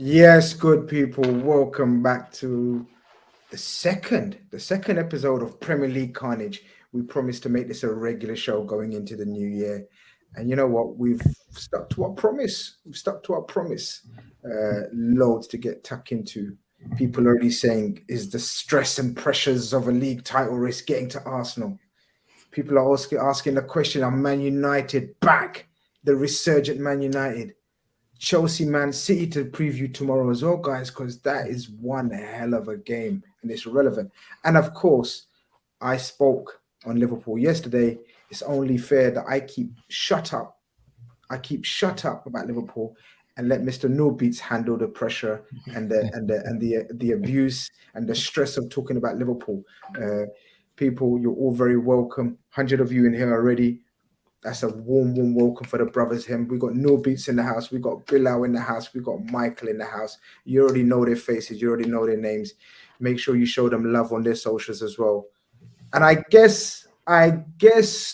Yes, good people. Welcome back to the second episode of Premier League Khanage. We promised to make this a regular show going into the new year, and you know what? We've stuck to our promise. We've stuck to our promise. Loads to get tucked into. People already saying, "Is the stress and pressures of a league title race getting to Arsenal?" People are asking the question: Are Man United back? The resurgent Man United. Chelsea Man City to preview tomorrow as well, guys, because that is one hell of a game and it's relevant. And of course, I spoke on Liverpool yesterday. It's only fair that I keep shut up. I keep shut up about Liverpool and let Mr. No Beats handle the pressure and the abuse and the stress of talking about Liverpool. People, you're all very welcome. 100 of you in here already. That's a warm welcome for the brothers. Him. We got No Beats in the house. We got Bilal in the house. We got Michael in the house. You already know their faces. You already know their names. Make sure you show them love on their socials as well. And I guess,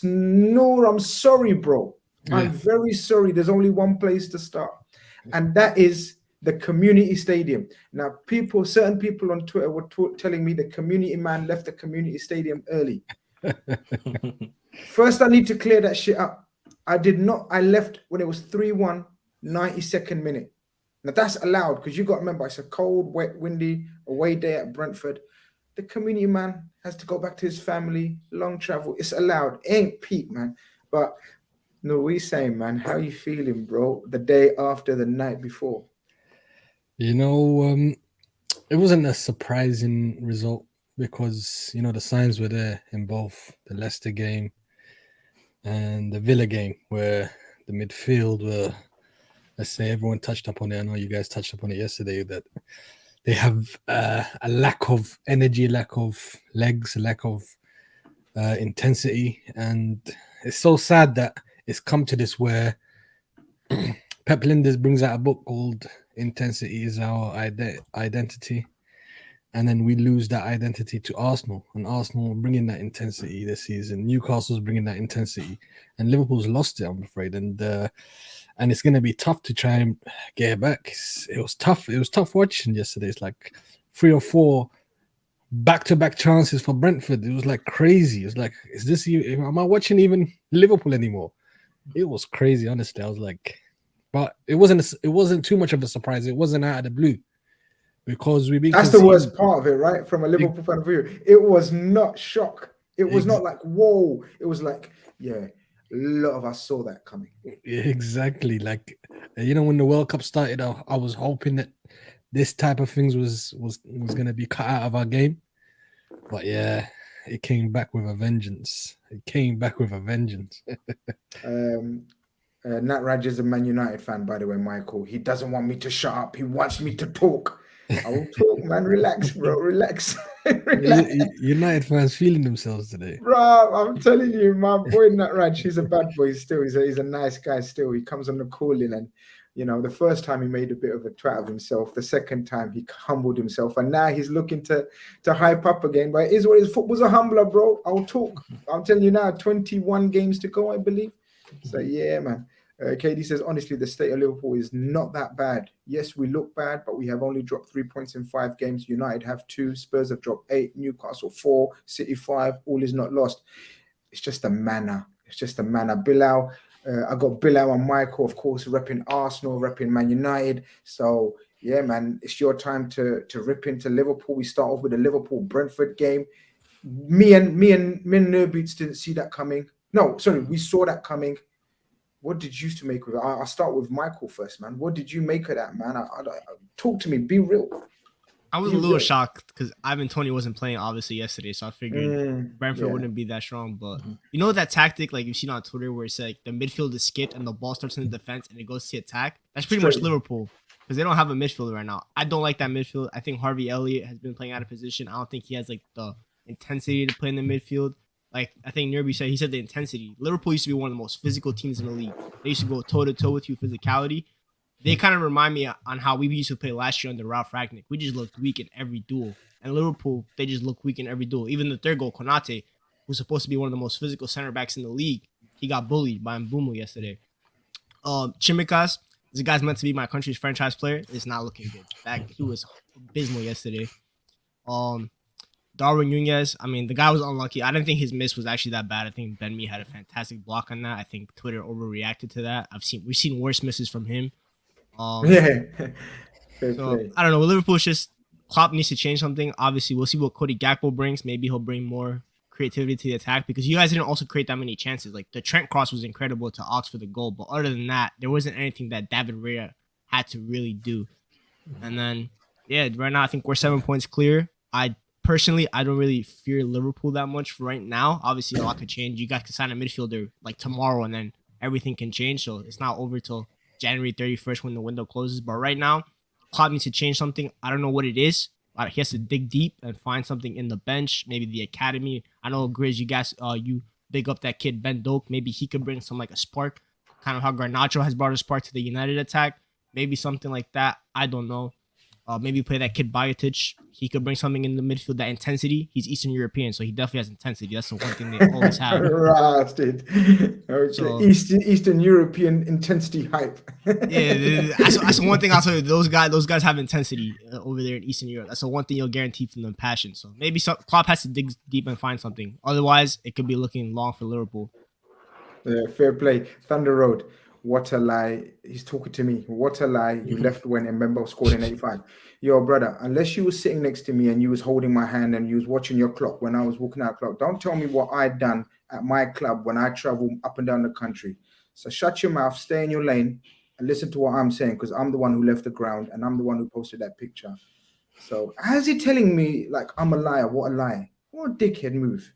no, I'm sorry, bro. Yeah. I'm very sorry. There's only one place to start, and that is the community stadium. Now, certain people on Twitter were telling me the community man left the community stadium early. First, I need to clear that shit up. I did not. I left when it was 3-1, 92nd minute. Now, that's allowed because you got to remember, it's a cold, wet, windy away day at Brentford. The community man has to go back to his family, long travel. It's allowed. It ain't peak, man. But no, we saying, man, how you feeling, bro? The day after, the night before. You know, it wasn't a surprising result because, you know, the signs were there in both the Leicester game and the Villa game where the midfield were, let's say, everyone touched upon it. I know you guys touched upon it yesterday, that they have a lack of energy, lack of legs, a lack of intensity. And it's so sad that it's come to this where Pep Linders brings out a book called Intensity is Our Identity. And then we lose that identity to Arsenal. And Arsenal bringing that intensity this season. Newcastle's bringing that intensity. And Liverpool's lost it, I'm afraid. And it's going to be tough to try and get it back. It was tough. It was tough watching yesterday. It's like 3 or 4 back-to-back chances for Brentford. It was like crazy. It's like, am I watching even Liverpool anymore? It was crazy, honestly. I was like, but it wasn't too much of a surprise. It wasn't out of the blue. Because that's the worst part of it, right? From a Liverpool point of view, it was not shock. It was not like, whoa. It was like, yeah, a lot of us saw that coming. Exactly. Like, you know, when the World Cup started, I was hoping that this type of things was going to be cut out of our game. But yeah, it came back with a vengeance. Nat Raj is a Man United fan, by the way, Michael. He doesn't want me to shut up. He wants me to talk. I will talk, man. Relax, bro. Relax. United fans feeling themselves today. Bro, I'm telling you, my boy Nat Raj, he's a bad boy still. He's a nice guy still. He comes on the call-in and, you know, the first time he made a bit of a twat of himself. The second time he humbled himself. And now he's looking to hype up again. But it is what it is. Football's a humbler, bro. I'll talk. I'm telling you now, 21 games to go, I believe. So, yeah, man. KD says, honestly, the state of Liverpool is not that bad. Yes, we look bad, but we have only dropped 3 points in 5 games. United have 2. Spurs have dropped 8. Newcastle 4. City 5. All is not lost. It's just a manner. Bilal, I got Bilal and Michael, of course, repping Arsenal, repping Man United. So, yeah, man, it's your time to rip into Liverpool. We start off with the Liverpool-Brentford game. Me and Nerbeats didn't see that coming. No, sorry, we saw that coming. What did you make of it? I'll start with Michael first, man. What did you make of that, man? Talk to me. Be real. I was a little shocked because Ivan Toney wasn't playing, obviously, yesterday. So I figured Brentford wouldn't be that strong. But you know that tactic, like you've seen on Twitter, where it's like the midfield is skipped and the ball starts in the defense and it goes to attack? That's pretty much Liverpool because they don't have a midfielder right now. I don't like that midfield. I think Harvey Elliott has been playing out of position. I don't think he has like the intensity to play in the midfield. Like I think Nerby said, he said the intensity. Liverpool used to be one of the most physical teams in the league. They used to go toe-to-toe with you, physicality. They kind of remind me on how we used to play last year under Ralph Ragnick. We just looked weak in every duel. And Liverpool, they just look weak in every duel. Even the third goal, Conte, who's supposed to be one of the most physical center backs in the league, he got bullied by Mbumo yesterday. Chimikas, This guy's meant to be my country's franchise player. It's not looking good. He was abysmal yesterday. Darwin Nunez, I mean, the guy was unlucky. I didn't think his miss was actually that bad. I think Ben Mee had a fantastic block on that. I think Twitter overreacted to that. We've seen worse misses from him. Yeah. So I don't know. Liverpool's just Klopp needs to change something. Obviously, we'll see what Cody Gakpo brings. Maybe he'll bring more creativity to the attack because you guys didn't also create that many chances. Like the Trent cross was incredible to Ox for the goal, but other than that, there wasn't anything that David Raya had to really do. And then, yeah, right now I think we're 7 points clear. Personally, I don't really fear Liverpool that much right now. Obviously, a lot could change. You guys can sign a midfielder like tomorrow, and then everything can change. So it's not over till January 31st when the window closes. But right now, Klopp needs to change something. I don't know what it is. He has to dig deep and find something in the bench, maybe the academy. I know, Grizz, you guys, you big up that kid, Ben Doak. Maybe he could bring some like a spark, kind of how Garnacho has brought a spark to the United attack. Maybe something like that. I don't know. Maybe play that kid Bajatic. He could bring something in the midfield, that intensity. He's Eastern European, so he definitely has intensity. That's the one thing they always have. Rusted. Okay. So, Eastern European intensity hype. Yeah, that's the one thing I'll tell you. Those guys have intensity over there in Eastern Europe. That's the one thing you'll guarantee from them, passion. So maybe Klopp has to dig deep and find something. Otherwise, it could be looking long for Liverpool. Yeah, fair play. Thunder Road. What a lie. He's talking to me. What a lie. You left when Mbemba scored in 85. Yo, brother, unless you were sitting next to me and you was holding my hand and you was watching your clock when I was walking out clock, don't tell me what I done at my club when I travel up and down the country. So shut your mouth, stay in your lane, and listen to what I'm saying, because I'm the one who left the ground and I'm the one who posted that picture. So how's he telling me like I'm a liar? What a lie. What a dickhead move.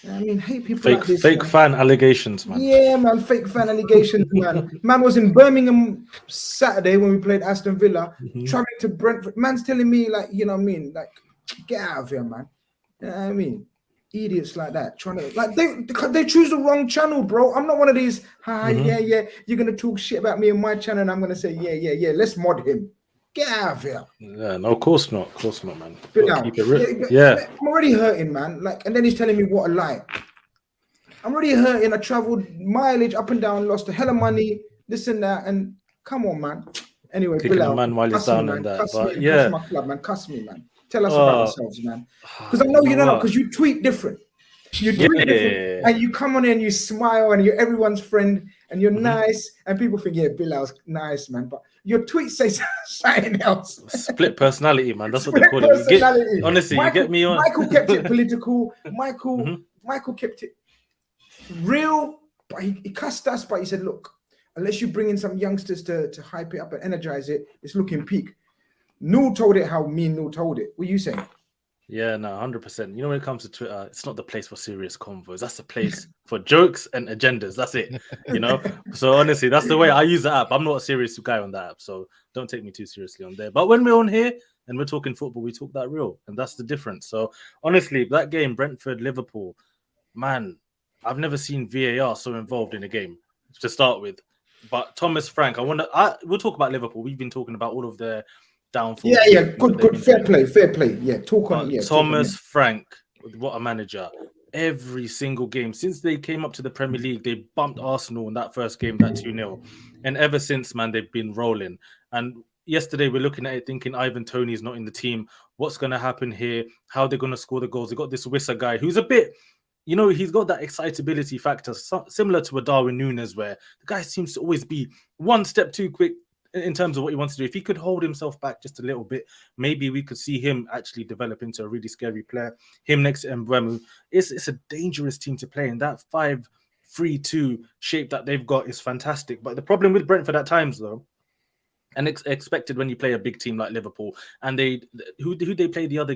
I mean, hate people like this. Fake fan allegations, man. Yeah, man, fake fan allegations, man. Man was in Birmingham Saturday when we played Aston Villa, traveling to Brentford. Man's telling me, like, you know what I mean? Like, get out of here, man. You know what I mean? Idiots like that. Trying to, like, they choose the wrong channel, bro. I'm not one of these, yeah, you're going to talk shit about me on my channel and I'm going to say, yeah, let's mod him. Get out of here. Yeah, no, of course not. Of course not, man. Keep it real. Yeah. I'm already hurting, man. Like, and then he's telling me what a lie. I'm already hurting. I traveled mileage up and down, lost a hell of money, this and that. And come on, man. Anyway, kicking a man while he's down and that. Cuss but me, yeah, my club, man. Cuss me, man. Tell us about ourselves, man. Because I know you know, because you tweet different. You tweet different, and you come on and you smile, and you're everyone's friend, and you're nice, and people think, yeah, Bilal's nice, man. But your tweet says something else. Split personality, man. That's what they call it. Honestly, you get me on. Michael kept it political. Michael kept it real, but he cussed us. But he said, look, unless you bring in some youngsters to hype it up and energize it, it's looking peak. Null told it how me and Null told it. What are you saying? Yeah, no, 100%. You know, when it comes to Twitter, it's not the place for serious convos. That's the place for jokes and agendas. That's it, you know? So honestly, that's the way I use the app. I'm not a serious guy on that app, so don't take me too seriously on there. But when we're on here and we're talking football, we talk that real, and that's the difference. So honestly, that game, Brentford, Liverpool, man, I've never seen VAR so involved in a game to start with. But Thomas Frank, we'll talk about Liverpool. We've been talking about all of their downfall. Yeah, good, fair play. Yeah, Thomas Frank, what a manager. Every single game since they came up to the Premier League, they bumped Arsenal in that first game, that 2-0. And ever since, man, they've been rolling. And yesterday we're looking at it thinking Ivan Toney's not in the team. What's going to happen here? How they're going to score the goals? They got this Wissa guy who's a bit, you know, he's got that excitability factor, similar to a Darwin Núñez, where the guy seems to always be one step too quick in terms of what he wants to do. If he could hold himself back just a little bit, maybe we could see him actually develop into a really scary player. Him next to Mbeumo. It's a dangerous team to play, and that 5-3-2 shape that they've got is fantastic. But the problem with Brentford at times, though, and expected when you play a big team like Liverpool, and who they play the other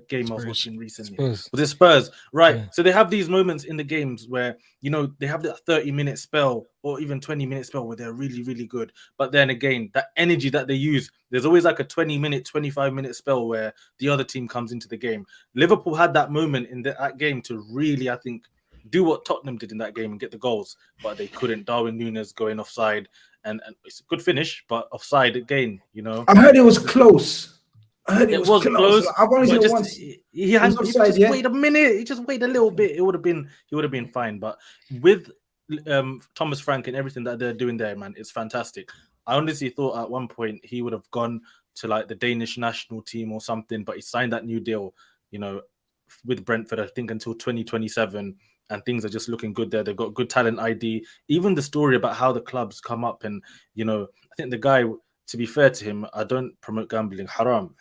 game I was watching recently? Spurs. Was it Spurs? Right. Yeah. So they have these moments in the games where, you know, they have that 30-minute spell or even 20-minute spell where they're really, really good. But then again, that energy that they use, there's always like a 20-minute, 25-minute spell where the other team comes into the game. Liverpool had that moment in that game to really, I think, do what Tottenham did in that game and get the goals, but they couldn't. Darwin Núñez going offside. And it's a good finish, but offside again, you know. I heard it was close. It was close. I've only seen it once. He just wait a minute. He just wait a little bit. He would have been fine. But with Thomas Frank and everything that they're doing there, man, it's fantastic. I honestly thought at one point he would have gone to like the Danish national team or something, but he signed that new deal, you know, with Brentford, I think until 2027, and things are just looking good there. They've got good talent ID. Even the story about how the clubs come up, and you know, I think the guy, to be fair to him, I don't promote gambling, haram,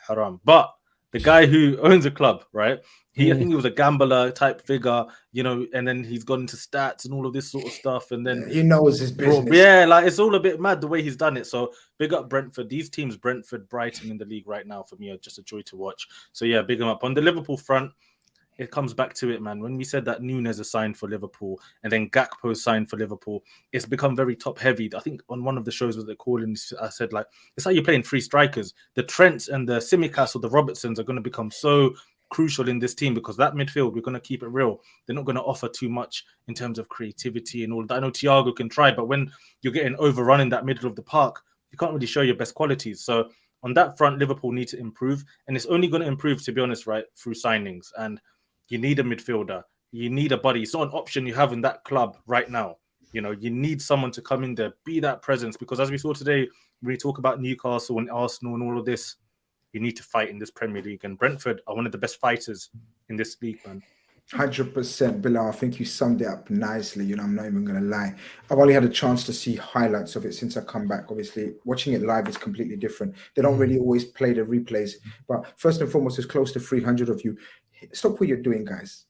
but the guy who owns a club, right? I think he was a gambler type figure, you know, and then he's gone into stats and all of this sort of stuff. And then he knows his business. Yeah, like it's all a bit mad the way he's done it. So big up Brentford. These teams, Brentford, Brighton in the league right now, for me are just a joy to watch. So yeah, big them up. On the Liverpool front, it comes back to it, man. When we said that Nunes is signed for Liverpool and then Gakpo signed for Liverpool, it's become very top heavy. I think on one of the shows was they calling, I said like, it's like you're playing three strikers. The Trents and the Simicas or the Robertsons are going to become so crucial in this team, because that midfield, we're going to keep it real. They're not going to offer too much in terms of creativity and all that. I know Thiago can try, but when you're getting overrun in that middle of the park, you can't really show your best qualities. So on that front, Liverpool need to improve, and it's only going to improve, to be honest, right, through signings. And you need a midfielder. You need a buddy. It's not an option you have in that club right now. You know, you need someone to come in there, be that presence, because as we saw today, when we talk about Newcastle and Arsenal and all of this, you need to fight in this Premier League. And Brentford are one of the best fighters in this league, man. 100%, Bilal. I think you summed it up nicely. You know, I'm not even going to lie. I've only had a chance to see highlights of it since I come back. Obviously, watching it live is completely different. They don't really always play the replays. But first and foremost, there's close to 300 of you. Stop what you're doing, guys.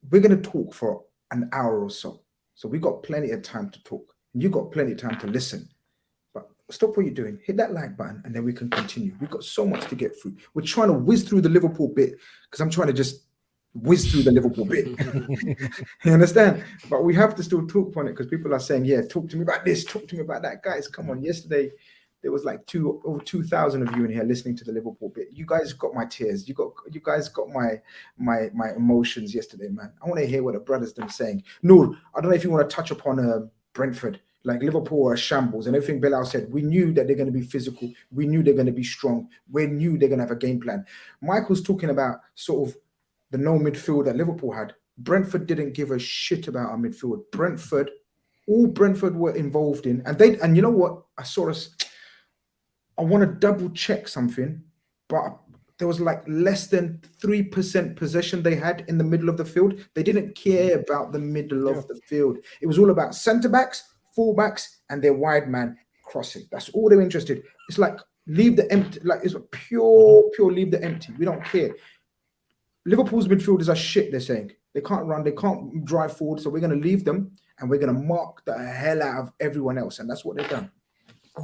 We're going to talk for an hour or so. So we got plenty of time to talk. You got plenty of time to listen. But stop what you're doing. Hit that like button, and then we can continue. We've got so much to get through. We're trying to whiz through the Liverpool bit, because I'm trying to just whiz through the Liverpool bit. You understand? But we have to still talk on it, because people are saying, yeah, talk to me about this, talk to me about that. Guys, come on. Yesterday, there was like over 2,000 of you in here listening to the Liverpool bit. You guys got my tears. You guys got my emotions yesterday, man. I want to hear what the brothers them saying. Noor, I don't know if you want to touch upon Brentford. Like, Liverpool are shambles, and everything Bilal said. We knew that they're going to be physical. We knew they're going to be strong. We knew they're going to have a game plan. Michael's talking about sort of the no midfield that Liverpool had. Brentford didn't give a shit about our midfield. All Brentford were involved in, and you know what? I want to double check something, but there was like less than 3% possession they had in the middle of the field. They didn't care about the middle of the field. It was all about centre-backs, full-backs, and their wide man crossing. That's all they're interested. It's like, leave the empty, like it's pure leave the empty. We don't care. Liverpool's midfielders are shit, they're saying. They can't run, they can't drive forward, so we're going to leave them, and we're going to mark the hell out of everyone else, and that's what they've done.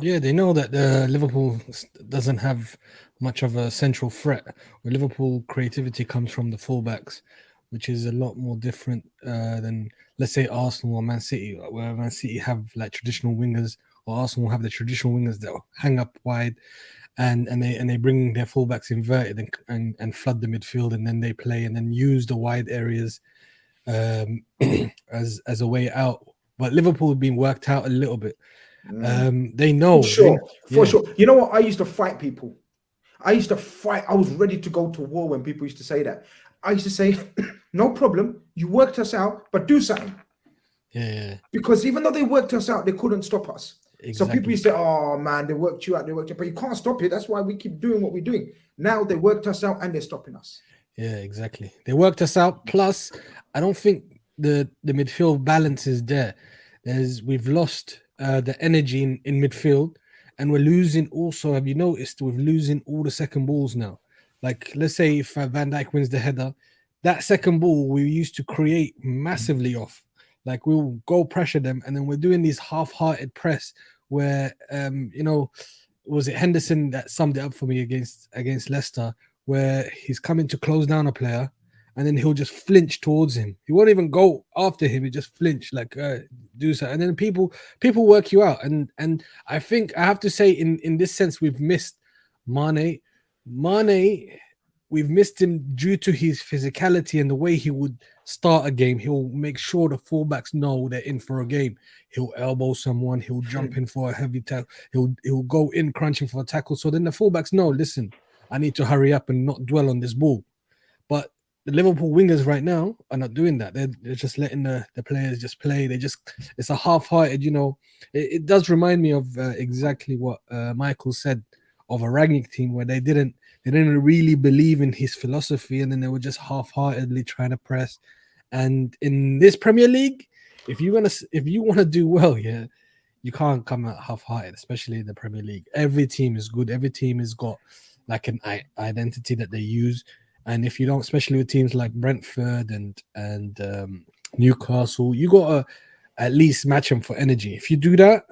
Yeah, they know that Liverpool doesn't have much of a central threat. Where Liverpool creativity comes from the fullbacks, which is a lot more different than, let's say, Arsenal or Man City, where Man City have like traditional wingers, or Arsenal have the traditional wingers that hang up wide, and they bring their fullbacks inverted and flood the midfield, and then they play and then use the wide areas as a way out. But Liverpool have been worked out a little bit. They know for sure. You know what? I used to fight people. I was ready to go to war when people used to say that. I used to say, no problem, you worked us out, but do something. Yeah. Because even though they worked us out, they couldn't stop us. Exactly. So people used to say, oh man, they worked you out, but you can't stop it. That's why we keep doing what we're doing. Now they worked us out and they're stopping us. Yeah, exactly. They worked us out. Plus, I don't think the midfield balance is there. We've lost the energy in midfield, and we're losing also. Have you noticed we're losing all the second balls now? Like, let's say if Van Dijk wins the header, that second ball we used to create massively off. Like, we'll go pressure them, and then we're doing these half-hearted press where was it Henderson that summed it up for me against Leicester, where he's coming to close down a player, and then he'll just flinch towards him. He won't even go after him. He just flinch, like do so. And then people work you out. And I think I have to say, in this sense, we've missed Mane. We've missed him due to his physicality and the way he would start a game. He'll make sure the fullbacks know they're in for a game. He'll elbow someone. He'll jump in for a heavy tackle. He'll go in crunching for a tackle. So then the fullbacks know, listen, I need to hurry up and not dwell on this ball. But the Liverpool wingers right now are not doing that. They're just letting the players just play. It's a half-hearted, it does remind me of exactly what Michael said of a Rangnick team, where they didn't really believe in his philosophy, and then they were just half-heartedly trying to press. And in this Premier League, if you want to do well, you can't come out half-hearted, especially in the Premier League. Every team is good. Every team has got like an identity that they use. And if you don't, especially with teams like Brentford and Newcastle, you got to at least match them for energy. If you do that,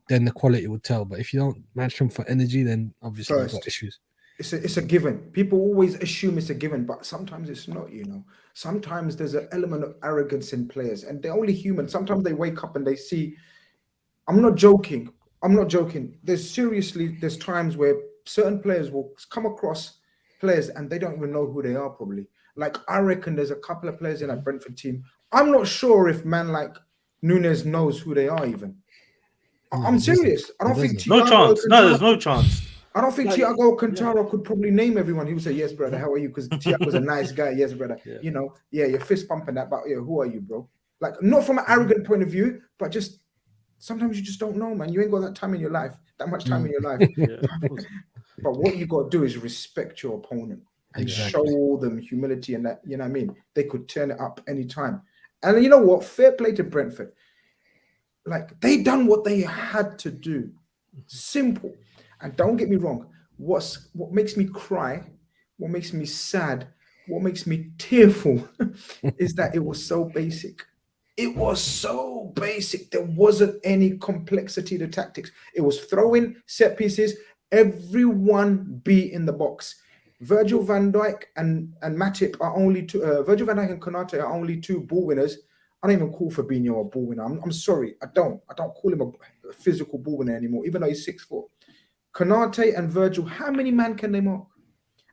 then the quality will tell. But if you don't match them for energy, then obviously you've got issues. It's a given. People always assume it's a given, but sometimes it's not, Sometimes there's an element of arrogance in players, and they're only human. Sometimes they wake up and they see, I'm not joking. There's times where certain players will come across players and they don't even know who they are, probably. Like, I reckon there's a couple of players in that Brentford team. I'm not sure if man like Nunes knows who they are even. I'm serious. I don't think no chance. No, there's no chance. I don't think Thiago Cantara could probably name everyone. He would say, yes, brother, how are you? Because Thiago's a nice guy. Yes, brother. You're fist pumping that, but who are you, bro? Like, not from an arrogant point of view, but just sometimes you just don't know, man. You ain't got that time in your life, that much time in your life. But what you got to do is respect your opponent and show them humility, and that, you know what I mean? They could turn it up anytime. And you know what? Fair play to Brentford. Like, they done what they had to do. Simple. And don't get me wrong, what makes me cry, what makes me sad, what makes me tearful is that it was so basic. It was so basic. There wasn't any complexity to tactics. It was throwing set pieces, everyone be in the box. Virgil van Dijk and Matip are only two. Virgil van Dijk and Konate are only two ball winners. I don't even call Fabinho a ball winner. I'm sorry. I don't call him a physical ball winner anymore, even though he's 6 foot. Konate and Virgil, how many man can they mark?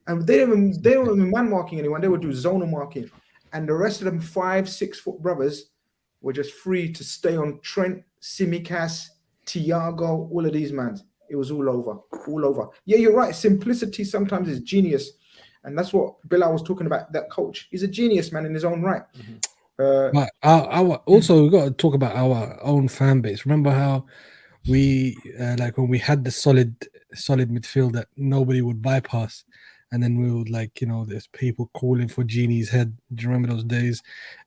And they don't even man marking anyone. They would do zonal marking. And the rest of them 5-6 foot brothers were just free to stay on Trent, Simicas, Thiago, all of these mans. It was all over. Yeah, you're right. Simplicity sometimes is genius. And that's what Bilal was talking about, that coach. He's a genius, man, in his own right. But we've got to talk about our own fan base. Remember how we, when we had the solid midfield that nobody would bypass, and then we would, there's people calling for Genie's head. Do you remember those days?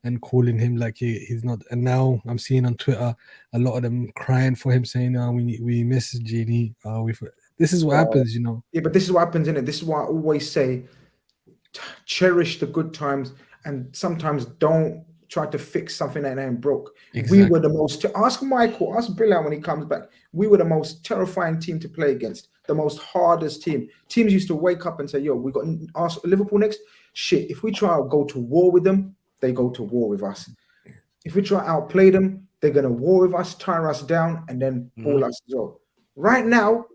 And calling him like he's not. And now I'm seeing on Twitter a lot of them crying for him, saying, "Oh, we miss Genie." This is what happens, Yeah, but this is what happens, innit? This is why I always say, cherish the good times, and sometimes don't try to fix something that ain't broke. Exactly. We were the most. Ask Michael, ask Bilal when he comes back. We were the most terrifying team to play against. The most hardest team. Teams used to wake up and say, "Yo, we got Liverpool next." Shit, if we try to go to war with them, they go to war with us. If we try to outplay them, they're gonna war with us, tire us down, and then ball us as well. Right now,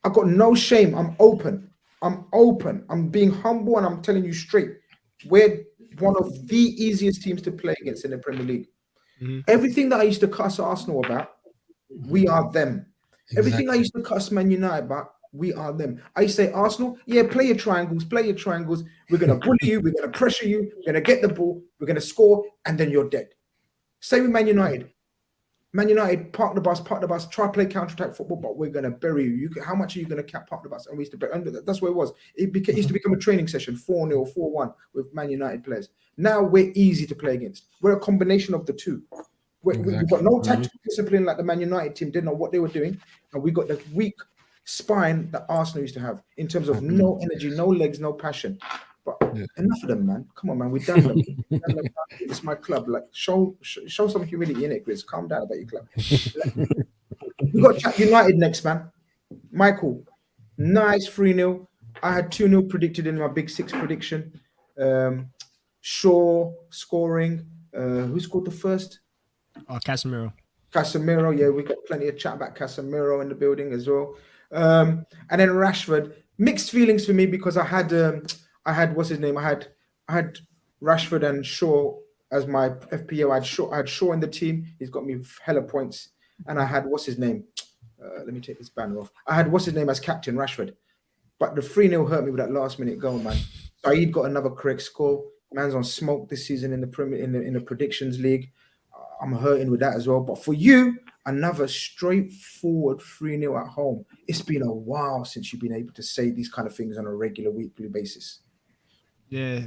I've got no shame. I'm open. I'm being humble, and I'm telling you straight. We're one of the easiest teams to play against in the Premier League. Everything that I used to cuss Arsenal about, we are them. Exactly. Everything I used to cuss Man United about, we are them. I say, Arsenal, play your triangles. We're going to bully you. We're going to pressure you. We're going to get the ball. We're going to score, and then you're dead. Same with Man United. Man United, park the bus, try to play counter-attack football, but we're going to bury you. How much are you going to park the bus? And we used to bury, and that's what it was. It used to become a training session, 4-0, 4-1 with Man United players. Now we're easy to play against. We're a combination of the two. We've got no tactical discipline like the Man United team didn't know what they were doing, and we got the weak spine that Arsenal used to have in terms of no energy, no legs, no passion. But enough of them, man. Come on, man. We're done. It's my club. Like, show some humility in it, Grizz. Calm down about your club. We got United next, man. Michael, nice 3-0. I had 2-0 predicted in my Big Six prediction. Shaw scoring. Who scored the first? Casemiro. Yeah, we got plenty of chat about Casemiro in the building as well. And then Rashford. Mixed feelings for me because I had what's his name? I had Rashford and Shaw as my FPL. I had Shaw in the team. He's got me hella points. And I had what's his name? Let me take this banner off. I had what's his name as captain, Rashford. But the 3-0 hurt me with that last minute goal, man. Saeed got another correct score. Man's on smoke this season in the Premier in the predictions league. I'm hurting with that as well. But for you, another straightforward 3-0 at home. It's been a while since you've been able to say these kind of things on a regular weekly basis. Yeah,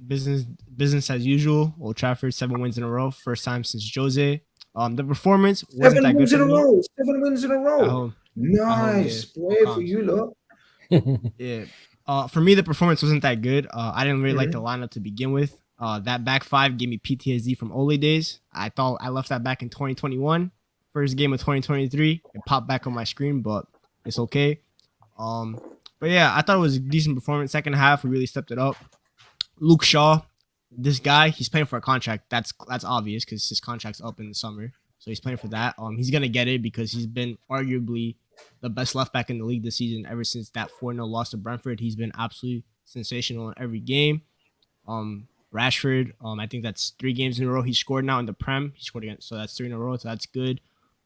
business as usual. Old Trafford, 7 wins in a row. First time since Jose. The performance wasn't that good for me. 7 wins in a row. Nice, boy, for you, look. Yeah. For me, the performance wasn't that good. I didn't really like the lineup to begin with. That back five gave me PTSD from Ole days. I thought I left that back in 2021. First game of 2023. It popped back on my screen, but it's okay. But yeah, I thought it was a decent performance. Second half, we really stepped it up. Luke Shaw, this guy, he's playing for a contract. That's obvious because his contract's up in the summer. So he's playing for that. He's going to get it because he's been arguably the best left back in the league this season ever since that 4-0 loss to Brentford. He's been absolutely sensational in every game. Rashford, I think that's 3 games in a row he scored now in the Prem. He scored again, so that's 3 in a row, so that's good.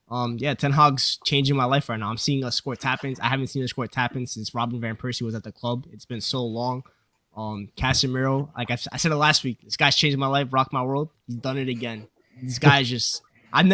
Ten Hag's changing my life right now. I'm seeing us score tap-ins. I haven't seen us score tap-ins since Robin Van Persie was at the club. It's been so long. Casemiro, like I said it last week, this guy's changed my life, rocked my world. He's done it again. This guy's just,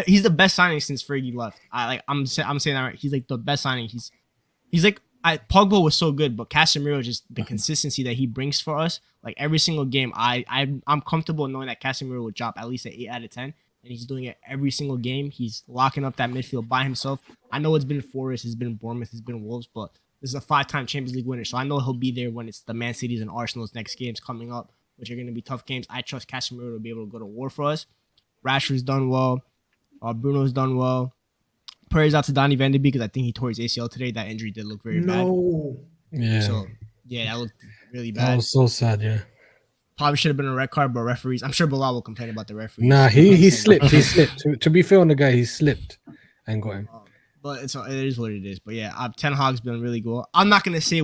he's the best signing since Fergie left. I'm saying that right. He's like the best signing. He's like, Pogba was so good, but Casemiro, just the consistency that he brings for us, like every single game, I'm comfortable knowing that Casemiro will drop at least an 8 out of 10, and he's doing it every single game. He's locking up that midfield by himself. I know it's been Forest, it's been Bournemouth, it's been Wolves, but this is a 5-time Champions League winner, so I know he'll be there when it's the Man City's and Arsenal's next games coming up, which are going to be tough games. I trust Casemiro to be able to go to war for us. Rashford's done well. Bruno's done well. Prayers out to Donny van de Beek because I think he tore his ACL today. That injury did look very bad. Yeah. So, yeah, that looked really bad. That was so sad, yeah. Probably should have been a red card, but referees, I'm sure Bilal will complain about the referees. Nah, he slipped. He slipped. To be fair on the guy, he slipped and got him. But it is what it is. But yeah, Ten Hag's been really good. I'm not going to say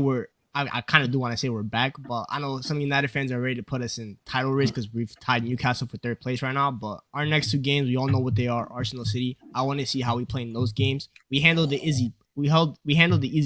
I kind of do want to say we're back, but I know some United fans are ready to put us in title race because we've tied Newcastle for 3rd place right now. But our next 2 games, we all know what they are. Arsenal City. I want to see how we play in those games. We handled the easy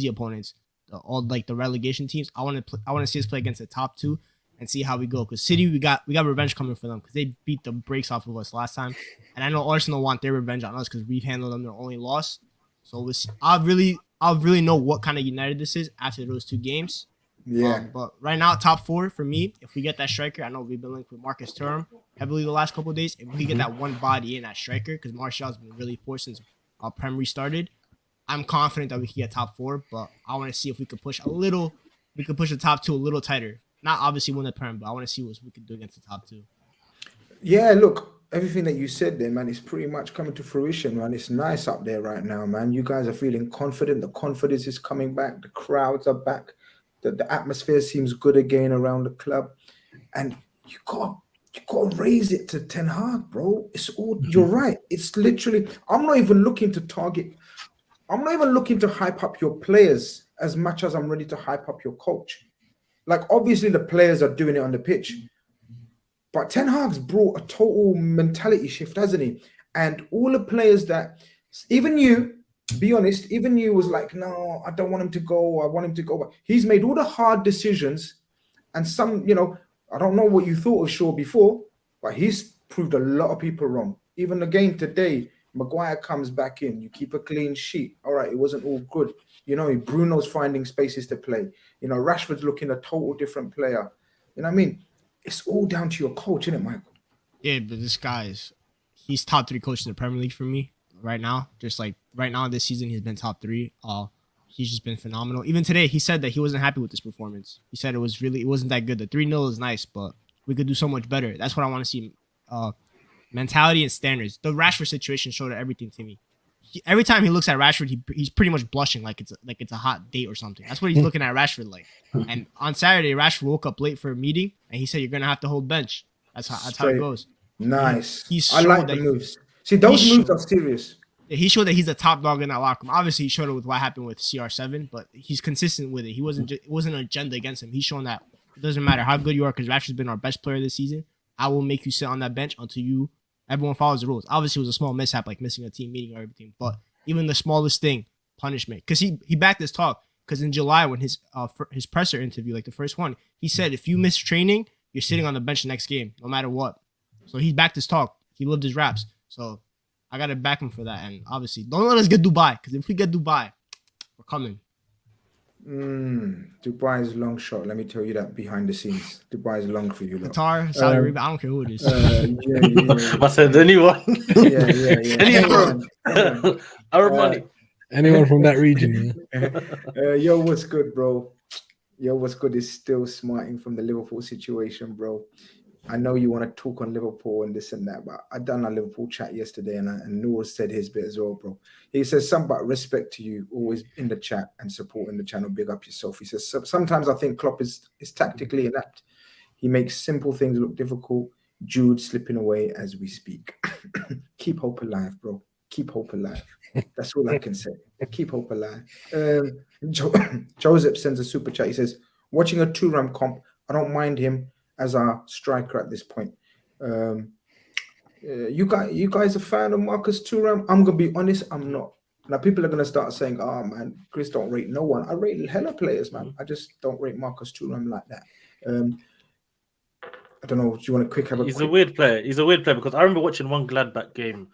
opponents, all like the relegation teams. I want to see us play against the top 2 and see how we go. Because City, we got revenge coming for them because they beat the brakes off of us last time, and I know Arsenal want their revenge on us because we've handled them their only loss. So I'll really know what kind of United this is after those 2 games. Yeah. But right now, top 4 for me. If we get that striker, I know we've been linked with Marcus Thuram heavily the last couple of days. If we get that one body in that striker, because Martial's been really poor since Prem restarted, I'm confident that we can get top 4. But I want to see if we could push a little. We could push the top 2 a little tighter. Not obviously win the Prem, but I want to see what we can do against the top 2. Yeah, look. Everything that you said there, man, is pretty much coming to fruition, man. It's nice up there right now, man. You guys are feeling confident. The confidence is coming back. The crowds are back. The atmosphere seems good again around the club. And you got to raise it to Ten Hag, bro. It's all, you're right. It's literally, I'm not even looking to hype up your players as much as I'm ready to hype up your coach. Like, obviously, the players are doing it on the pitch. But Ten Hag's brought a total mentality shift, hasn't he? And all the players that, even you, be honest, even you was like, no, I don't want him to go. I want him to go. But he's made all the hard decisions. And some, I don't know what you thought of Shaw before, but he's proved a lot of people wrong. Even again today, Maguire comes back in. You keep a clean sheet. All right, it wasn't all good. Bruno's finding spaces to play. Rashford's looking a total different player. You know what I mean? It's all down to your coach, isn't it, Michael? Yeah, but this he's top 3 coach in the Premier League for me right now. Just like right now this season, he's been top 3. He's just been phenomenal. Even today, he said that he wasn't happy with this performance. He said it wasn't that good. The 3-0 is nice, but we could do so much better. That's what I want to see. Mentality and standards. The Rashford situation showed everything to me. Every time he looks at Rashford, he's pretty much blushing like it's a hot date or something. That's what he's looking at Rashford like. And on Saturday, Rashford woke up late for a meeting, and he said, "You're gonna have to hold bench." That's how it goes. Nice. I like the moves. See, those moves are serious. Yeah, he showed that he's a top dog in that locker room. Obviously, he showed it with what happened with CR7, but he's consistent with it. It wasn't an agenda against him. He's shown that it doesn't matter how good you are, because Rashford's been our best player this season. I will make you sit on that bench until everyone follows the rules. Obviously, it was a small mishap, like missing a team meeting or everything, but even the smallest thing, punishment. Because he backed this talk. Because in July, when his presser interview, like the first one, he said, if you miss training, you're sitting on the bench the next game, no matter what. So he backed his talk. He lived his raps. So I gotta back him for that. And obviously, don't let us get Dubai, because if we get Dubai, we're coming. Dubai is a long shot. Let me tell you that behind the scenes. Dubai is long for you. Qatar, Saudi Arabia, I don't care who it is. I said anyone. Anyone. Our money. Anyone from that region. Yo, what's good, bro? Yo, what's good is still smarting from the Liverpool situation, bro. I know you want to talk on Liverpool and this and that, but I done a Liverpool chat yesterday, and Noor said his bit as well, bro. He says something about respect to you, always in the chat and supporting the channel. Big up yourself. He says sometimes I think Klopp is tactically inept. He makes simple things look difficult. Jude slipping away as we speak. Keep hope alive, bro. Keep hope alive. That's all I can say. Keep hope alive. Joseph sends a super chat. He says, watching a Thuram comp, I don't mind him as our striker at this point. You guys a fan of Marcus Thuram? I'm gonna be honest, I'm not. Now people are gonna start saying, "Oh man, Chris don't rate no one." I rate hella players, man. I just don't rate Marcus Thuram like that. I don't know. Do you want to He's a weird player. He's a weird player because I remember watching one Gladbach game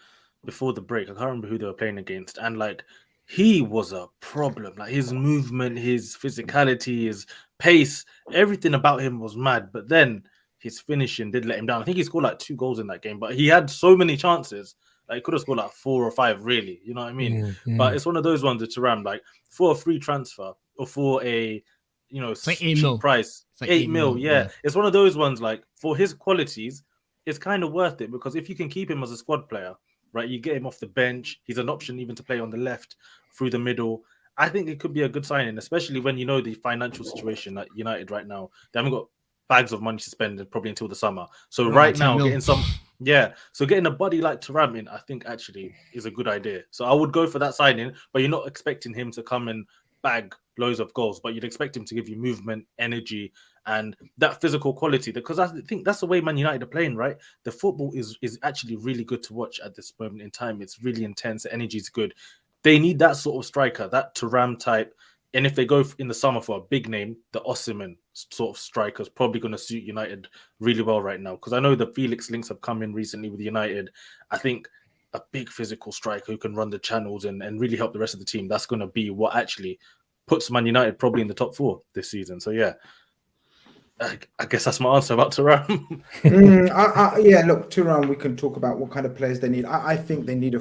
before the break. I can't remember who they were playing against, and like he was a problem. Like his movement, his physicality, his pace, everything about him was mad. But then his finishing did let him down. I think he scored like 2 goals in that game, but he had so many chances. Like he could have scored like 4 or 5, really. You know what I mean? But it's one of those ones that Thuram, like for a free transfer or for a it's like 8 mil price, it's like 8 mil. Yeah, it's one of those ones. Like for his qualities, it's kind of worth it because if you can keep him as a squad player, right, you get him off the bench. He's an option even to play on the left through the middle. I think it could be a good signing, especially when you know the financial situation at United right now. They haven't got bags of money to spend probably until the summer. So right now, getting getting a body like Thuram in, I think actually is a good idea. So I would go for that signing, but you're not expecting him to come and bag loads of goals, but you'd expect him to give you movement, energy, and that physical quality. Because I think that's the way Man United are playing, right? The football is actually really good to watch at this moment in time. It's really intense. The energy is good. They need that sort of striker, that Thuram type. And if they go in the summer for a big name, the Osimhen sort of striker is probably going to suit United really well right now. Because I know the Felix links have come in recently with United. I think a big physical striker who can run the channels and really help the rest of the team, that's going to be what actually puts Man United probably in the top 4 this season. So, yeah, I guess that's my answer about Thuram. Yeah, look, Thuram, we can talk about what kind of players they need. I think they need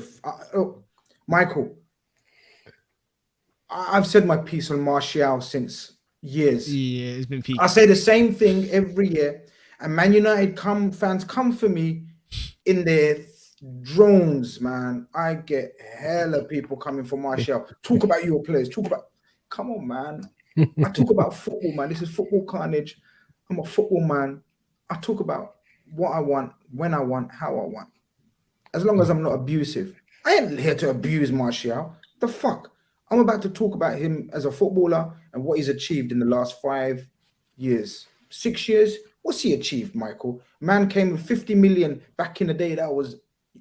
Michael, I've said my piece on Martial since years. Yeah, it's been peak. I say the same thing every year, and Man United fans come for me in their drones, man. I get hella people coming for Martial. Talk about your players. Come on, man. I talk about football, man. This is football carnage. I'm a football man. I talk about what I want, when I want, how I want. As long as I'm not abusive. I ain't here to abuse Martial. The fuck? I'm about to talk about him as a footballer and what he's achieved in the last 5 years, 6 years. What's he achieved, Michael? Man came with 50 million back in the day.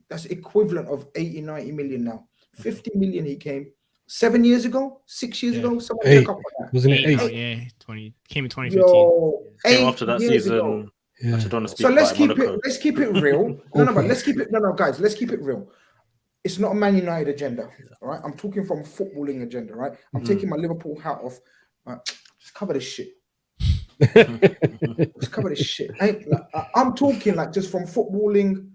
That's equivalent of 80, 90 million now. 50 million he came 7 years ago, 6 years ago. Someone check up on that. Wasn't it 8? Yeah, 20 came in 2015. Yo, came after that season. Yeah. So let's keep it real. Guys, let's keep it real. It's not a Man United agenda, all right? I'm talking from footballing agenda, right? I'm taking my Liverpool hat off. Just cover this shit. Just cover this shit. I'm talking like just from footballing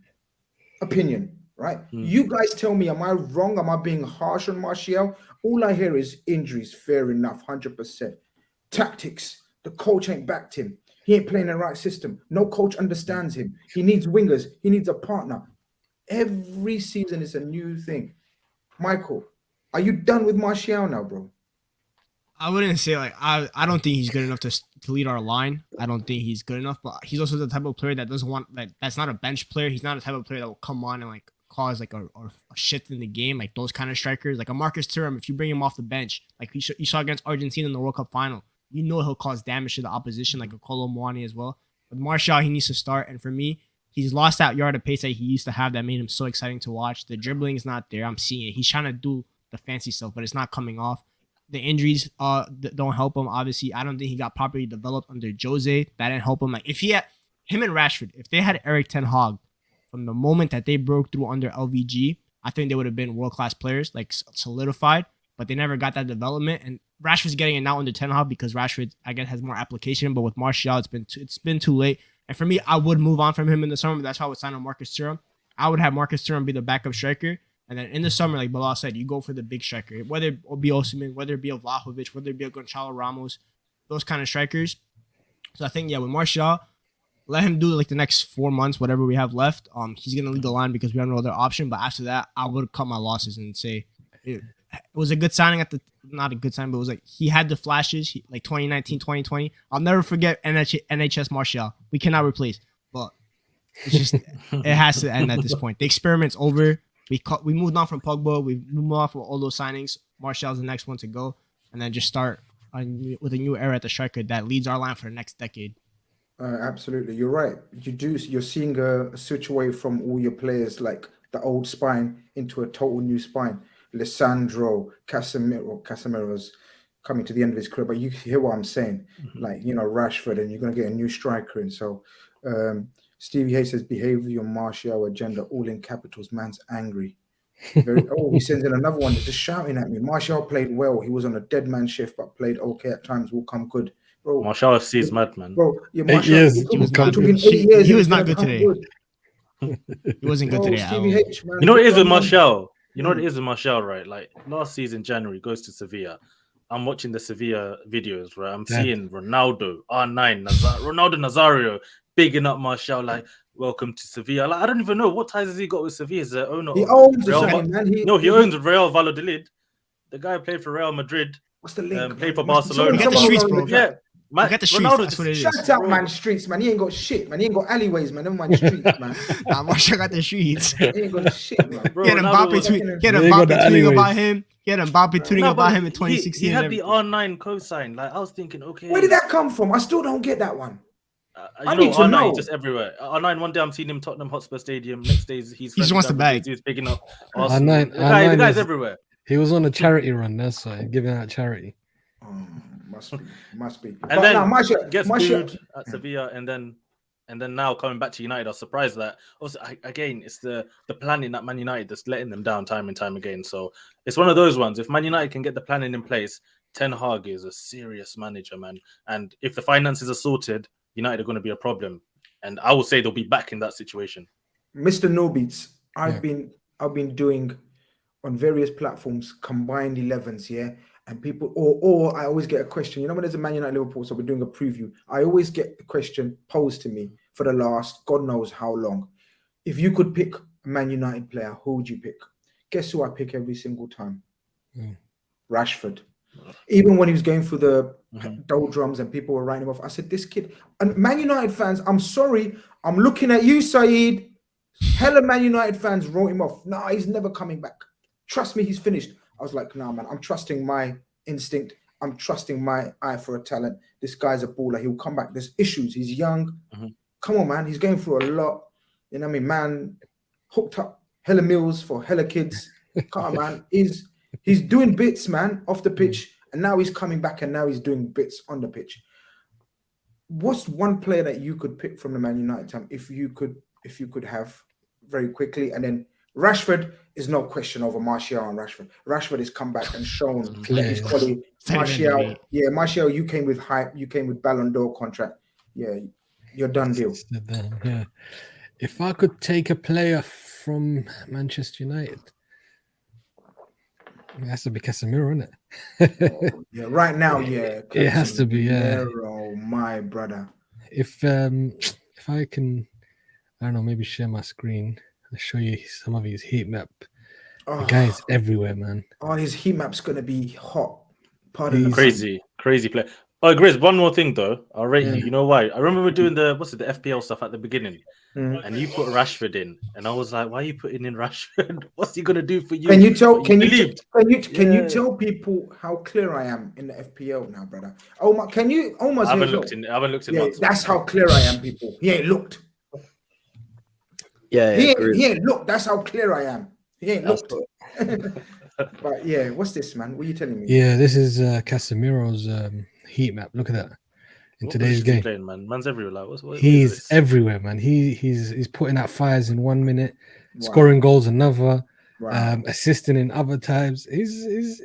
opinion, right? You guys tell me, am I wrong? Am I being harsh on Martial? All I hear is injuries, fair enough, 100%. Tactics, the coach ain't backed him. He ain't playing the right system. No coach understands him. He needs wingers. He needs a partner. Every season is a new thing. Michael, are you done with Martial now, bro? I wouldn't say I don't think he's good enough to lead our line. I don't think he's good enough, but he's also the type of player that doesn't want that's not a bench player. He's not a type of player that will come on and like cause like a shift in the game, like those kind of strikers. Like a Marcus Thuram, if you bring him off the bench, like you saw against Argentina in the World Cup final, you know he'll cause damage to the opposition, like a Kolo Muani as well. With Martial, he needs to start, and for me, he's lost that yard of pace that he used to have that made him so exciting to watch. The dribbling is not there. I'm seeing it. He's trying to do the fancy stuff, but it's not coming off. The injuries don't help him. Obviously, I don't think he got properly developed under Jose. That didn't help him. Like if he had, him and Rashford, if they had Eric Ten Hag from the moment that they broke through under LVG, I think they would have been world-class players, like solidified, but they never got that development. And Rashford's getting it now under Ten Hag because Rashford, I guess, has more application. But with Martial, it's been too late. And for me, I would move on from him in the summer. That's why I would sign on Marcus Thuram. I would have Marcus Thuram be the backup striker. And then in the summer, like Bilal said, you go for the big striker. Whether it be Osimhen, whether it be a Vlahovic, whether it be a Gonçalo Ramos, those kind of strikers. So I think, yeah, with Martial, let him do like the next 4 months, whatever we have left. He's going to lead the line because we have no other option. But after that, I would cut my losses and say it was a good signing not a good sign, but it was like he had the flashes, like 2019, 2020. I'll never forget NHS Martial. We cannot replace. But it's just, it has to end at this point. The experiment's over. We moved on from Pogba. We moved on from all those signings. Martial's the next one to go. And then just start with a new era at the striker that leads our line for the next decade. Absolutely, you're right. You're seeing a switch away from all your players, like the old spine, into a total new spine. Lissandro, Casemiro's coming to the end of his career, but you hear what I'm saying. Like, Rashford, and you're going to get a new striker. And so Stevie Hayes says, behavior, Martial agenda, all in capitals, man's angry. He sends in another one, just shouting at me. Martial played well. He was on a dead man shift, but played okay at times, will come good. Bro, Martial FC is mad, man. Bro, yeah, 8 years. He was not good. 8 years. He was not good today. He wasn't good today. Stevie H, man. You know what it is with Martial? You know what it is with Martial, right? Like last season, January, goes to Sevilla. I'm watching the Sevilla videos, right? I'm seeing Ronaldo, R9, Ronaldo Nazario, bigging up Martial, like, welcome to Sevilla. Like, I don't even know what ties has he got with Sevilla. Is the owner? He owns the same, man. He owns Real Valladolid. The guy played for Real Madrid. What's the link? Played for Barcelona. You got the streets, bro. Yeah. Man, you got the streets. Ronaldo, That's what it is. Shut up, man. Streets, man. He ain't got shit, man. He ain't got alleyways, man. Never mind streets, man. Martial got the streets. He ain't got shit, man. He had Mbappe tweeting about him. He had Mbappe tweeting about him in 2016. He had the R9 cosign. Like, I was thinking, okay. Where did that come from? I still don't get that one. I need to know. Just everywhere. R9, one day I'm seeing him Tottenham Hotspur Stadium. Next day he just wants to bag. He's picking up Arsenal. The guy's everywhere. He was on a charity run. That's why giving out charity. Must be. And then gets booed at Sevilla, and then now coming back to United. I was surprised that also again it's the planning at Man United that's letting them down time and time again. So it's one of those ones. If Man United can get the planning in place, Ten Hag is a serious manager, man. And if the finances are sorted, United are going to be a problem. And I will say they'll be back in that situation. Mr. No Beats, I've been doing on various platforms combined 11s, yeah. And people, or I always get a question. When there's a Man United Liverpool, so we're doing a preview. I always get a question posed to me for the last God knows how long. If you could pick a Man United player, who would you pick? Guess who I pick every single time? Rashford. Even when he was going through the doldrums and people were writing him off, I said, this kid. And Man United fans, I'm sorry, I'm looking at you, Saeed. Hella Man United fans wrote him off. Nah, he's never coming back. Trust me, he's finished. I was like, nah, man, I'm trusting my instinct. I'm trusting my eye for a talent. This guy's a baller. He'll come back. There's issues. He's young. Come on, man. He's going through a lot. You know what I mean? Man, hooked up hella meals for hella kids. Come on, man. He's doing bits, man, off the pitch. And now he's coming back and now he's doing bits on the pitch. What's one player that you could pick from the Man United team if you could have very quickly? And then Rashford is no question over Martial and Rashford. Rashford has come back and shown his quality. Martial, you came with hype. You came with Ballon d'Or contract. Yeah, you're done deal. Yeah. If I could take a player from Manchester United, it has to be Casemiro, isn't it? Right now, yeah. It has to be, yeah. Oh, my brother. If I can, I don't know, maybe share my screen. I'll show you some of his heat map. The guy's everywhere, man. Oh, his heat map's gonna be hot. Crazy player. Oh, Grizz, one more thing though. I'll rate you. You know why? I remember we doing the FPL stuff at the beginning, and you put Rashford in, and I was like, "Why are you putting in Rashford? What's he gonna do for you?" Can you tell people how clear I am in the FPL now, brother? Oh, can you almost? I haven't looked in. That's how clear I am, people. He ain't looked. He ain't looked. That's how clear I am. He ain't looked. But yeah, what's this, man? What are you telling me? Yeah, this is Casemiro's heat map. Look at that. in What today's position is he game. playing, man? Man's everywhere. Like, what is He's this? everywhere, man. He's putting out fires in 1 minute, Wow. scoring goals another, Wow. assisting in other times. He's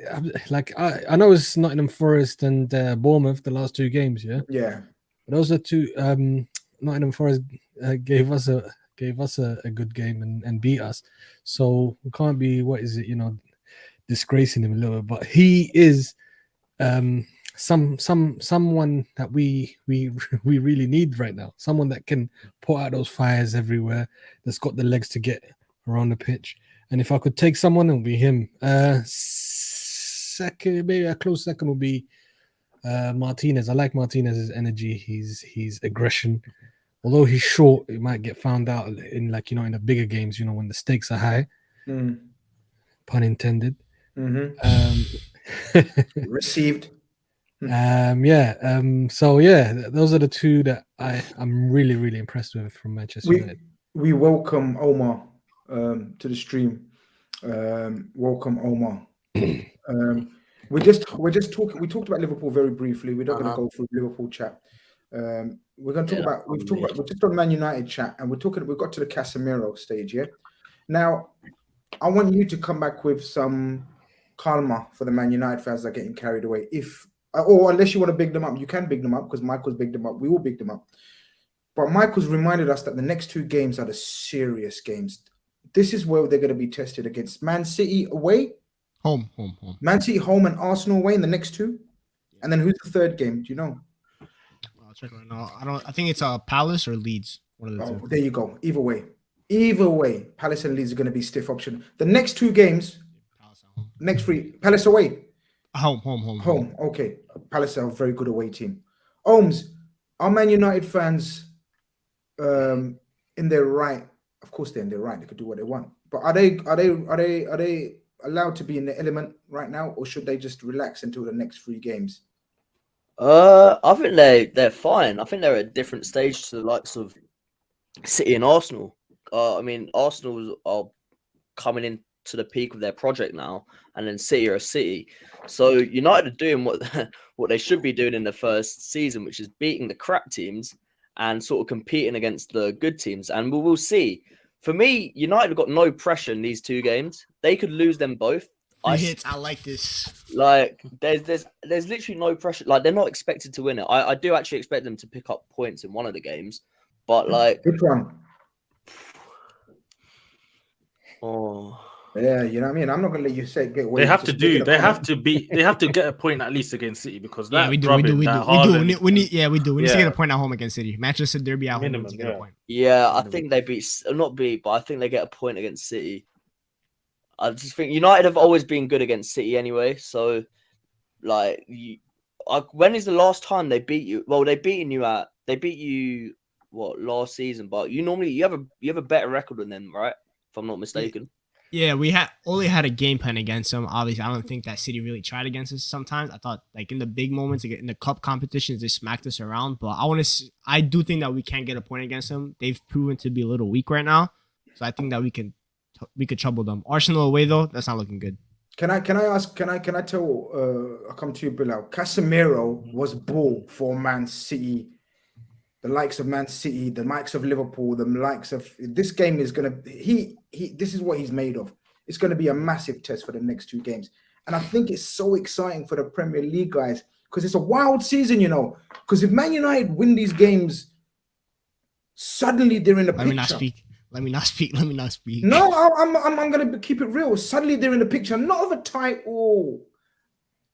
like I know it's Nottingham Forest and Bournemouth the last 2 games, yeah. Yeah. But those are 2. Nottingham Forest gave us a good game and beat us, so we can't be disgracing him a little bit. But he is someone that we really need right now. Someone that can put out those fires everywhere. That's got the legs to get around the pitch. And if I could take someone, it'll be him. Second, maybe a close second will be Martinez. I like Martinez's energy. His aggression. Although he's short, it might get found out in in the bigger games. When the stakes are high. Mm. Pun intended. Mm-hmm. Received. So those are the 2 that I'm really, really impressed with from Manchester United. We welcome Omar to the stream. Welcome Omar. We talked about Liverpool very briefly. We're not going to go through Liverpool chat. We're going to talk we're just on Man United chat, and we've got to the Casemiro stage, yeah. Now, I want you to come back with some calmer for the Man United fans that are getting carried away. Or unless you want to big them up, you can big them up, because Michael's bigged them up. We will big them up. But Michael's reminded us that the next 2 games are the serious games. This is where they're going to be tested against Man City away. Home. Man City home and Arsenal away in the next 2. And then who's the 3rd game? Do you know? I'll check right now. I think it's Palace or Leeds. One of the 2. There you go. Either way, Palace and Leeds are going to be stiff option. The next 2 games, next 3, Palace away. Home. Okay. Palace are a very good away team. Ohms, are Man United fans in their right? Of course, they're in their right. They could do what they want. But are they allowed to be in the element right now, or should they just relax until the next 3 games? I think they're fine. I think they're at a different stage to the likes of City and Arsenal. I mean, Arsenal are coming into the peak of their project now, and then City are City. So United are doing what they should be doing in the first season, which is beating the crap teams and sort of competing against the good teams. And we'll see. For me, United have got no pressure in these 2 games. They could lose them both. I like this. Like, there's literally no pressure. Like, they're not expected to win it. I do actually expect them to pick up points in one of the games, but like, which one? Oh, yeah, you know what I mean. I'm not gonna let you say get away. They have to get a point at least against City, because that we do. We need to get a point at home against City. Manchester Derby at home. Minimum, to get a point. Yeah, I think they but I think they get a point against City. I just think United have always been good against City anyway. So, like, when is the last time they beat you? Well, they beat you last season, but you have a better record than them, right? If I'm not mistaken. Yeah, we only had a game plan against them. Obviously, I don't think that City really tried against us sometimes. I thought, like, in the big moments, in the cup competitions, they smacked us around. But I do think that we can get a point against them. They've proven to be a little weak right now. So I think that we could trouble them. Arsenal away, though, that's not looking good. Can I tell, I'll come to you, Bilal. Casemiro was ball for Man City. The likes of Man City, the likes of Liverpool, the likes of this game is gonna this is what he's made of. It's gonna be a massive test for the next 2 games. And I think it's so exciting for the Premier League guys, because it's a wild season, Because if Man United win these games, suddenly they're in the picture. Let me not speak. No, I'm gonna keep it real. Suddenly they're in the picture, not of a title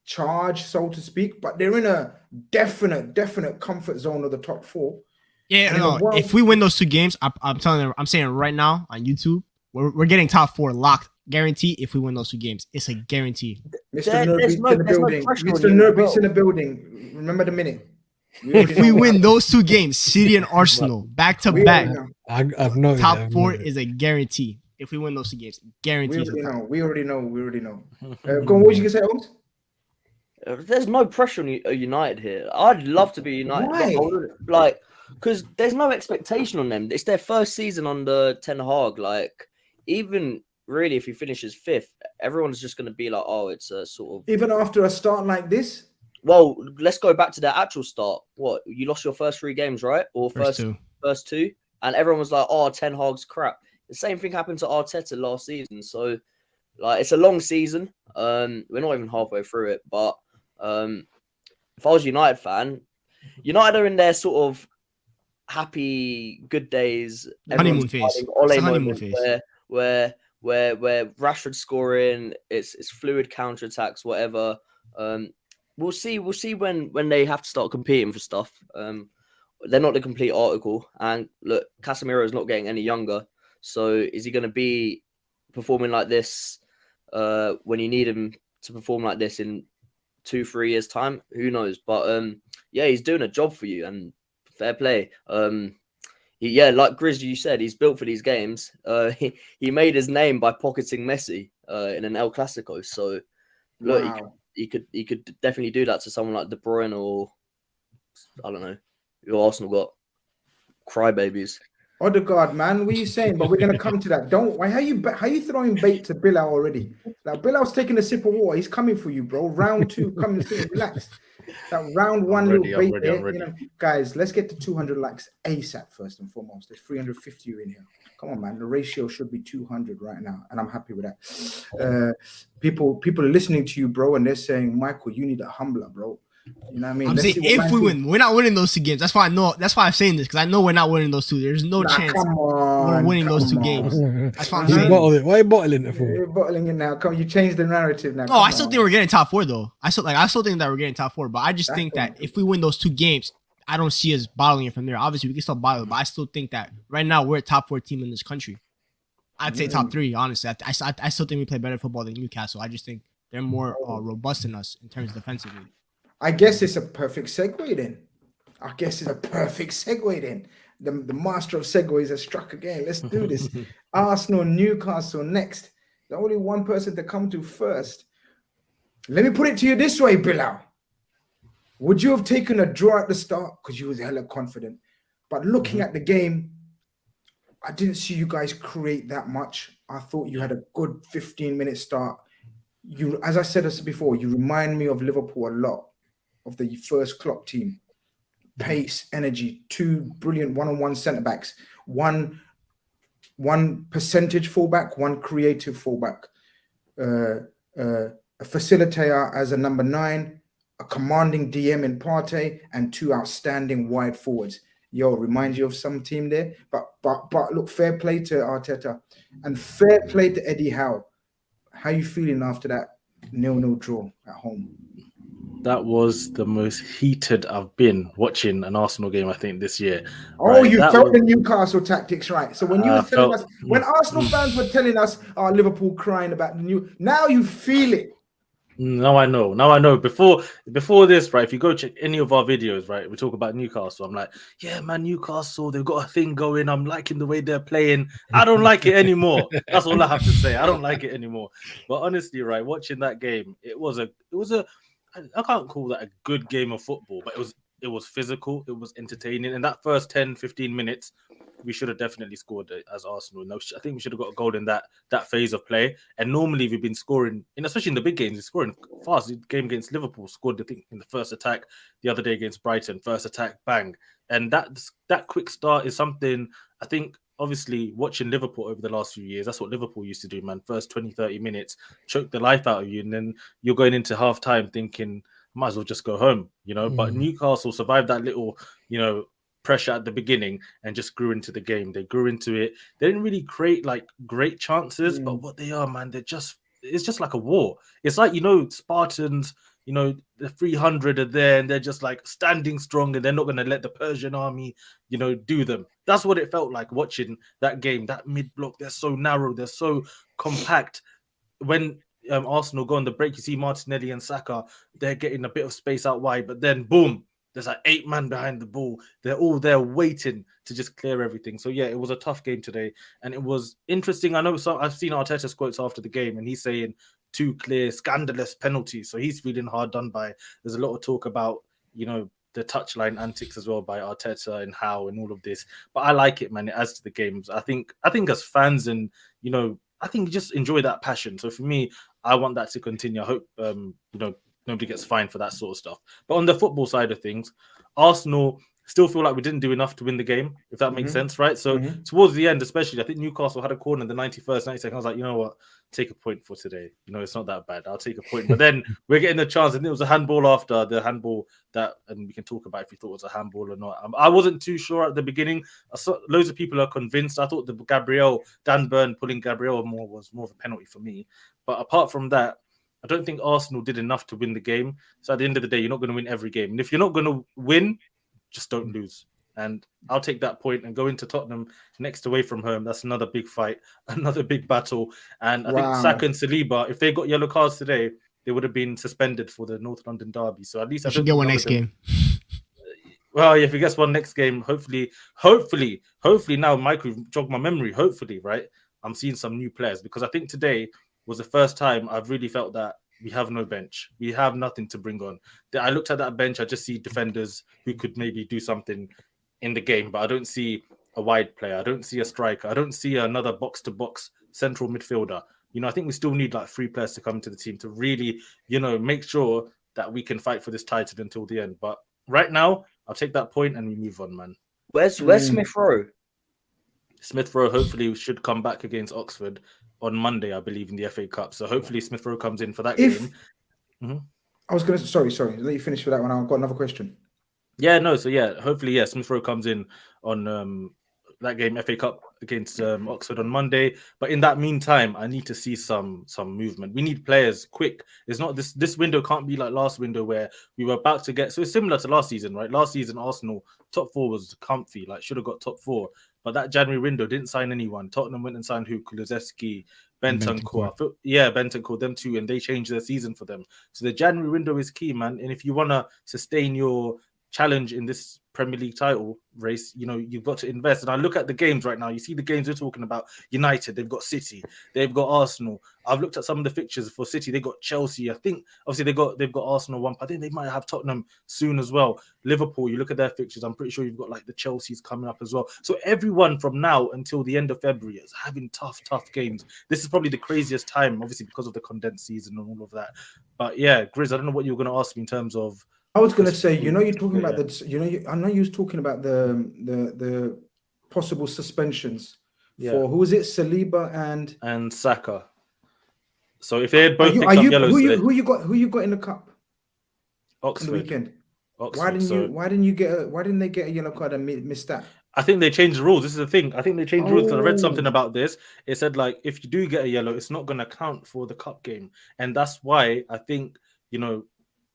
charge, so to speak, but they're in a definite comfort zone of the top 4. Yeah, no. If we win those 2 games, I'm telling you, I'm saying right now on YouTube, we're getting top 4 locked, guarantee. If we win those 2 games, it's a guarantee. Mr. Nurby's in the building. Mr. Nurby's in the building. Remember the minute. If we win those 2 games, City and Arsenal back to back, I've known top 4 is a guarantee. If we win those 2 games, guarantee. We already know. Go on, what you gonna say, Holmes? There's no pressure on United here. I'd love to be United. Why? Because there's no expectation on them. It's their first season under Ten Hag. Like, even really, if he finishes 5th, everyone's just going to be like, oh, it's a sort of... Even after a start like this? well, let's go back to their actual start. What, you lost your first 3 games, right? Or first two, and everyone was like, "Oh, Ten Hag's crap." The same thing happened to Arteta last season. So, like, it's a long season. We're not even halfway through it, but if I was a United fan, United are in their sort of happy, good days, honeymoon phase. Honeymoon phase. Where Rashford's scoring, it's fluid counterattacks, whatever. We'll see when they have to start competing for stuff. They're not the complete article. And look, Casemiro is not getting any younger. So is he going to be performing like this when you need him to perform like this in 2-3 years' time? Who knows? But yeah, he's doing a job for you, and fair play. Like Grizz, you said, he's built for these games. He made his name by pocketing Messi in an El Clasico. So look, Wow. he could definitely do that to someone like De Bruyne, or I don't know, who Arsenal got. Crybabies. Odegaard, man, what are you saying? But we're gonna come to that. How you throwing bait to Bilal already? Like, Bilal's taking a sip of water. He's coming for you, bro. Round 2, coming soon. Relax. That round 1 little bait there. You know, guys, let's get to 200 likes ASAP first and foremost. There's 350 in here. Come on, man. The ratio should be 200 right now, and I'm happy with that. People are listening to you, bro, and they're saying, Michael, you need a humbler, bro. You know what I mean? I'm saying if we win, we're not winning those 2 games. That's why I know. That's why I'm saying this, because I know we're not winning those 2. There's no chance we're winning those 2 games. That's why I'm saying. Why are you bottling it for? You're bottling it now. Come, you changed the narrative now. No, I still think we're getting top 4 though. I still think that we're getting top 4. But I just think that if we win those 2 games, I don't see us bottling it from there. Obviously, we can still bottle it, but I still think that right now we're a top 4 team in this country. I'd say top 3, honestly. I still think we play better football than Newcastle. I just think they're more robust than us in terms of defensively. I guess it's a perfect segue then. The master of segues has struck again. Let's do this. Arsenal, Newcastle next. The only one person to come to first. Let me put it to you this way, Bilal. Would you have taken a draw at the start? Because you was hella confident. But looking at the game, I didn't see you guys create that much. I thought you had a good 15-minute start. You, as I said this before, you remind me of Liverpool a lot, of the first Klopp team. Pace, energy, 2 brilliant one-on-one centre-backs, one percentage fullback, 1 creative fullback, a facilitator as a number 9, a commanding DM in Partey, and 2 outstanding wide forwards. Reminds you of some team there. But look, fair play to Arteta and fair play to Eddie Howe. How you feeling after that 0-0 draw at home? That was the most heated I've been watching an Arsenal game, I think, this year. Oh, right? You felt the Newcastle tactics, right? So when you were telling us, when Arsenal fans were telling us, Liverpool crying about the new, now you feel it. Now I know. Before this, right, if you go check any of our videos, right, we talk about Newcastle. I'm like, yeah, man, Newcastle, they've got a thing going. I'm liking the way they're playing. I don't like it anymore. That's all I have to say. I don't like it anymore. But honestly, right, watching that game, it was a I can't call that a good game of football, but it was physical, it was entertaining. In that first 10-15 minutes, we should have definitely scored as Arsenal. No, I think we should have got a goal in that phase of play. And normally we've been scoring, and especially in the big games, we're scoring fast. The game against Liverpool scored, I think, in the first attack. The other day against Brighton, first attack, bang. And that quick start is something, I think, obviously, watching Liverpool over the last few years, that's what Liverpool used to do, man. First 20-30 minutes, choke the life out of you, and then you're going into half-time thinking, might as well just go home, But Newcastle survived that little, pressure at the beginning and just grew into the game. They grew into it. They didn't really create, like, great chances, but what they are, man, it's just like a war. It's like, Spartans, the 300 are there and they're just like standing strong and they're not going to let the Persian army, do them. That's what it felt like watching that game, that mid-block. They're so narrow. They're so compact. When Arsenal go on the break, you see Martinelli and Saka, they're getting a bit of space out wide, but then boom, there's like 8 men behind the ball. They're all there waiting to just clear everything. So yeah, it was a tough game today. And it was interesting. I know I've seen Arteta's quotes after the game and he's saying 2 clear, scandalous penalties. So he's feeling hard done by. There's a lot of talk about, the touchline antics as well by Arteta and Howe and all of this. But I like it, man. It adds to the games. I think as fans and, I think you just enjoy that passion. So for me, I want that to continue. I hope, nobody gets fined for that sort of stuff. But on the football side of things, Arsenal still feel like we didn't do enough to win the game, if that makes sense, right? So towards the end, especially, I think Newcastle had a corner in the 91st, 92nd. I was like, you know what? Take a point for today. You know, it's not that bad. I'll take a point. But then we're getting the chance, and it was a handball after the handball that, and we can talk about if you thought it was a handball or not. I wasn't too sure at the beginning. I saw loads of people are convinced. I thought the Dan Burn pulling Gabriel was more of a penalty for me. But apart from that, I don't think Arsenal did enough to win the game. So at the end of the day, you're not going to win every game. And if you're not going to win, just don't lose. And I'll take that point and go into Tottenham next away from home. That's another big fight, another big battle. And I think Saka and Saliba, if they got yellow cards today, they would have been suspended for the North London derby. So at least I should get one next game. Well, yeah, if he gets one next game, hopefully now, Michael, jog my memory, hopefully, right? I'm seeing some new players, because I think today was the first time I've really felt that we have no bench. We have nothing to bring on. I looked at that bench. I just see defenders who could maybe do something in the game, but I don't see a wide player. I don't see a striker. I don't see another box-to-box central midfielder. You know, I think we still need like 3 players to come into the team to really, you know, make sure that we can fight for this title until the end. But right now, I'll take that point and we move on, man. Where's Smith Rowe? Smith Rowe hopefully should come back against Oxford on Monday, I believe, in the FA Cup. So hopefully Smith Rowe comes in for that game. I was going to sorry, let you finish with that one. I've got another question. Yeah, no. So yeah, hopefully, Smith Rowe comes in on that game, FA Cup against Oxford on Monday. But in that meantime, I need to see some movement. We need players quick. It's not this window can't be like last window where we were about to get. So it's similar to last season, right? Last season, Arsenal top 4 was comfy, like should have got top 4. But that January window didn't sign anyone. Tottenham went and signed Kulusevski, Bentancur. Bentancur, them two, and they changed their season for them. So the January window is key, man. And if you want to sustain your challenge in this Premier League title race, you know, you've got to invest. And I look at the games right now. You see the games we're talking about. United, they've got City, they've got Arsenal. I've looked at some of the fixtures for City. They got Chelsea. I think obviously they've got Arsenal one. I think they might have Tottenham soon as well. Liverpool, you look at their fixtures. I'm pretty sure you've got like the Chelsea's coming up as well. So everyone from now until the end of February is having tough games. This is probably the craziest time, obviously because of the condensed season and all of that. But yeah, Grizz, I don't know what you were going to ask me in terms of. I was going to say, you know, you're talking about I know you was talking about the possible suspensions for who is it, Saliba and Saka. So if they both who you got in the cup? Oxford on the weekend. Oxford, why didn't they get a yellow card and miss that? I think they changed the rules. This is the thing. I think they changed the rules because I read something about this. It said like if you do get a yellow, it's not going to count for the cup game, and that's why I think, you know,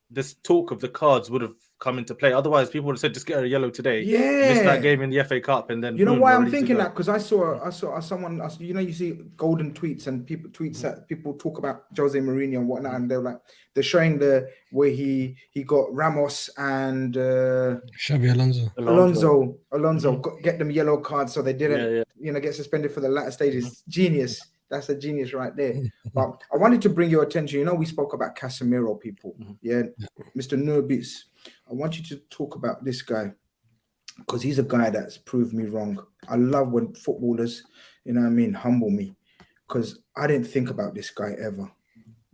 this talk of the cards would have come into play. Otherwise, people would have said, just get a yellow today. Miss that game in the FA Cup, and then you know why I'm thinking that, because I saw someone, you know, you see golden tweets and people tweets that people talk about Jose Mourinho and whatnot, and they're showing the where he got Ramos and Xabi Alonso get them yellow cards so they didn't get suspended for the latter stages. Genius. That's a genius right there. But I wanted to bring your attention. You know, we spoke about Casemiro, people. Mr. Nurbis. I want you to talk about this guy because he's a guy that's proved me wrong. I love when footballers, you know what I mean, humble me, because I didn't think about this guy ever.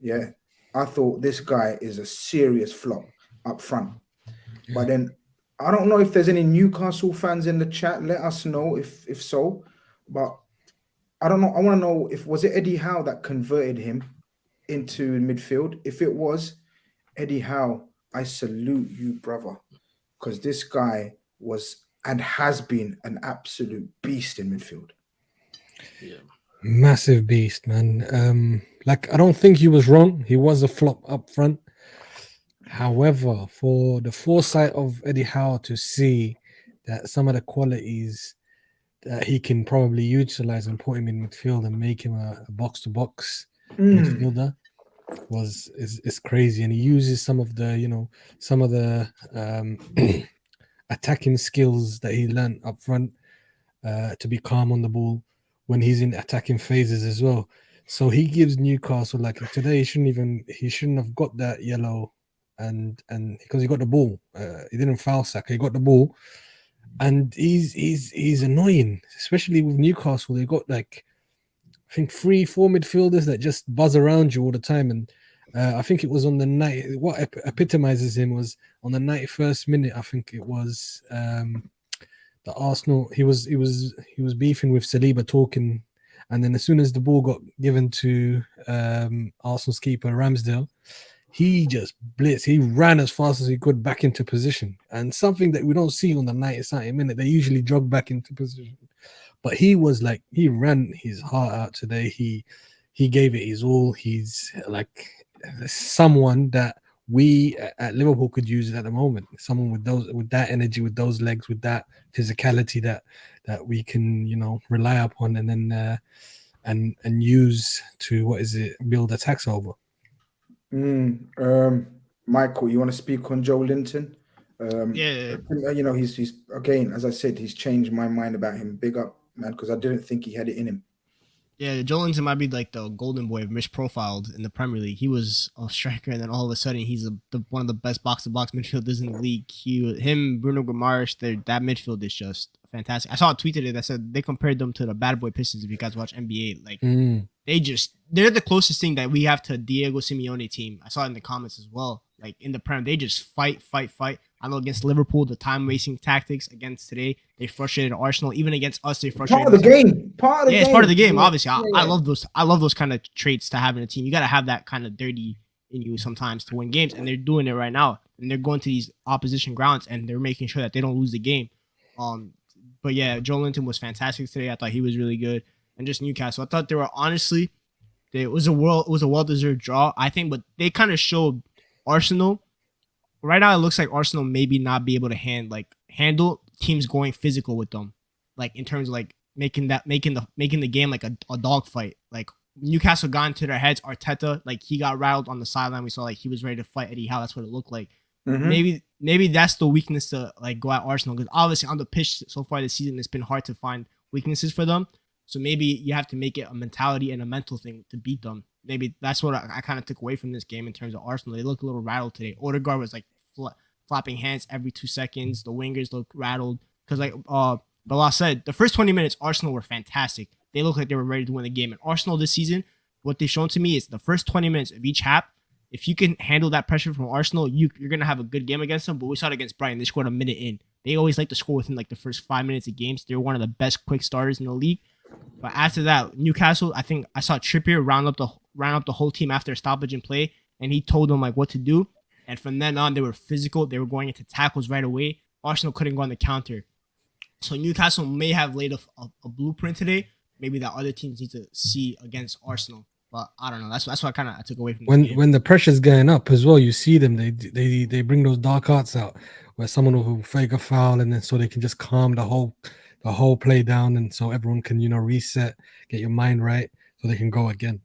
Yeah. I thought this guy is a serious flop up front. But then I don't know if there's any Newcastle fans in the chat. Let us know if so. But I don't know. I want to know was it Eddie Howe that converted him into midfield? If it was Eddie Howe, I salute you, brother, because this guy was and has been an absolute beast in midfield. Yeah, massive beast, man. Like I don't think he was wrong. He was a flop up front. However, for the foresight of Eddie Howe to see that some of the qualities that he can probably utilize and put him in midfield and make him a box-to-box midfielder is crazy. And he uses some of the attacking skills that he learned up front to be calm on the ball when he's in attacking phases as well. So he gives Newcastle, like today, he shouldn't have got that yellow, and because he got the ball, he didn't foul Saka, he got the ball. And he's annoying, especially with Newcastle. They got like I think 3-4 midfielders that just buzz around you all the time, I think it was on the night. What epitomizes him was on the 91st minute. I think it was the Arsenal. He was beefing with Saliba, talking, and then as soon as the ball got given to Arsenal's keeper Ramsdale, he just blitzed. He ran as fast as he could back into position, and something that we don't see on the 92nd minute. They usually jog back into position, but he ran his heart out today. He gave it his all. He's like someone that we at Liverpool could use at the moment. Someone with that energy, with those legs, with that physicality that we can rely upon, and then and use to build attacks over. Michael, you want to speak on Joe Linton? Yeah. He's again, as I said, he's changed my mind about him. Big up, man, because I didn't think he had it in him. Yeah, Joe Linton might be like the golden boy misprofiled in the Premier League. He was a striker, and then all of a sudden he's one of the best box-to-box midfielders in the league. Bruno Guimaraes, that midfield is just fantastic. I saw a tweet today that said they compared them to the Bad Boy Pistons. If you guys watch NBA, like they're the closest thing that we have to Diego Simeone team. I saw it in the comments as well. Like in the Prem, they just fight. I know against Liverpool, the time-wasting tactics. Against today, they frustrated Arsenal. Even against us, they frustrated. Part of the game. It's part of the game. Obviously, I love those. I love those kind of traits to have in a team. You got to have that kind of dirty in you sometimes to win games, and they're doing it right now. And they're going to these opposition grounds, and they're making sure that they don't lose the game. But yeah, Joe Linton was fantastic today. I thought he was really good, and just Newcastle. I thought they were honestly, it was a well-deserved draw, I think, but they kind of showed Arsenal. Right now, it looks like Arsenal maybe not be able to handle teams going physical with them, like in terms of like making the game like a dog fight. Like Newcastle got into their heads. Arteta, like he got rattled on the sideline. We saw like he was ready to fight Eddie Howe. That's what it looked like. Mm-hmm. Maybe that's the weakness to like go at Arsenal, because obviously on the pitch so far this season it's been hard to find weaknesses for them. So maybe you have to make it a mentality and a mental thing to beat them. Maybe that's what I kind of took away from this game in terms of Arsenal. They looked a little rattled today. Odegaard was like flapping hands every 2 seconds. The wingers looked rattled because like Bala said, the first 20 minutes Arsenal were fantastic. They looked like they were ready to win the game. And Arsenal this season, what they've shown to me is the first 20 minutes of each half, if you can handle that pressure from Arsenal, you're going to have a good game against them. But we saw it against Brighton. They scored a minute in. They always like to score within like the first 5 minutes of games. They're one of the best quick starters in the league. But after that, Newcastle, I think I saw Trippier round up the whole team after a stoppage in play, and he told them like what to do. And from then on, they were physical. They were going into tackles right away. Arsenal couldn't go on the counter. So Newcastle may have laid a blueprint today. Maybe that other teams need to see against Arsenal. But I don't know. That's what I took away from when the pressure's going up as well. You see them. They bring those dark arts out where someone will fake a foul, and then so they can just calm the whole play down, and so everyone can reset, get your mind right, so they can go again.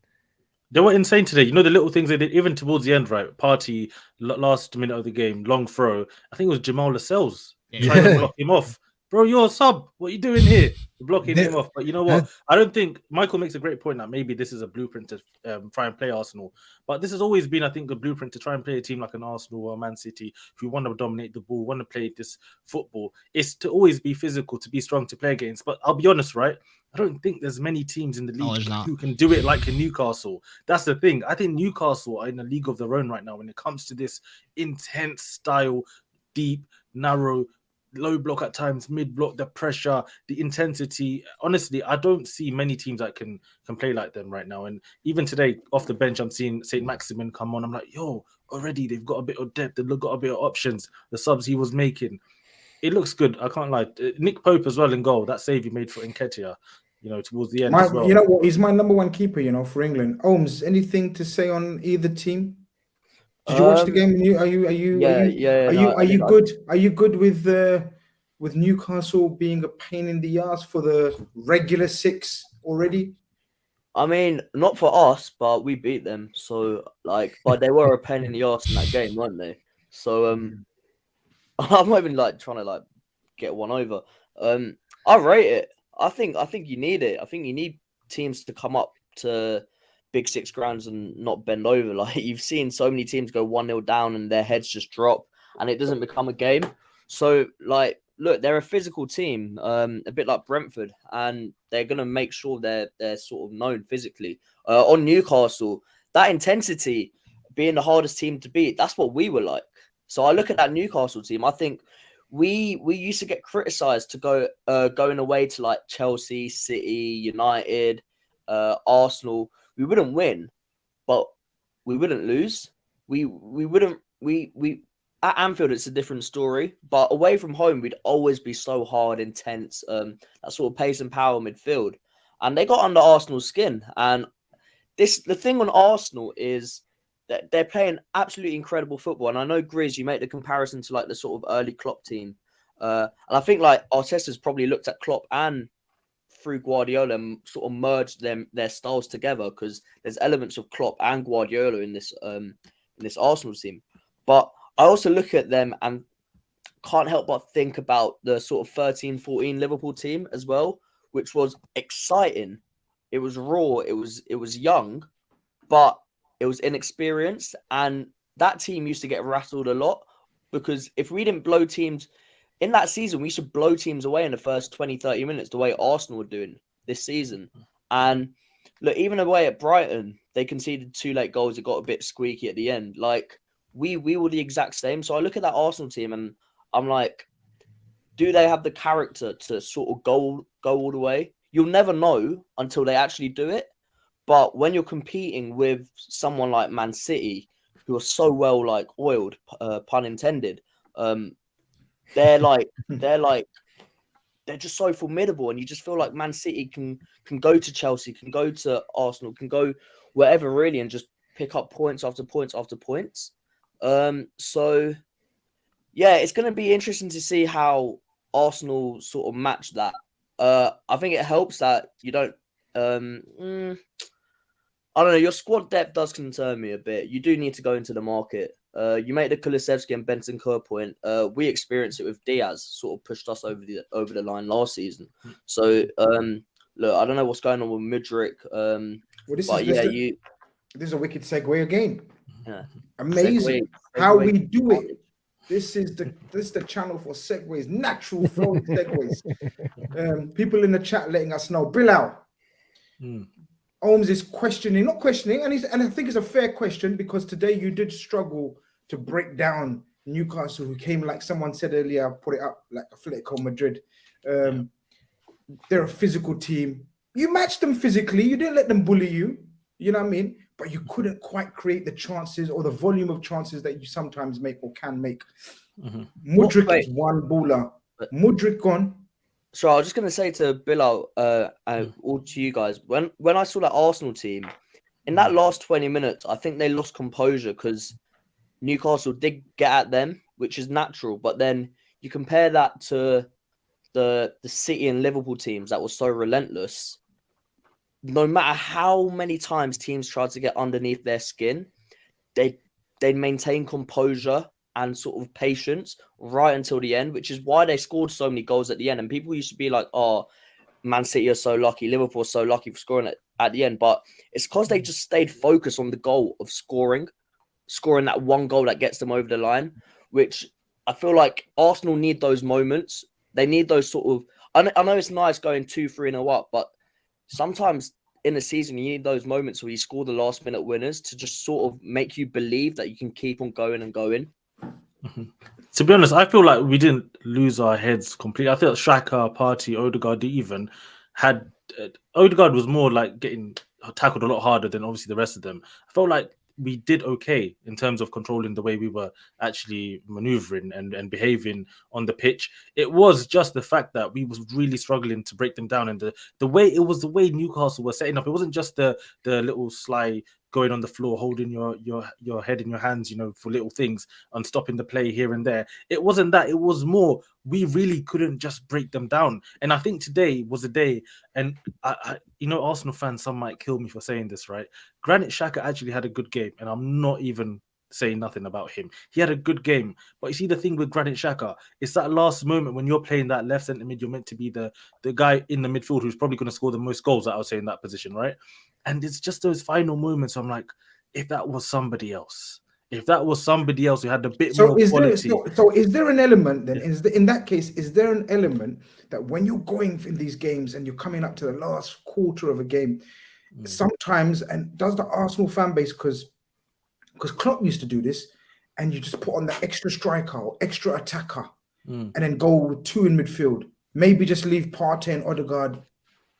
They were insane today. The little things they did, even towards the end, right? Party, last minute of the game, long throw. I think it was Jamal Lascelles trying to block him off. Bro, you're a sub. What are you doing here? You're blocking him off. But you know what? I don't think Michael makes a great point that maybe this is a blueprint to try and play Arsenal. But this has always been, I think, a blueprint to try and play a team like an Arsenal or a Man City. If you want to dominate the ball, want to play this football, it's to always be physical, to be strong, to play against. But I'll be honest, right? I don't think there's many teams in the league who can do it like in Newcastle. That's the thing. I think Newcastle are in a league of their own right now when it comes to this intense style, deep, narrow, low block at times, mid block, the pressure, the intensity. Honestly, I don't see many teams that can play like them right now. And even today, off the bench, I'm seeing St. Maximin come on. I'm like, yo, already they've got a bit of depth. They've got a bit of options. The subs he was making, it looks good. I can't lie. Nick Pope as well in goal. That save he made for Nketiah, towards the end as well. You know what? He's my number one keeper, for England. Ohms, anything to say on either team? Did you watch the game? Are you good? Are you good with Newcastle being a pain in the ass for the regular 6 already? I mean, not for us, but we beat them. So but they were a pain in the ass in that game, weren't they? So I'm not even trying to get one over. I rate it. I think you need it. I think you need teams to come up to Big 6 grounds and not bend over. You've seen so many teams go 1-0 down and their heads just drop and it doesn't become a game. So look, they're a physical team, a bit like Brentford, and they're gonna make sure they're sort of known physically. On Newcastle, that intensity being the hardest team to beat. That's what we were like. So I look at that Newcastle team. I think we used to get criticised to going away to like Chelsea, City, United, Arsenal. We wouldn't win, but we wouldn't lose. We at Anfield it's a different story, but away from home we'd always be so hard, intense, that sort of pace and power midfield. And they got under Arsenal's skin. And the thing on Arsenal is that they're playing absolutely incredible football. And I know, Grizz, you make the comparison to like the sort of early Klopp team. And I think like Arteta's probably looked at Klopp and through Guardiola and sort of merged their styles together, because there's elements of Klopp and Guardiola in this Arsenal team. But I also look at them and can't help but think about the sort of 13-14 Liverpool team as well, which was exciting. It was raw. It was young, but it was inexperienced. And that team used to get rattled a lot, because if we didn't blow teams in that season, we used to blow teams away in the first 20, 30 minutes, the way Arsenal were doing this season. And look, even away at Brighton, they conceded 2 late goals. It got a bit squeaky at the end. Like, we were the exact same. So I look at that Arsenal team and I'm like, do they have the character to sort of go all the way? You'll never know until they actually do it. But when you're competing with someone like Man City, who are so well like oiled, pun intended, they're just so formidable, and you just feel like Man City can go to Chelsea, can go to Arsenal, can go wherever really, and just pick up points after points after points. So yeah, it's going to be interesting to see how Arsenal sort of match that. I think it helps that you don't. I don't know. Your squad depth does concern me a bit. You do need to go into the market. You make the Kulusevski and Bentancur point. We experienced it with Diaz, sort of pushed us over the line last season. So look, I don't know what's going on with Mudryk. This is a wicked segue again. Yeah. Amazing how we do it. This is the channel for segues, natural flowing segues. People in the chat letting us know. Bilal, Holmes is not questioning, and I think it's a fair question, because today you did struggle to break down Newcastle, who came, like someone said earlier, put it up like Atletico Madrid. They're a physical team. You matched them physically. You didn't let them bully you. You know what I mean? But you couldn't quite create the chances or the volume of chances that you sometimes make or can make. Mudryk is one baller. Mudryk gone. So I was just going to say to Bilal and all to you guys, when I saw that Arsenal team, in that last 20 minutes, I think they lost composure because Newcastle did get at them, which is natural. But then you compare that to the City and Liverpool teams that were so relentless. No matter how many times teams tried to get underneath their skin, they maintain composure and sort of patience right until the end, which is why they scored so many goals at the end. And people used to be like, oh, Man City are so lucky, Liverpool are so lucky for scoring it at the end. But it's because they just stayed focused on the goal of scoring that one goal that gets them over the line, which I feel like Arsenal need those moments. They need those sort of, I know it's nice going 2-3-0 up, but sometimes in a season, you need those moments where you score the last minute winners to just sort of make you believe that you can keep on going and going. To be honest, I feel like we didn't lose our heads completely. I feel like Xhaka, Party, Odegaard even had... Odegaard was more like getting tackled a lot harder than obviously the rest of them. I felt like we did okay in terms of controlling the way we were actually maneuvering and behaving on the pitch. It was just the fact that we was really struggling to break them down, and the way Newcastle was setting up. It wasn't just the little sly going on the floor, holding your head in your hands, for little things and stopping the play here and there. It wasn't that. It was more, we really couldn't just break them down. And I think today was a day, and I Arsenal fans, some might kill me for saying this, right? Granit Xhaka actually had a good game, and I'm not even saying nothing about him. He had a good game. But you see, the thing with Granit Xhaka, it's that last moment when you're playing that left centre mid, you're meant to be the guy in the midfield who's probably going to score the most goals, I would say, in that position, right? And it's just those final moments. I'm like, if that was somebody else who had a bit more quality. So is there an element then? In that case, is there an element that when you're going in these games and you're coming up to the last quarter of a game, sometimes, and does the Arsenal fan base, because because Klopp used to do this, and you just put on the extra striker or extra attacker, and then go with 2 in midfield. Maybe just leave Partey and Odegaard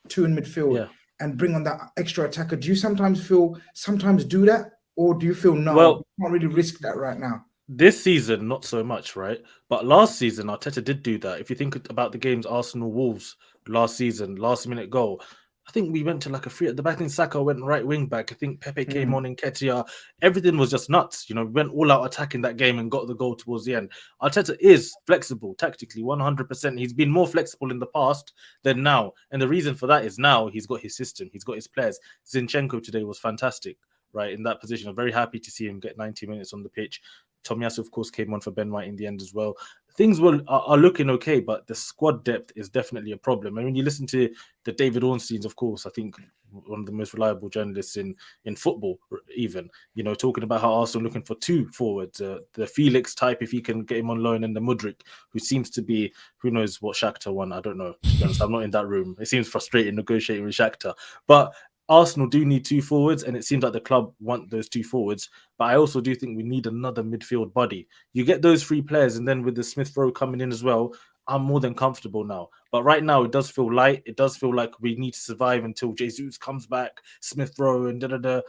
2 in midfield and bring on that extra attacker. Do you sometimes do that? Or do you feel, no, Well, you can't really risk that right now? This season, not so much, right? But last season, Arteta did do that. If you think about the games Arsenal-Wolves last season, last-minute goal, I think we went to like a 3 at the back. I think Saka went right wing back. I think Pepe came on in Ketia. Everything was just nuts. You know, we went all out attacking that game and got the goal towards the end. Arteta is flexible tactically, 100%. He's been more flexible in the past than now. And the reason for that is now he's got his system. He's got his players. Zinchenko today was fantastic, right, in that position. I'm very happy to see him get 90 minutes on the pitch. Tomiyasu, of course, came on for Ben White in the end as well. Things are looking okay, but the squad depth is definitely a problem. And when you listen to the David Ornsteins, of course, I think one of the most reliable journalists in football, even, you know, talking about how Arsenal looking for 2 forwards, the Felix type, if he can get him on loan, and the Mudryk, who seems to be, who knows what Shakhtar won. I don't know. To be honest, I'm not in that room. It seems frustrating negotiating with Shakhtar. But Arsenal do need 2 forwards, and it seems like the club want those 2 forwards. But I also do think we need another midfield body. You get those 3 players, and then with the Smith Rowe coming in as well, I'm more than comfortable now. But right now, it does feel light. It does feel like we need to survive until Jesus comes back, Smith Rowe, and da-da-da.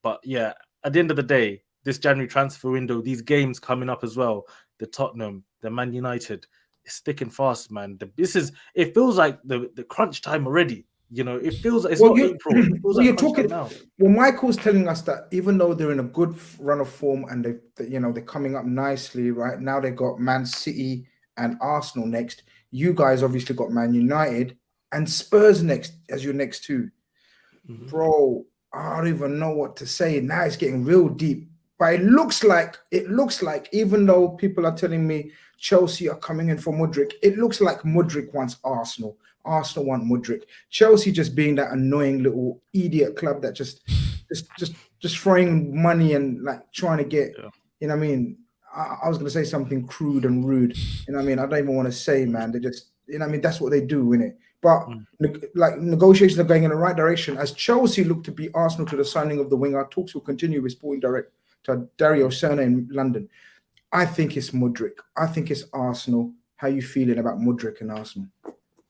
But yeah, at the end of the day, this January transfer window, these games coming up as well, the Tottenham, the Man United, it's thick and fast, man. It feels like the crunch time already. You know, it feels like it's not April. It feels like talking now. Well, Michael's telling us that even though they're in a good run of form and they're coming up nicely right now, they got Man City and Arsenal next. You guys obviously got Man United and Spurs next as your next 2. Bro, I don't even know what to say. Now it's getting real deep. But it looks like even though people are telling me Chelsea are coming in for Mudryk, it looks like Mudryk wants Arsenal. Arsenal want Mudryk. Chelsea just being that annoying little idiot club that just throwing money and like trying to get, you know what I mean? I was going to say something crude and rude. You know what I mean? I don't even want to say, man. They just, you know what I mean? That's what they do, innit? But like negotiations are going in the right direction. As Chelsea look to beat Arsenal to the signing of the winger, talks will continue with Sporting Director Dario Serna in London. I think it's Mudryk. I think it's Arsenal. How you feeling about Mudryk and Arsenal?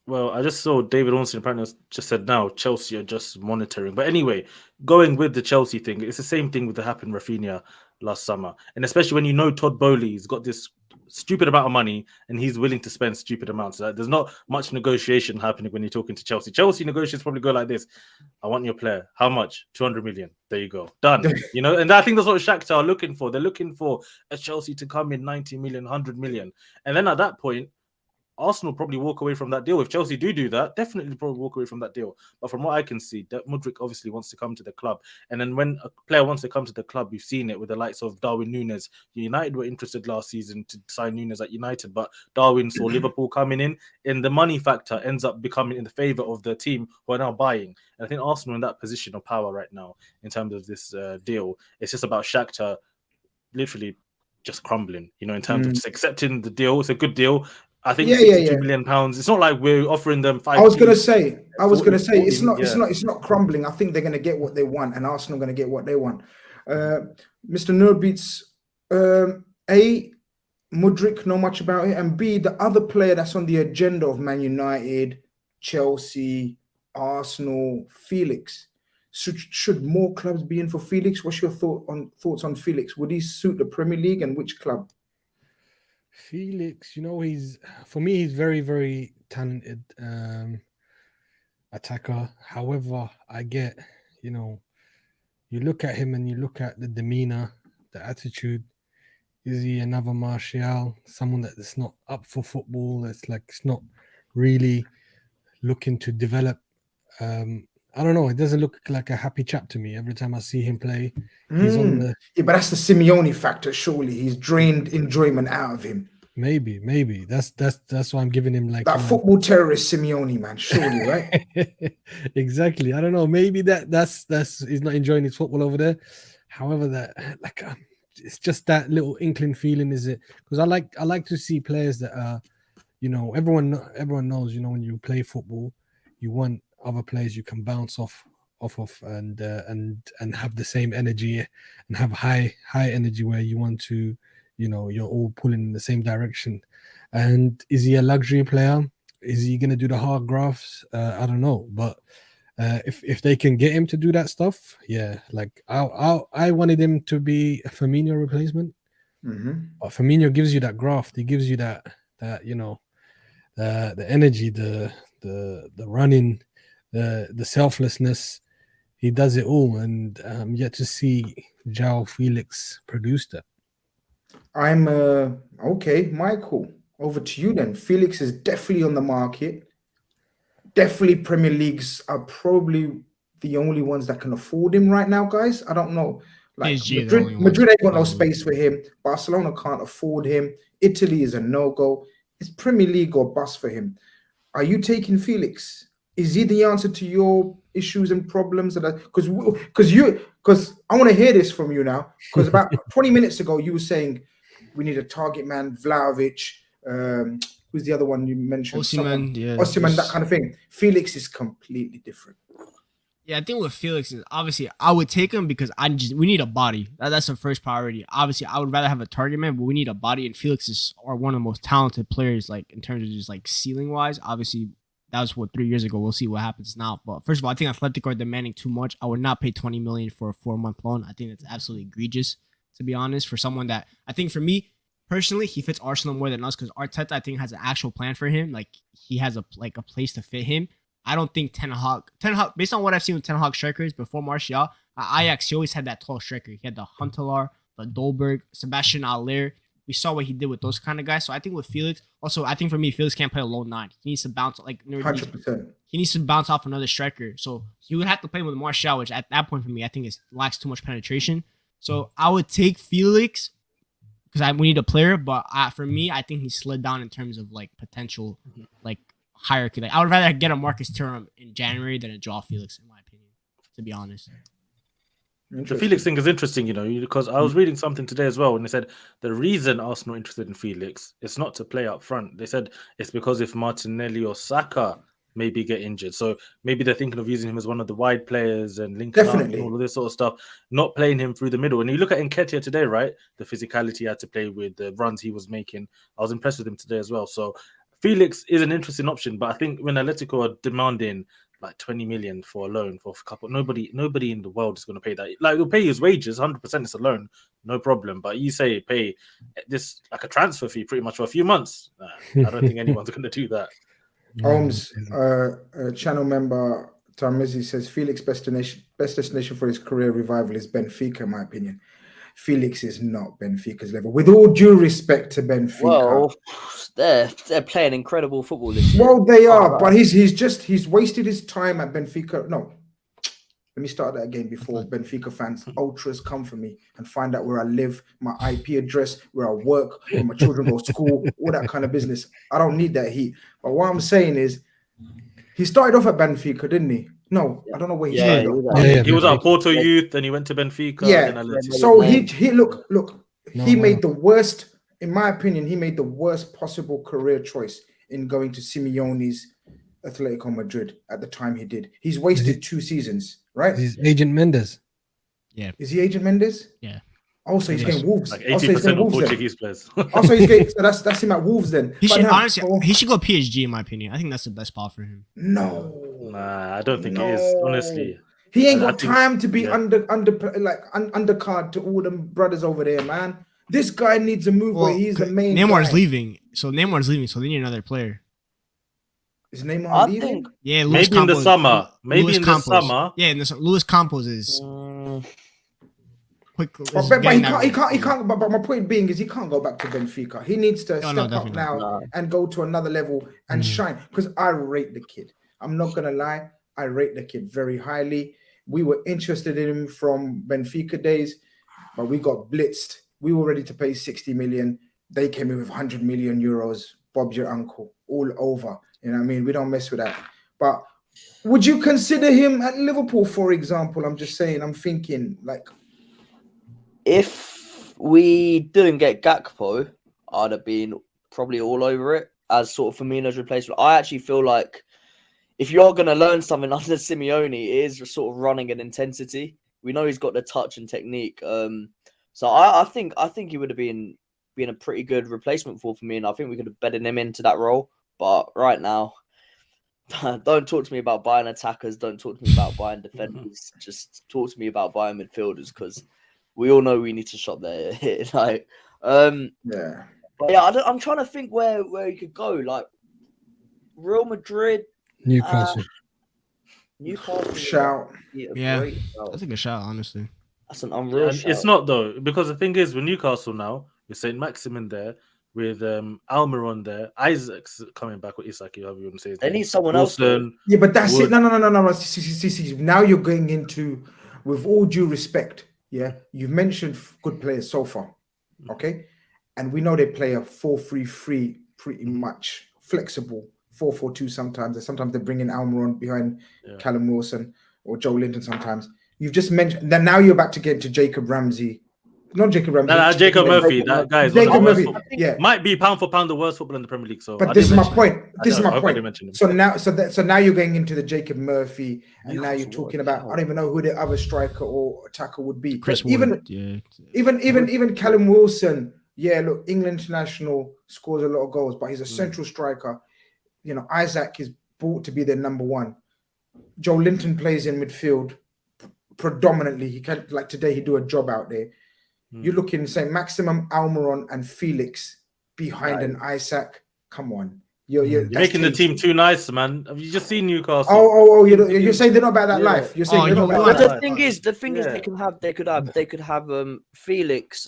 Well, I just saw David Ornstein apparently just said now Chelsea are just monitoring. But anyway, going with the Chelsea thing, it's the same thing with the happened Rafinha last summer. And especially when you know Todd Bowley's got this stupid amount of money and he's willing to spend stupid amounts. There's not much negotiation happening when you're talking to Chelsea. Chelsea negotiations probably go like this. I want your player. How much? 200 million. There you go. Done. You know, and I think that's what Shakhtar are looking for. They're looking for a Chelsea to come in 90 million, 100 million. And then at that point, Arsenal probably walk away from that deal. If Chelsea do that, definitely probably walk away from that deal. But from what I can see, that Mudryk obviously wants to come to the club. And then when a player wants to come to the club, we've seen it with the likes of Darwin Núñez. United were interested last season to sign Núñez at United, but Darwin saw Liverpool coming in, and the money factor ends up becoming in the favour of the team who are now buying. And I think Arsenal in that position of power right now in terms of this deal. It's just about Shakhtar literally just crumbling, you know, in terms of just accepting the deal. It's a good deal. I think £62 million. It's not like we're offering them 5. I was gonna say it's not crumbling. I think they're gonna get what they want, and Arsenal are gonna get what they want. Mr. Nerdbeats, A, Mudryk, know much about it, and B, the other player that's on the agenda of Man United, Chelsea, Arsenal, Felix. Should more clubs be in for Felix? What's your thoughts on Felix? Would he suit the Premier League, and which club? Felix, you know, he's very, very talented attacker. However, I get, you know, you look at him and you look at the demeanor, the attitude. Is he another Martial? Someone that's not up for football, that's like, it's not really looking to develop. I don't know. It doesn't look like a happy chap to me. Every time I see him play, he's on the... Yeah, but that's the Simeone factor, surely. He's drained enjoyment out of him. Maybe. That's why I'm giving him like... That football terrorist Simeone, man, surely, right? Exactly. I don't know. Maybe that's he's not enjoying his football over there. However, that like it's just that little inkling feeling, is it? Because I like to see players that are, you know, everyone knows, you know, when you play football, you want other players you can bounce off off of and have the same energy and have high energy where you want to, you're all pulling in the same direction. And is he a luxury player? Is he going to do the hard graphs? I don't know, but if they can get him to do that stuff, yeah. Like I wanted him to be a Firmino replacement, but Firmino gives you that graft. He gives you that the energy, the running, the selflessness. He does it all, and yet to see João Felix produce that. I'm okay, Michael. Over to you then. Felix is definitely on the market. Definitely Premier Leagues are probably the only ones that can afford him right now, guys. I don't know. Like Madrid ain't got no space for him. Barcelona can't afford him. Italy is a no-go. It's Premier League or bust for him. Are you taking Felix? Is he the answer to your issues and problems? Because I want to hear this from you now. Because about 20 minutes ago, you were saying we need a target man, Vlahovic. Who's the other one you mentioned? Osimhen, that kind of thing. Felix is completely different. Yeah, I think with Felix is obviously I would take him because we need a body. That's the first priority. Obviously, I would rather have a target man, but we need a body, and Felix are one of the most talented players, like in terms of just like ceiling wise. Obviously, that was 3 years ago. We'll see what happens now. But first of all, I think Atletico are demanding too much. I would not pay 20 million for a 4-month loan. I think that's absolutely egregious, to be honest, for someone that I think for me personally, he fits Arsenal more than us because Arteta, I think, has an actual plan for him. Like he has a place to fit him. I don't think Ten Hag, based on what I've seen with Ten Hag strikers before Martial, Ajax, he always had that tall striker. He had the Huntelaar, the Dolberg, Sebastian Aller. We saw what he did with those kind of guys. So I think with Felix, also, I think for me, Felix can't play a lone 9. He needs to bounce, 100%. He needs to bounce off another striker. So you would have to play with Martial, which at that point for me, I think lacks too much penetration. So I would take Felix because we need a player. But for me, I think he slid down in terms of potential, hierarchy. I would rather get a Marcus Thuram in January than a João Felix, in my opinion, to be honest. The Felix thing is interesting, because I was reading something today as well, and they said the reason Arsenal are interested in Felix is not to play up front. They said it's because if Martinelli or Saka maybe get injured, so maybe they're thinking of using him as one of the wide players and linking up and all of this sort of stuff, not playing him through the middle. And you look at Nketiah today, right? The physicality he had to play with, the runs he was making. I was impressed with him today as well. So Felix is an interesting option, but I think when Atletico are demanding 20 million for a loan for a couple, nobody in the world is going to pay that. They'll pay his wages, 100%. It's a loan, no problem. But you say pay this a transfer fee pretty much for a few months. I don't think anyone's going to do that. Holmes, channel member Tarmizi says Felix best destination for his career revival is Benfica, in my opinion. Felix is not Benfica's level. With all due respect to Benfica. Well, they're playing incredible football this year. Well, they are, but he's wasted his time at Benfica. No, let me start that again before Benfica fans, ultras come for me and find out where I live, my IP address, where I work, where my children go to school, all that kind of business. I don't need that heat. But what I'm saying is, he started off at Benfica, didn't he? No, I don't know where he started off. He was at Porto Youth, then he went to Benfica. Yeah, so he made the worst, in my opinion, he made the worst possible career choice in going to Simeone's Atletico Madrid at the time he did. He's wasted 2 seasons, right? He's Agent Mendes. Yeah. Is he Agent Mendes? Yeah. Also, he's getting Wolves. 80% of Portuguese players. Also, he's getting, so that's him at Wolves then. He should go PSG, in my opinion. I think that's the best spot for him. No. Nah, I don't think it is, honestly. He ain't got time to be undercard to all them brothers over there, man. This guy needs a move where he's the main Neymar's leaving. So they need another player. Is Neymar leaving? Yeah, maybe in the summer. Yeah, Luis Campos is quick. But he can't. But my point being is he can't go back to Benfica. He needs to step up now and go to another level and shine. Because I rate the kid. I'm not gonna lie. I rate the kid very highly. We were interested in him from Benfica days, but we got blitzed. We were ready to pay 60 million. They came in with 100 million euros. Bob's your uncle, all over. You know what I mean? We don't mess with that. But would you consider him at Liverpool, for example? I'm just saying, I'm thinking if we didn't get Gakpo, I'd have been probably all over it as sort of Firmino's replacement. I actually feel like if you're going to learn something under Simeone, it is sort of running and intensity. We know he's got the touch and technique. So I think he would have been a pretty good replacement for me, and I think we could have bedded him into that role. But right now, don't talk to me about buying attackers. Don't talk to me about buying defenders. Just talk to me about buying midfielders, because we all know we need to shop there. Like, yeah. But yeah, I'm trying to think where you could go. Like Real Madrid, Newcastle. Newcastle. Yeah, great shout. that's a good shot, honestly. That's an unreal shout. It's not though, because the thing is with Newcastle now, with Saint Maximin there, with Almiron there, Isaac's coming back with Isak, however you want to say it. They need someone else. Yeah, but that's it. No. See. Now you're going into, with all due respect, yeah, you've mentioned good players so far, okay? And we know they play a 4-3-3 pretty much, flexible 4-4-2 sometimes. And sometimes they bring in Almiron behind Callum Wilson or Joe Linton sometimes. You've just mentioned that now you're about to get into Jacob Ramsey. Not Jacob Ramsey. No, Jacob Murphy. That guy is Jacob Murphy. Yeah, might be pound for pound the worst footballer in the Premier League. So, but this is my point. So now you're going into the Jacob Murphy, and now you're talking about, I don't even know who the other striker or attacker would be. Even Callum Wilson. Yeah, look, England international, scores a lot of goals, but he's a central striker. You know, Isaac is brought to be their number one. Joe Linton plays in midfield predominantly. He can, like today, he do a job out there. You're looking, say, Maximum, Almiron, and Felix behind an Isaac. Come on. You're making the team too nice, man. Have you just seen Newcastle? Oh, you're saying they're not about that life. You're saying they're not about that. The thing is, they could have Felix,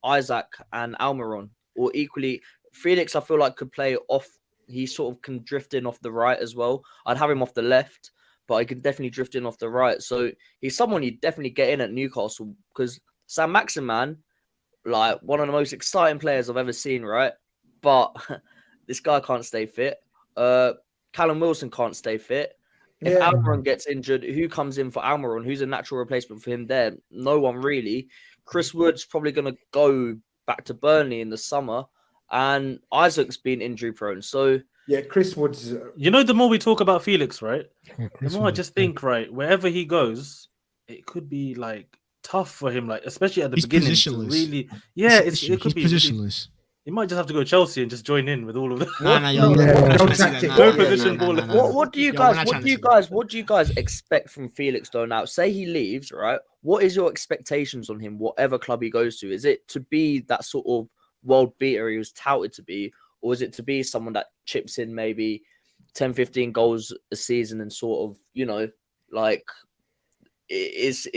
Isaac, and Almiron, or equally Felix. I feel like could play off. He sort of can drift in off the right as well. I'd have him off the left, but he could definitely drift in off the right. So he's someone you definitely get in at Newcastle, because Sam Maximin, like one of the most exciting players I've ever seen, right? But this guy can't stay fit. Callum Wilson can't stay fit. If Almiron gets injured, who comes in for Almiron? Who's a natural replacement for him there? No one really. Chris Wood's probably going to go back to Burnley in the summer, and Isaac's been injury prone. So yeah, Chris Wood's. You know, the more we talk about Felix, right? The more I just think, right, wherever he goes, it could be like tough for him, like especially at the beginning. Positionless. Really, it could be positionless. He might just have to go to Chelsea and just join in with all of them. What do you guys expect from Felix though? Now, say he leaves, right? What is your expectations on him, whatever club he goes to? Is it to be that sort of world beater he was touted to be, or is it to be someone that chips in maybe 10, 15 goals a season and sort of, you know, like is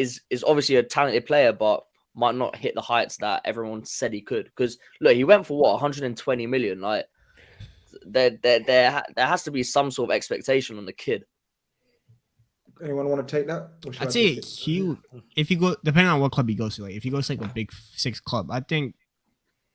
obviously a talented player, but might not hit the heights that everyone said he could? Because look, he went for what, 120 million. Like there has to be some sort of expectation on the kid. Anyone want to take that? I'd say if you go, depending on what club he goes to, like if he goes to like a big 6 club, I think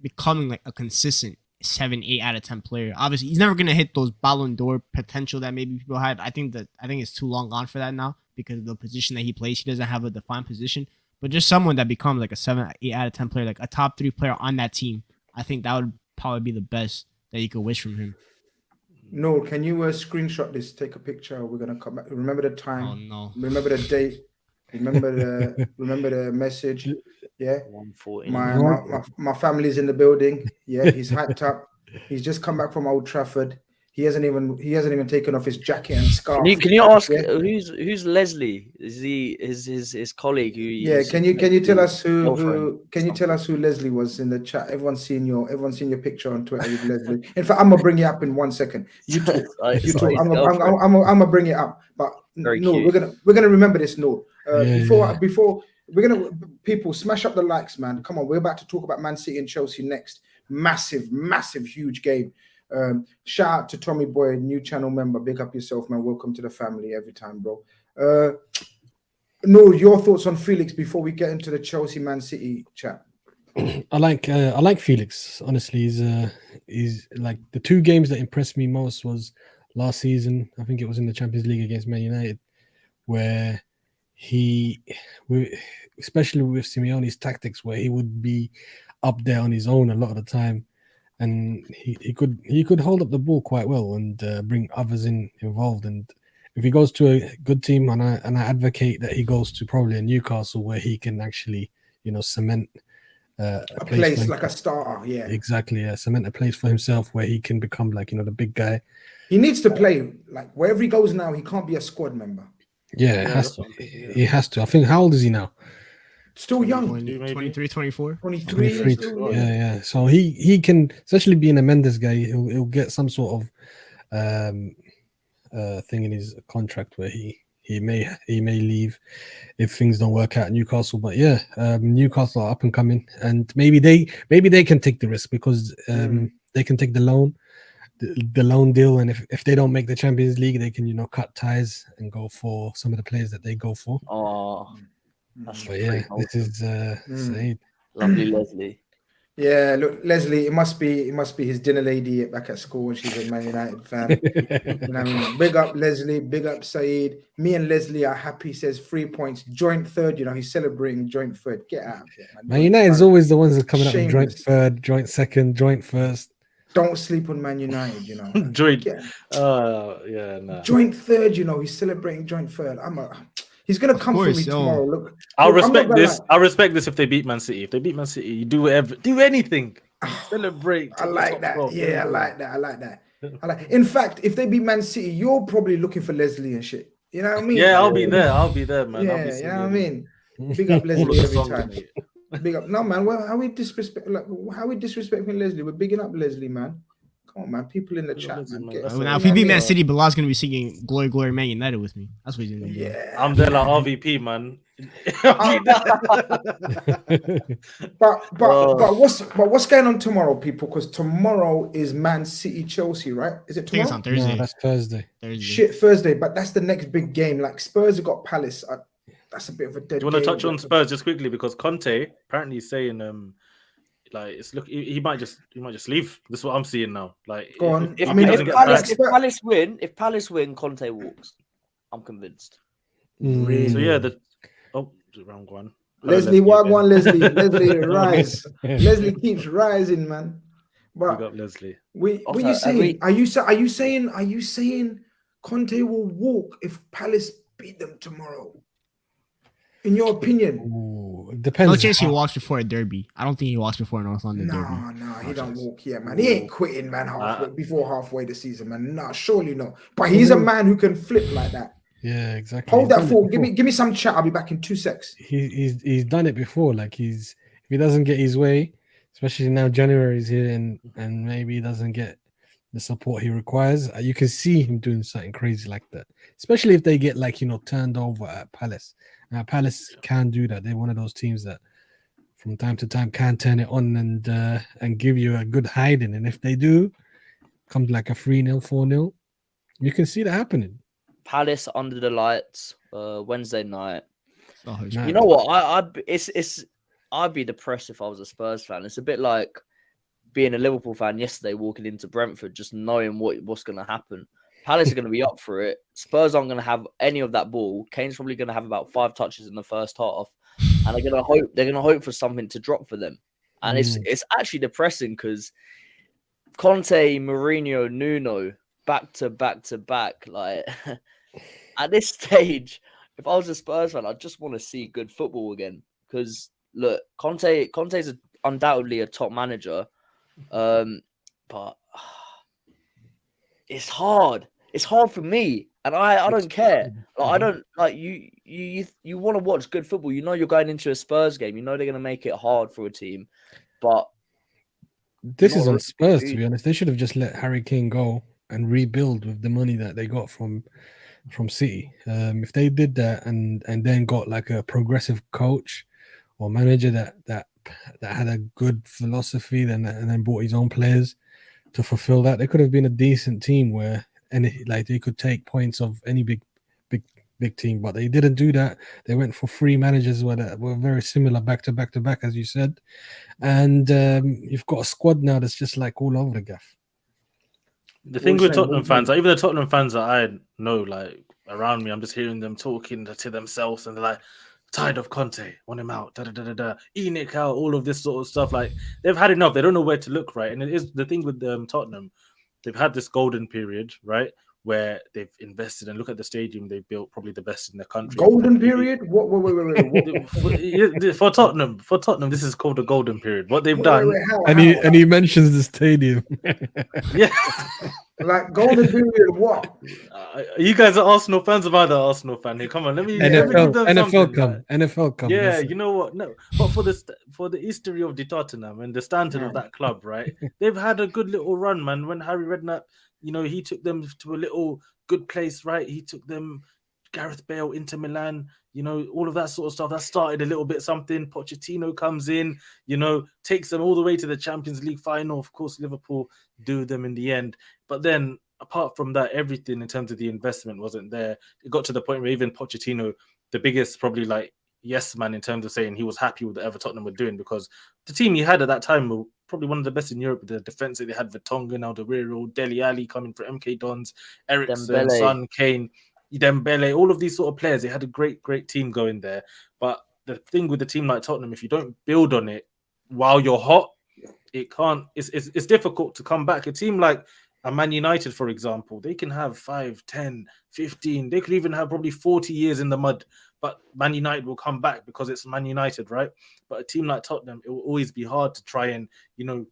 becoming like a consistent 7, 8 out of 10 player. Obviously, he's never gonna hit those Ballon d'Or potential that maybe people had. I think it's too long gone for that now, because of the position that he plays. He doesn't have a defined position. But just someone that becomes like a 7, 8 out of 10 player, like a top 3 player on that team, I think that would probably be the best that you could wish from him. No, can you screenshot this? Take a picture. We're gonna come back. Remember the time. Oh no. Remember the date. Remember the message. Yeah. 140. My family's in the building. Yeah, he's hyped up. He's just come back from Old Trafford. He hasn't even taken off his jacket and scarf. Can you ask who's Leslie? Is he his colleague? Can you tell us who Leslie was in the chat? Everyone's seen your picture on Twitter with Leslie. In fact, I'm gonna bring it up in 1 second. You talk. I'm gonna bring it up. But we're gonna remember this. Before we're gonna people smash up the likes, man. Come on, we're about to talk about Man City and Chelsea next. Massive, huge game. Shout out to Tommy Boy, new channel member. Big up yourself, man. Welcome to the family every time, bro. Your thoughts on Felix before we get into the Chelsea Man City chat. I like Felix. Honestly, he's like, the 2 games that impressed me most was last season. I think it was in the Champions League against Man United, where especially with Simeone's tactics, where he would be up there on his own a lot of the time. and he could hold up the ball quite well and bring others involved. And if he goes to a good team, and I advocate that he goes to probably a Newcastle where he can actually cement a place like a starter. Yeah, exactly. Yeah, cement a place for himself where he can become like the big guy. He needs to play like wherever he goes now. He can't be a squad member. Yeah, it has to. He has to. I think, how old is he now? Still young. 23, 24. 23. Yeah. So he can, especially being a Mendes guy, he'll get some sort of thing in his contract where he may leave if things don't work out at Newcastle. But yeah, Newcastle are up and coming, and maybe they can take the risk because they can take the loan deal, and if they don't make the Champions League, they can cut ties and go for some of the players that they go for. But yeah, this is Said. Lovely Leslie. Yeah, look, Leslie, it must be his dinner lady back at school when she's a Man United fan. You know what I mean? Big up Leslie, big up Said. Me and Leslie are happy, says 3 points. Joint third, he's celebrating joint third. Get out of here, man. Man United's always the ones that are coming up with joint third, joint second, joint first. Don't sleep on Man United, Joint. Joint third, he's celebrating joint third. He's gonna come for me tomorrow. Look, I'll respect this. I'll respect this if they beat Man City. If they beat Man City, you do whatever, do anything, celebrate. I like that. Yeah, I like that. In fact, if they beat Man City, you're probably looking for Leslie and shit. You know what I mean? Yeah, I'll be there, man. Yeah, you know what I mean. Big up Leslie every time. Big up. No, man. How we disrespecting Leslie? We're bigging up Leslie, man. Come on, man. People in the chat, man. Now, if we beat Man City, Bilal's gonna be singing "Glory, Glory, Man United" with me. That's what he's gonna do. Yeah, I'm there like RVP, man. but what's going on tomorrow, people? Because tomorrow is Man City Chelsea, right? Is it tomorrow? I think it's on Thursday. No, that's Thursday. Shit, Thursday. But that's the next big game. Like Spurs have got Palace. That's a bit of a dead. Do you want to touch on Spurs just quickly because Conte apparently is saying he might just leave. This is what I'm seeing now. Like, go on. If Palace win, Conte walks. I'm convinced. Really? So yeah, the wrong one. Leslie, Wagwan, Leslie, rise. Leslie keeps rising, man. But got Leslie. What you saying? Are you saying Conte will walk if Palace beat them tomorrow? In your opinion? Ooh, it depends. No chance he walks before a derby. I don't think he walks before a North London derby. No, he don't walk yet, man. He ain't quitting, man, before halfway the season, man. No, surely not. But he's a man who can flip like that. Yeah, exactly. Hold that thought. Give me some chat. I'll be back in 2 secs. He's done it before. Like if he doesn't get his way, especially now January is here and maybe he doesn't get the support he requires, you can see him doing something crazy like that. Especially if they get turned over at Palace. Now Palace can do that. They're one of those teams that from time to time can turn it on and give you a good hiding. And if they do, comes like a 3-0, 4-0, you can see that happening. Palace under the lights, Wednesday night. You know what? I'd be depressed if I was a Spurs fan. It's a bit like being a Liverpool fan yesterday, walking into Brentford, just knowing what's going to happen. Palace are going to be up for it. Spurs aren't going to have any of that ball. Kane's probably going to have about 5 touches in the first half, and they're going to hope for something to drop for them. And it's actually depressing because Conte, Mourinho, Nuno, back to back. Like at this stage, if I was a Spurs fan, I just want to see good football again. Because look, Conte's undoubtedly a top manager, but it's hard. It's hard for me, and I don't care. Like, I don't like you want to watch good football. You know you're going into a Spurs game. You know they're going to make it hard for a team, but this is on Spurs. To be honest, they should have just let Harry Kane go and rebuild with the money that they got from City. If they did that and then got like a progressive coach or manager that had a good philosophy, and then brought his own players to fulfill that, they could have been a decent team where they could take points of any big team. But they didn't do that. They went for 3 managers that were very similar back to back, as you said, and you've got a squad now that's just like all over the gaff. The thing with Tottenham fans, even the Tottenham fans that I know, like around me, I'm just hearing them talking to themselves, and they're like, tired of Conte, want him out, Enoch out, all of this sort of stuff. Like they've had enough. They don't know where to look, right? And it is the thing with Tottenham. They've had this golden period, right, where they've invested and look at the stadium they've built, probably the best in the country. Golden period? What? Wait. For Tottenham, this is called a golden period. What they've done, and he mentions the stadium. Yeah, like golden period. What? You guys are Arsenal fans, of either Arsenal fan here. Come on, let me. NFL come. Listen. Yeah, you know what? No, but for the history of the Tottenham and the standard of that club, right? They've had a good little run, man. When Harry Redknapp, he took them to a little good place, right? He took them, Gareth Bale, Inter Milan, all of that sort of stuff. That started a little bit something. Pochettino comes in, takes them all the way to the Champions League final. Of course, Liverpool do them in the end. But then, apart from that, everything in terms of the investment wasn't there. It got to the point where even Pochettino, the biggest probably yes man in terms of saying he was happy with whatever Tottenham were doing, because the team he had at that time were probably one of the best in Europe. The defense that they had, Vertonghen, Alderweireld, Dele Alli coming for MK Dons, Eriksen, Son, Kane, Dembele, all of these sort of players. They had a great team going there. But the thing with the team like Tottenham, if you don't build on it while you're hot, it's difficult to come back. A team like a Man United, for example, they can have 5, 10, 15, they could even have probably 40 years in the mud, but Man United will come back because it's Man United, right? But a team like Tottenham, it will always be hard to try and,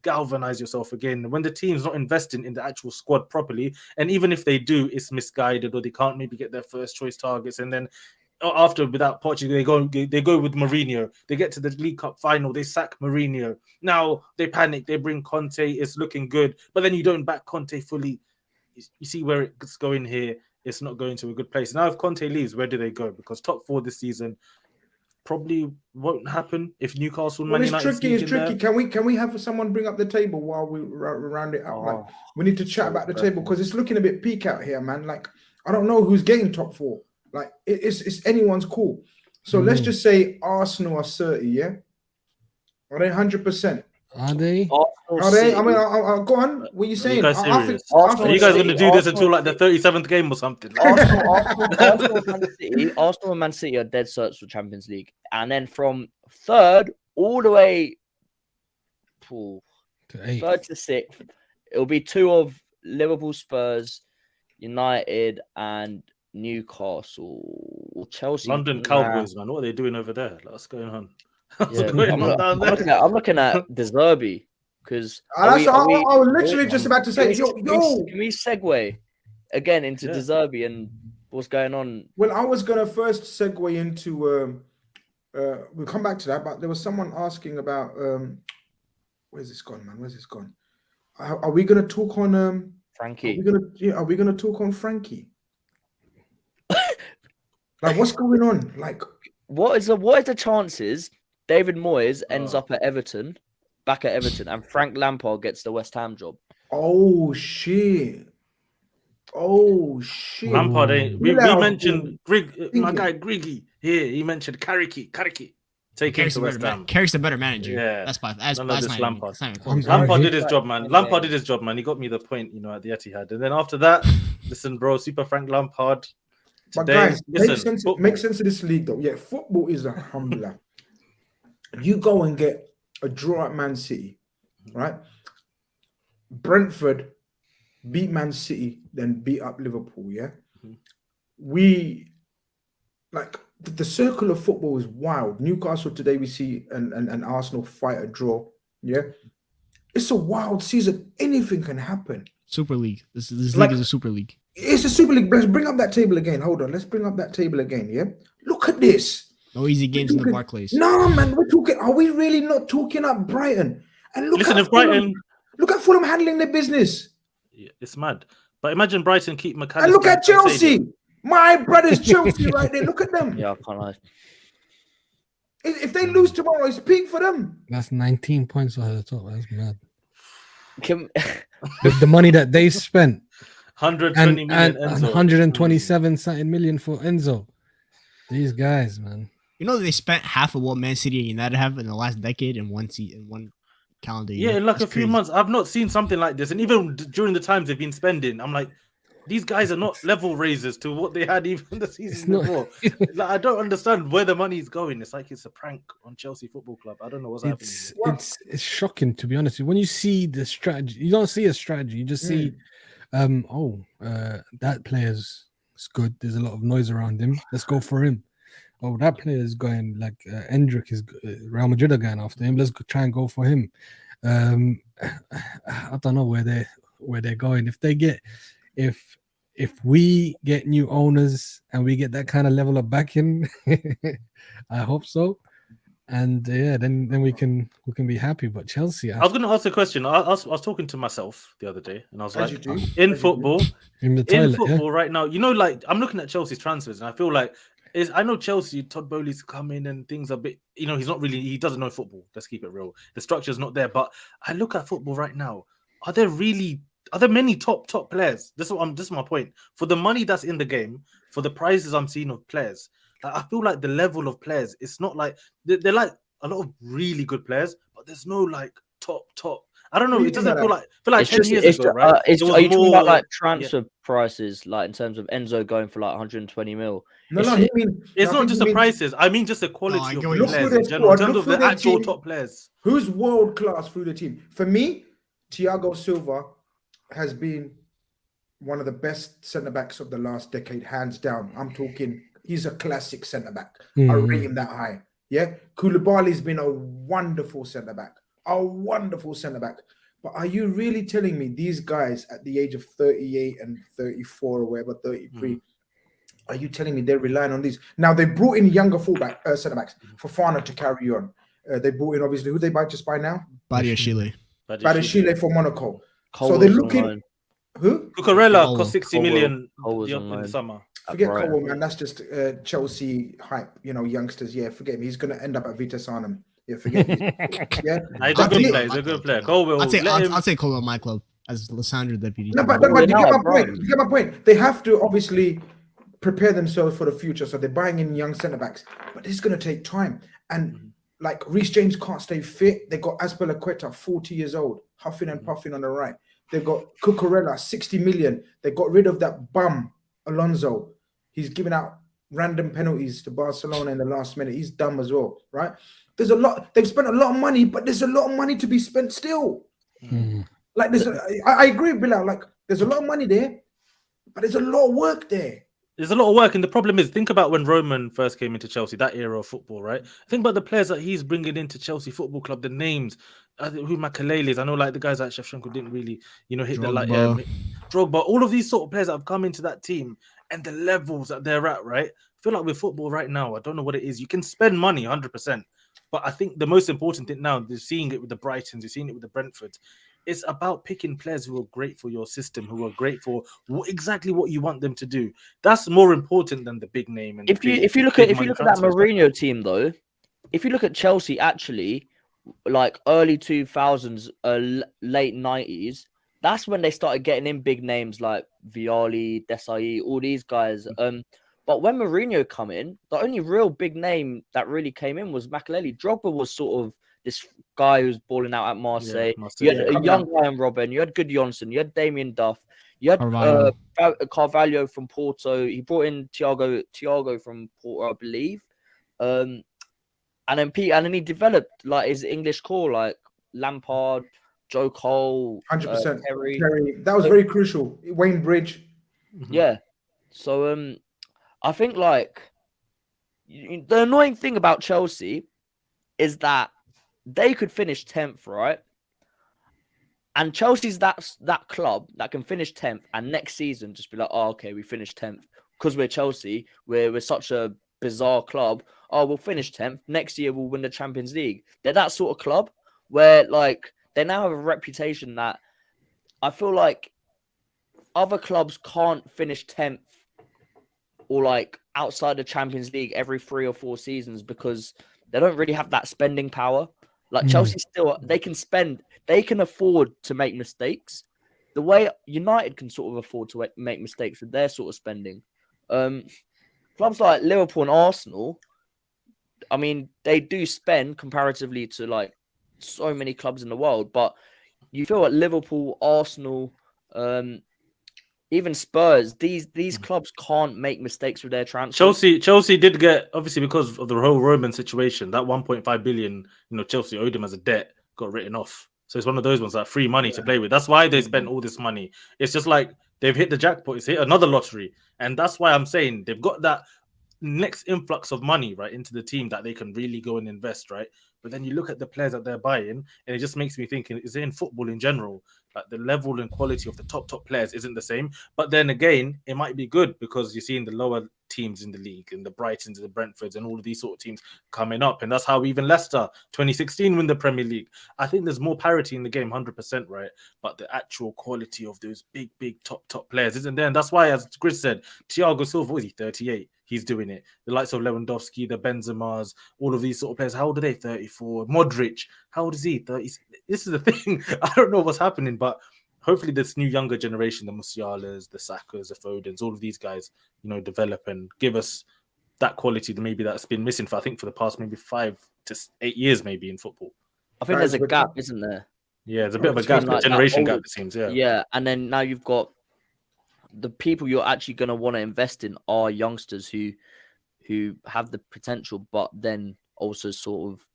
galvanize yourself again. When the team's not investing in the actual squad properly, and even if they do, it's misguided, or they can't maybe get their first choice targets, and then after, without Portugal, they go with Mourinho. They get to the League Cup final, they sack Mourinho. Now they panic, they bring Conte, it's looking good, but then you don't back Conte fully. You see where it's going here. It's not going to a good place. Now, if Conte leaves, where do they go? Because top 4 this season probably won't happen if Newcastle. Well, it's tricky. Can we have someone bring up the table while we round it up? We need to chat about the table because it's looking a bit peak out here, man. Like, I don't know who's getting top 4. Like, it's anyone's call. So let's just say Arsenal are 30, yeah? Are they 100%? Are they? Are they? I mean, I'll go on. What are you saying? Are you guys going to do this until like the 37th game or something? Arsenal and Man City are dead certs for Champions League. And then from 3rd all the way to 3rd to 6th, it'll be 2 of Liverpool, Spurs, United, and Newcastle, Chelsea, London Cowboys, man. What are they doing over there? What's going on? Yeah, I'm looking at the Zerbi because I was literally just about to say, can we segue again into De Zerbi and what's going on? Well, I was gonna first segue into we'll come back to that, but there was someone asking about where's this gone, man? Where's this gone? Are we gonna talk on Frankie? Are we gonna talk on Frankie? Like, what's going on? Like, what is the chances David Moyes ends up at Everton, back at Everton, and Frank Lampard gets the West Ham job? Oh shit! Lampard ain't. We mentioned my guy Griggy here. He mentioned Kariki. Take him to West Ham. Carrick's a better manager. Yeah, that's Lampard. Lampard did his job, man. Lampard did his job, man. He got me the point, at the Etihad. And then after that, listen, bro, Super Frank Lampard. But guys, make sense of this league, though. Yeah, football is a humbler. You go and get a draw at Man City, right? Brentford beat Man City, then beat up Liverpool, yeah? Mm-hmm. The circle of football is wild. Newcastle today, we see an Arsenal fight a draw, yeah? It's a wild season. Anything can happen. Super League. This league is a Super League. It's a Super League. Let's bring up that table again. Hold on. Let's bring up that table again, yeah? Look at this. No easy games in the Barclays. No, man. Are we really not talking up Brighton? And look at Fulham handling their business. Yeah, it's mad. But imagine Brighton keep McAllister. And look at Chelsea. My brother's Chelsea right there. Look at them. Yeah, I can't lie. If they lose tomorrow, it's peak for them. That's 19 points ahead of the top. That's mad. With the money that they spent. 120 million and 127 million for Enzo. These guys, man. They spent half of what Man City and United have in the last decade in one calendar year. Yeah, in a few months. I've not seen something like this. And even during the times they've been spending, I'm like, these guys are not level raisers to what they had even the It's season not. before. Like, I don't understand where the money is going. It's like it's a prank on Chelsea Football Club. I don't know what's happening. It's shocking, to be honest. When you see the strategy, you don't see a strategy. You just see, that player's good. There's a lot of noise around him. Let's go for him. Oh, that player is going like Endrick is Real Madrid are going after him. Let's try and go for him. I don't know where they're going. If we get new owners and we get that kind of level of backing, I hope so. And then we can be happy. But Chelsea, I was going to ask a question. I was talking to myself the other day, and I was As like, you do. in football, in the toilet, right now, like I'm looking at Chelsea's transfers, and I feel like I know Chelsea. Todd Bowley's come in, and things are a bit. He doesn't know football. Let's keep it real. The structure's not there. But I look at football right now. Are there many top players? This is my point. For the money that's in the game, for the prizes I'm seeing of players, like, I feel like the level of players, it's not like they're like a lot of really good players, but there's no like top. I don't know. It doesn't feel like 10 years ago, right? Are you talking about like transfer prices, like in terms of Enzo going for like 120 mil? It's not just the prices. I mean, just the quality of the players in general, in terms of the actual top players. Who's world class through the team? For me, Thiago Silva has been one of the best centre backs of the last decade, hands down. I'm talking, he's a classic centre back. I rate him that high. Yeah, Koulibaly's been a wonderful centre back. But are you really telling me these guys at the age of 38 and 34 or whatever, 33, are you telling me they're relying on these? Now, they brought in younger centre backs, Fofana to carry on. They brought in, obviously, who they just buy now? Badiashile for Monaco. Kall so they're looking. Who? Cucurella cost 60 million in the summer. Forget Kall, man. That's just Chelsea hype. Youngsters. Yeah, forget me. He's going to end up at Vitesse Arnhem. Yeah, forget me. Yeah, he's a good player. Cole will. I'll take Cole on my club as Lissandra deputy. No, but you get my point. They have to obviously prepare themselves for the future, so they're buying in young centre backs. But this is going to take time. And like Reece James can't stay fit. They got Azpilicueta, 40 years old, huffing and puffing on the right. They've got Cucurella, 60 million. They got rid of that bum Alonso. He's giving out random penalties to Barcelona in the last minute. He's dumb as well, right? There's a lot. They've spent a lot of money, but there's a lot of money to be spent still. Like I agree with Bilal. Like there's a lot of money there, but there's a lot of work there. There's a lot of work, and the problem is, think about when Roman first came into Chelsea, that era of football, right? Think about the players that he's bringing into Chelsea Football Club, the names, who Makalele is. I know, like the guys like Shevchenko didn't really, hit the like Drogba. All of these sort of players that have come into that team and the levels that they're at, right? I feel like with football right now, I don't know what it is. You can spend money 100%, but I think the most important thing now, they're seeing it with the Brightons, you're seeing it with the Brentfords. It's about picking players who are great for your system, who are great for exactly what you want them to do. That's more important than the big name. And if you look at that Mourinho team, though, if you look at Chelsea, actually, like early 2000s, late 90s, that's when they started getting in big names like Vialli, Desai, all these guys. But when Mourinho come in, the only real big name that really came in was Makalele. Drogba was sort of this guy who's balling out at Marseille. You had a young Ryan Robben. You had Good Johnson. You had Damien Duff. You had Carvalho from Porto. He brought in Thiago from Porto, I believe. And then he developed like his English core, like Lampard, Joe Cole, 100%. Terry. That was very crucial. Wayne Bridge. Yeah. So I think like the annoying thing about Chelsea is that they could finish 10th, right? And Chelsea's that club that can finish 10th and next season just be like, oh, okay, we finished 10th. Because we're Chelsea, we're such a bizarre club. Oh, we'll finish 10th. Next year, we'll win the Champions League. They're that sort of club where, like, they now have a reputation that I feel like other clubs can't finish 10th or, like, outside the Champions League every 3 or 4 seasons because they don't really have that spending power. Like Chelsea still, they can afford to make mistakes. The way United can sort of afford to make mistakes with their sort of spending. Clubs like Liverpool and Arsenal, I mean, they do spend comparatively to like so many clubs in the world, but you feel like Liverpool, Arsenal, even Spurs, these clubs can't make mistakes with their transfers. Chelsea did get, obviously because of the whole Roman situation, that 1.5 billion, Chelsea owed him as a debt, got written off. So it's one of those ones that free money to play with. That's why they spent all this money. It's just like they've hit the jackpot. It's hit another lottery. And that's why I'm saying they've got that next influx of money, right, into the team that they can really go and invest, right? But then you look at the players that they're buying, and it just makes me think, is it in football in general? Like the level and quality of the top players isn't the same. But then again, it might be good because you're seeing the lower teams in the league and the Brightons, the Brentfords, and all of these sort of teams coming up. And that's how even Leicester 2016 win the Premier League. I think there's more parity in the game, 100%, right? But the actual quality of those big top players isn't there. And that's why, as Grizz said, Thiago Silva, is he 38? He's doing it. The likes of Lewandowski, the Benzemas, all of these sort of players. How old are they? 34. Modric, how old is he? 30. This is the thing. I don't know what's happening, but hopefully this new younger generation, the Musialas, the Sakas, the Fodens, all of these guys, develop and give us that quality that maybe that's been missing for the past maybe 5 to 8 years, maybe in football. I think there's a gap, isn't there? Yeah, there's a bit of a gap, a generation gap, it seems. Yeah, and then now you've got the people you're actually going to want to invest in are youngsters who have the potential, but then also sort of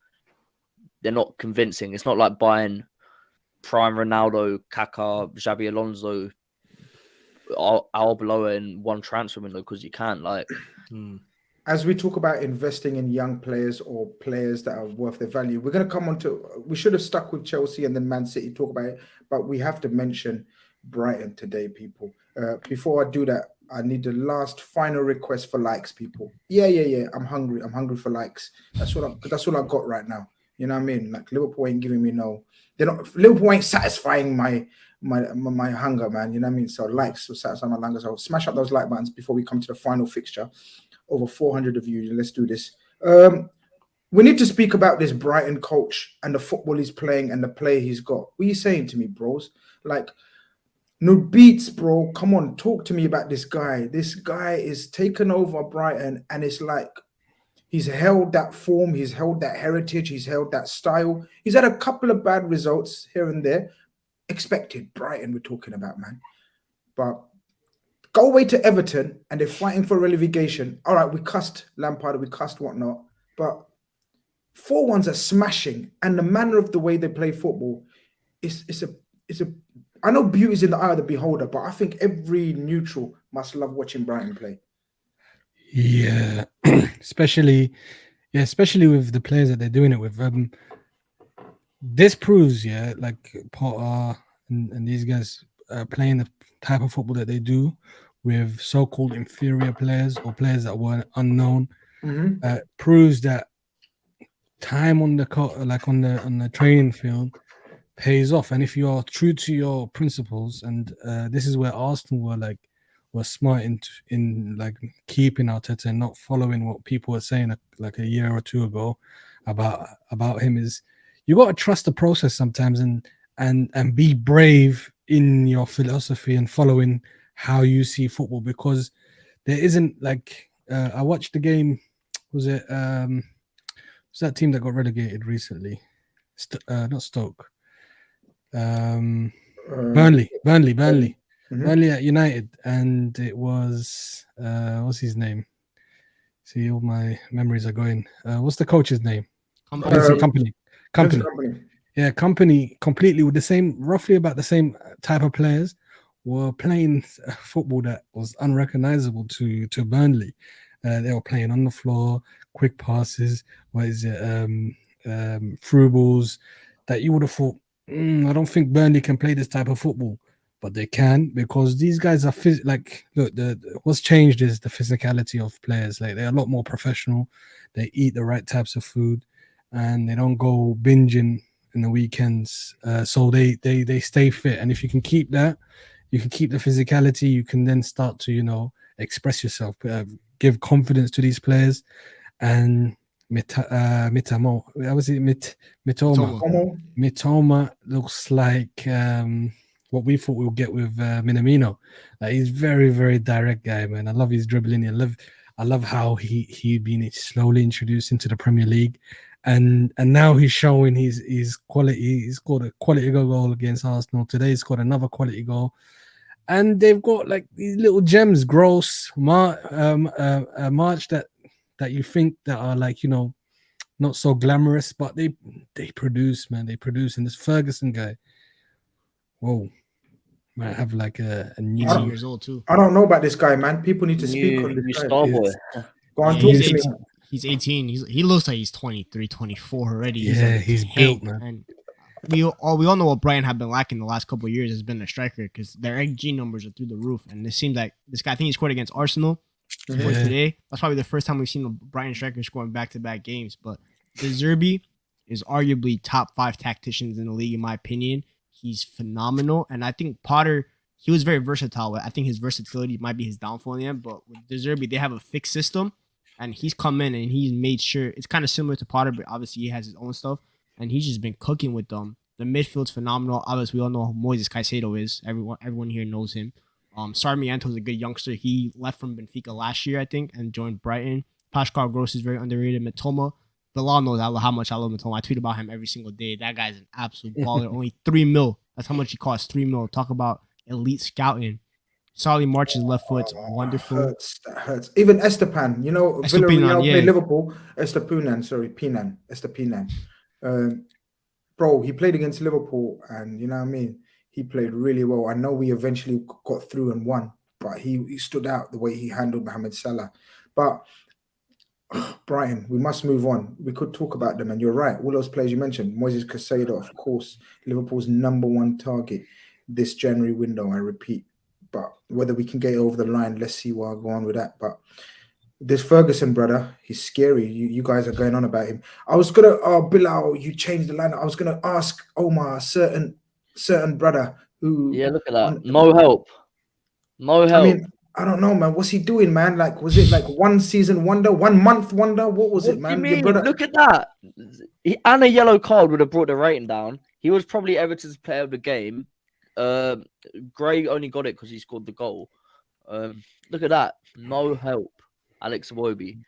they're not convincing. It's not like buying prime Ronaldo, Kaká, Xabi Alonso, Arbeloa in one transfer window because you can. As we talk about investing in young players or players that are worth their value, we're going to come on to. We should have stuck with Chelsea and then Man City talk about it, but we have to mention Brighton today, people. Before I do that, I need the last final request for likes, people. Yeah. I'm hungry. I'm hungry for likes. That's what I got right now. You know what I mean? Like Liverpool ain't giving me Liverpool ain't satisfying my hunger, man. You know what I mean? So likes will satisfy my hunger. So smash up those like buttons before we come to the final fixture. Over 400 of you. Let's do this. We need to speak about this Brighton coach and the football he's playing and the play he's got. What are you saying to me, bros? Like, no beats, bro. Come on, talk to me about this guy. This guy is taken over Brighton, and it's like he's held that form, he's held that heritage, he's held that style. He's had a couple of bad results here and there. Expected. Brighton we're talking about, man. But go away to Everton, and they're fighting for relegation. All right, we cussed Lampard, we cussed whatnot, but 4-1s are smashing, and the manner of the way they play football is a I know beauty's in the eye of the beholder, but I think every neutral must love watching Brighton play. Yeah, especially with the players that they're doing it with. This proves, like Potter and these guys playing the type of football that they do with so-called inferior players or players that were unknown. Proves that time on the on the training field pays off. And if you are true to your principles, and this is where Arsenal were smart in like keeping Arteta and not following what people were saying like a year or two ago about him, is you got to trust the process sometimes and be brave in your philosophy and following how you see football, because there isn't like I watched the game. Was that team that got relegated recently? Not Stoke. Burnley. Burnley at United, and it was what's his name? See, all my memories are going. What's the coach's name? Company. Yeah, Company completely with roughly about the same type of players were playing football that was unrecognizable to Burnley. They were playing on the floor, quick passes. Through balls that you would have thought. I don't think Burnley can play this type of football, but they can, because these guys are what's changed is the physicality of players. Like, they're a lot more professional. They eat the right types of food, and they don't go binging in the weekends. So they stay fit, and if you can keep that, you can keep the physicality. You can then start to express yourself, give confidence to these players, and. Mitoma looks like what we thought we'll get with Minamino. He's very, very direct guy, man. I love his dribbling. I love how he been slowly introduced into the Premier League, and now he's showing his quality. He scored a quality goal against Arsenal today. He scored another quality goal, and they've got like these little gems, Gross, March that you think that are like, you know, not so glamorous, but they produce, man. They produce, and this Ferguson guy, whoa, might have like a new 18 years old too. I don't know about this guy, man. People need to speak on this New guy. star boy. Go on, Yeah, talk he's to me. 18. He's 18. He looks like he's 23, 24 already. Yeah, he's built, man. And we all know what Brighton have been lacking the last couple of years has been a striker, because their XG numbers are through the roof. And it seems like this guy, I think he scored against Arsenal before today. That's probably the first time we've seen a Brighton striker scoring back-to-back games. But De Zerbi is arguably top 5 tacticians in the league, in my opinion. He's phenomenal. And I think Potter, he was very versatile. I think his versatility might be his downfall in the end. But with De Zerbi, they have a fixed system. And he's come in and he's made sure it's kind of similar to Potter, but obviously he has his own stuff. And he's just been cooking with them. The midfield's phenomenal. Obviously, we all know who Moises Caicedo is. Everyone here knows him. Sarmiento is a good youngster. He left from Benfica last year, I think, and joined Brighton. Pascal Gross is very underrated. Matoma, Bilal knows how much I love Matoma. I tweet about him every single day. That guy's an absolute baller. Only 3 mil. That's how much he costs. 3 mil. Talk about elite scouting. Solly March's left foot's wonderful. That hurts. Even Estepan, you know, Villarreal yeah. played Liverpool. Estepinan. Bro, he played against Liverpool, and you know what I mean? He played really well. I know we eventually got through and won, but he stood out the way he handled Mohamed Salah. But Brighton, we must move on. We could talk about them, and you're right. All those players you mentioned, Moises Caicedo, of course, Liverpool's #1 target this January window, I repeat. But whether we can get it over the line, let's see where I go on with that. But this Ferguson brother, he's scary. You guys are going on about him. I was gonna, Bilal, you changed the line. I was gonna ask Omar, certain brother who. Yeah, look at that. No help. I mean, I don't know, man. What's he doing, man? Like, was it like 1 season wonder, 1 month wonder? What was it, man? What do you mean? Look at that. And a yellow card would have brought the rating down. He was probably Everton's player of the game. Gray only got it because he scored the goal. Look at that. No help. Alex Iwobi,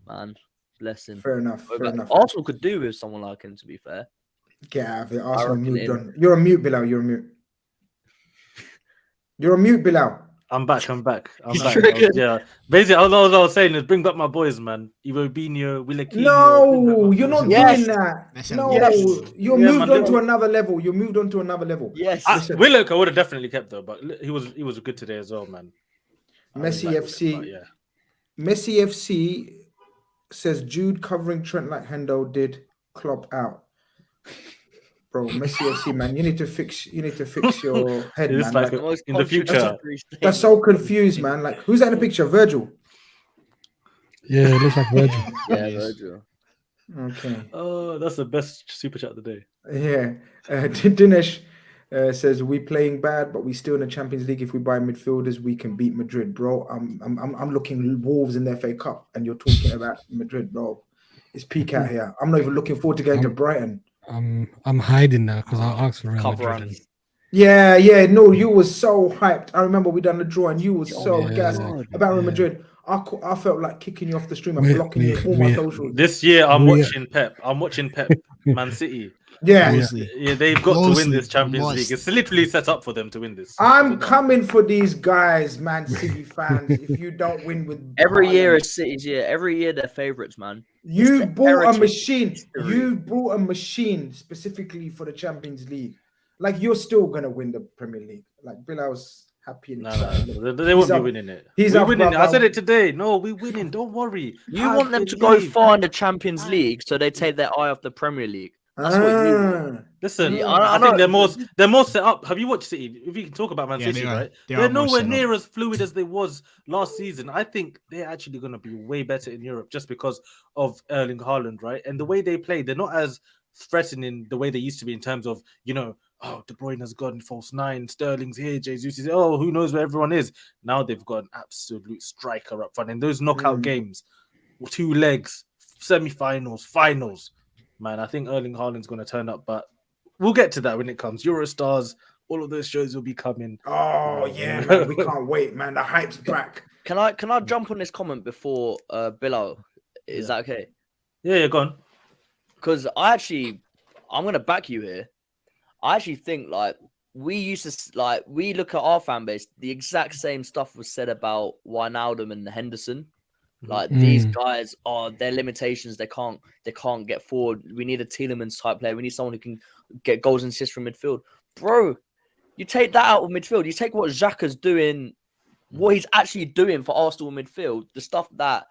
man, bless him. Fair enough. Arsenal could do with someone like him, to be fair. Get out of it. Arsenal moved on. You're a mute, Bilal. You're a mute, Bilal. I'm back. Yeah. Basically, all I was saying is bring back my boys, man. Iwobi, Willock. No, you're not doing that. No, you moved on to another level. Yes. Willock, I would have definitely kept though, but he was good today as well, man. Messi FC says Jude covering Trent like Hendo did Klopp out. Bro, Messi FC, man, you need to fix your head, man. Like in the future. That's so confused, man. Like, who's that in the picture? Virgil. Yeah, it looks like Virgil. Yeah, Virgil. Okay. Oh, that's the best super chat of the day. Yeah. Dinesh says we playing bad, but we still in the Champions League. If we buy midfielders, we can beat Madrid, bro. I'm looking Wolves in the FA Cup, and you're talking about Madrid, bro. It's peak out here. I'm not even looking forward to going to Brighton. I'm hiding now because I'll ask for Real Madrid. Yeah. No, you was so hyped. I remember we done the draw, and you was so gassed about Real Madrid. I felt like kicking you off the stream and blocking you on all my socials. This year, I'm watching Pep. Man City. Yeah, they've got to win this Champions League. It's literally set up for them to win this. I'm coming for these guys, Man City fans. If you don't win with every year is City's year. Every year they're favourites, man. You bought a machine. You bought a machine specifically for the Champions League. Like, you're still gonna win the Premier League. Like, Billal's happy and excited. No, they won't be winning it. We're winning it. I said it today. No, we're winning. Don't worry. You want them to go far in the Champions League so they take their eye off the Premier League. That's what you want. Listen, I think they're more set up. Have you watched City? If you can talk about Man City, right? They're nowhere near as fluid as they was last season. I think they're actually going to be way better in Europe just because of Erling Haaland, right? And the way they play, they're not as threatening the way they used to be in terms of, De Bruyne has gone false 9, Sterling's here, Jesus is who knows where everyone is. Now they've got an absolute striker up front. In those knockout games, 2 legs, semi-finals, finals. Man, I think Erling Haaland's going to turn up, but we'll get to that when it comes. Eurostars, all of those shows will be coming. Oh, yeah, man. We can't wait, man. The hype's back. Can I jump on this comment before Bilal? Is that okay? Yeah, go on. Because I'm going to back you here. I actually think, like, we used to we look at our fan base. The exact same stuff was said about Wijnaldum and Henderson. Like these guys are their limitations. They can't get forward. We need a Tielemans type player. We need someone who can get goals and assists from midfield. Bro, you take that out of midfield. You take what Xhaka's doing, what he's actually doing for Arsenal midfield. The stuff that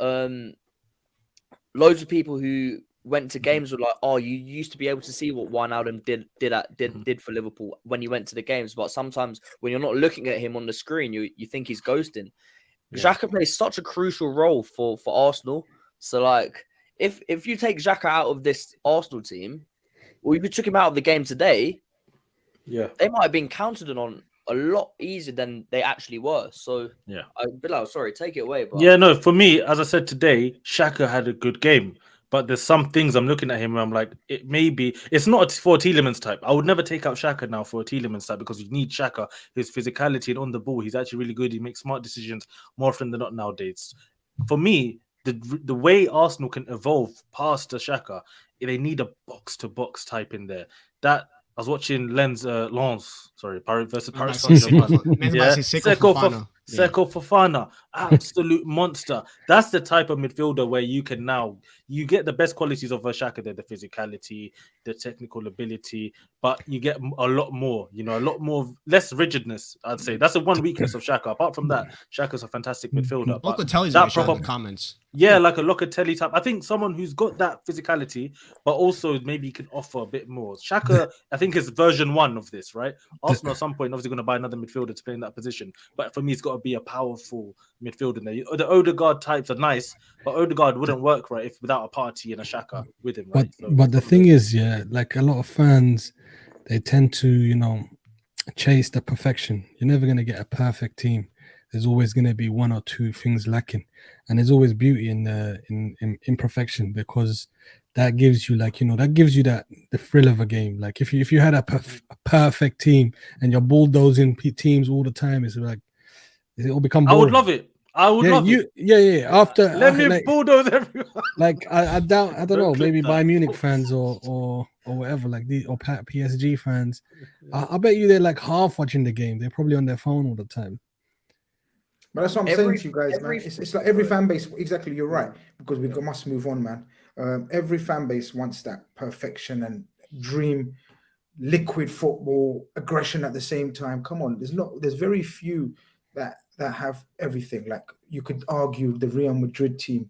loads of people who went to games were like, oh, you used to be able to see what Wijnaldum did for Liverpool when you went to the games. But sometimes when you're not looking at him on the screen, you think he's ghosting. Xhaka plays such a crucial role for Arsenal. So, like, if you take Xhaka out of this Arsenal team, or if you took him out of the game today, they might have been counted on a lot easier than they actually were. So, Bilal, sorry, take it away. But... Yeah, no, for me, as I said today, Xhaka had a good game. But there's some things I'm looking at him where I'm like, it's not for a Tielemans type. I would never take out Xhaka now for a Tielemans type because you need Xhaka. His physicality and on the ball, he's actually really good. He makes smart decisions more often than not nowadays. For me, the way Arsenal can evolve past the Xhaka, they need a box-to-box type in there. That I was watching Paris versus Paris Saint-Germain. Seko Fofana, absolute monster. That's the type of midfielder where you get the best qualities of Xhaka there, the physicality, the technical ability, but you get a lot more, less rigidness, I'd say. That's the one weakness of Xhaka. Apart from that, Xhaka's a fantastic midfielder. Locatelli's in the comments. Yeah, like a Locatelli type. I think someone who's got that physicality, but also maybe can offer a bit more. Xhaka, I think, is version 1 of this, right? Arsenal at some point obviously going to buy another midfielder to play in that position. But for me, it's got to be a powerful midfielder in there. The Odegaard types are nice, but Odegaard wouldn't work right without a party and a Xhaka with him, right? But the thing is, like a lot of fans, they tend to, chase the perfection. You're never going to get a perfect team. There's always going to be one or two things lacking, and there's always beauty in imperfection, because that gives you the thrill of a game. Like if you had a perfect team and you're bulldozing teams all the time, it's like it'll become boring. I would love it. Love it. Yeah. After let me bulldoze everyone. Like I don't know, maybe Bayern Munich fans or whatever, like or PSG fans. I bet you they're like half watching the game. They're probably on their phone all the time. But that's what I'm saying to you guys, man. It's like every fan base. Exactly, you're right, because we must move on, man. Every fan base wants that perfection and dream, liquid football, aggression at the same time. Come on, there's very few that have everything. Like you could argue the Real Madrid team,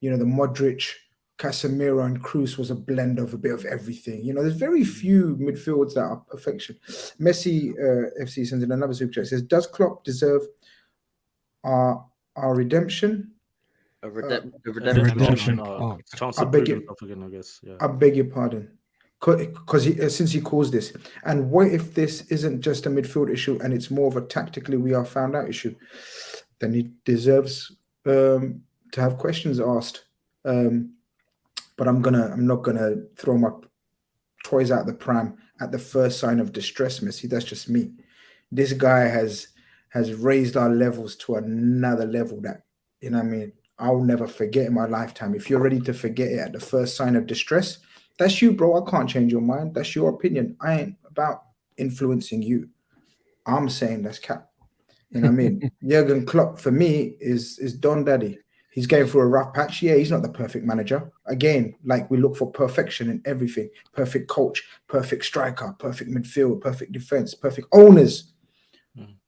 the Modric, Casemiro, and Kroos was a blend of a bit of everything. There's very few midfields that are perfection. Messi FC sends in another super chat. Says, does Klopp deserve our redemption? A redemption. I beg your pardon. Because since he caused this, and what if this isn't just a midfield issue and it's more of a tactically we are found out issue? Then he deserves to have questions asked. But I'm not gonna throw my toys out the pram at the first sign of distress, Messi. That's just me. This guy has raised our levels to another level that, I'll never forget in my lifetime. If you're ready to forget it at the first sign of distress, that's you, bro. I can't change your mind. That's your opinion. I ain't about influencing you. I'm saying that's cap. Jurgen Klopp, for me, is Don Daddy. He's going through a rough patch. Yeah, he's not the perfect manager. Again, like we look for perfection in everything. Perfect coach, perfect striker, perfect midfield, perfect defense, perfect owners.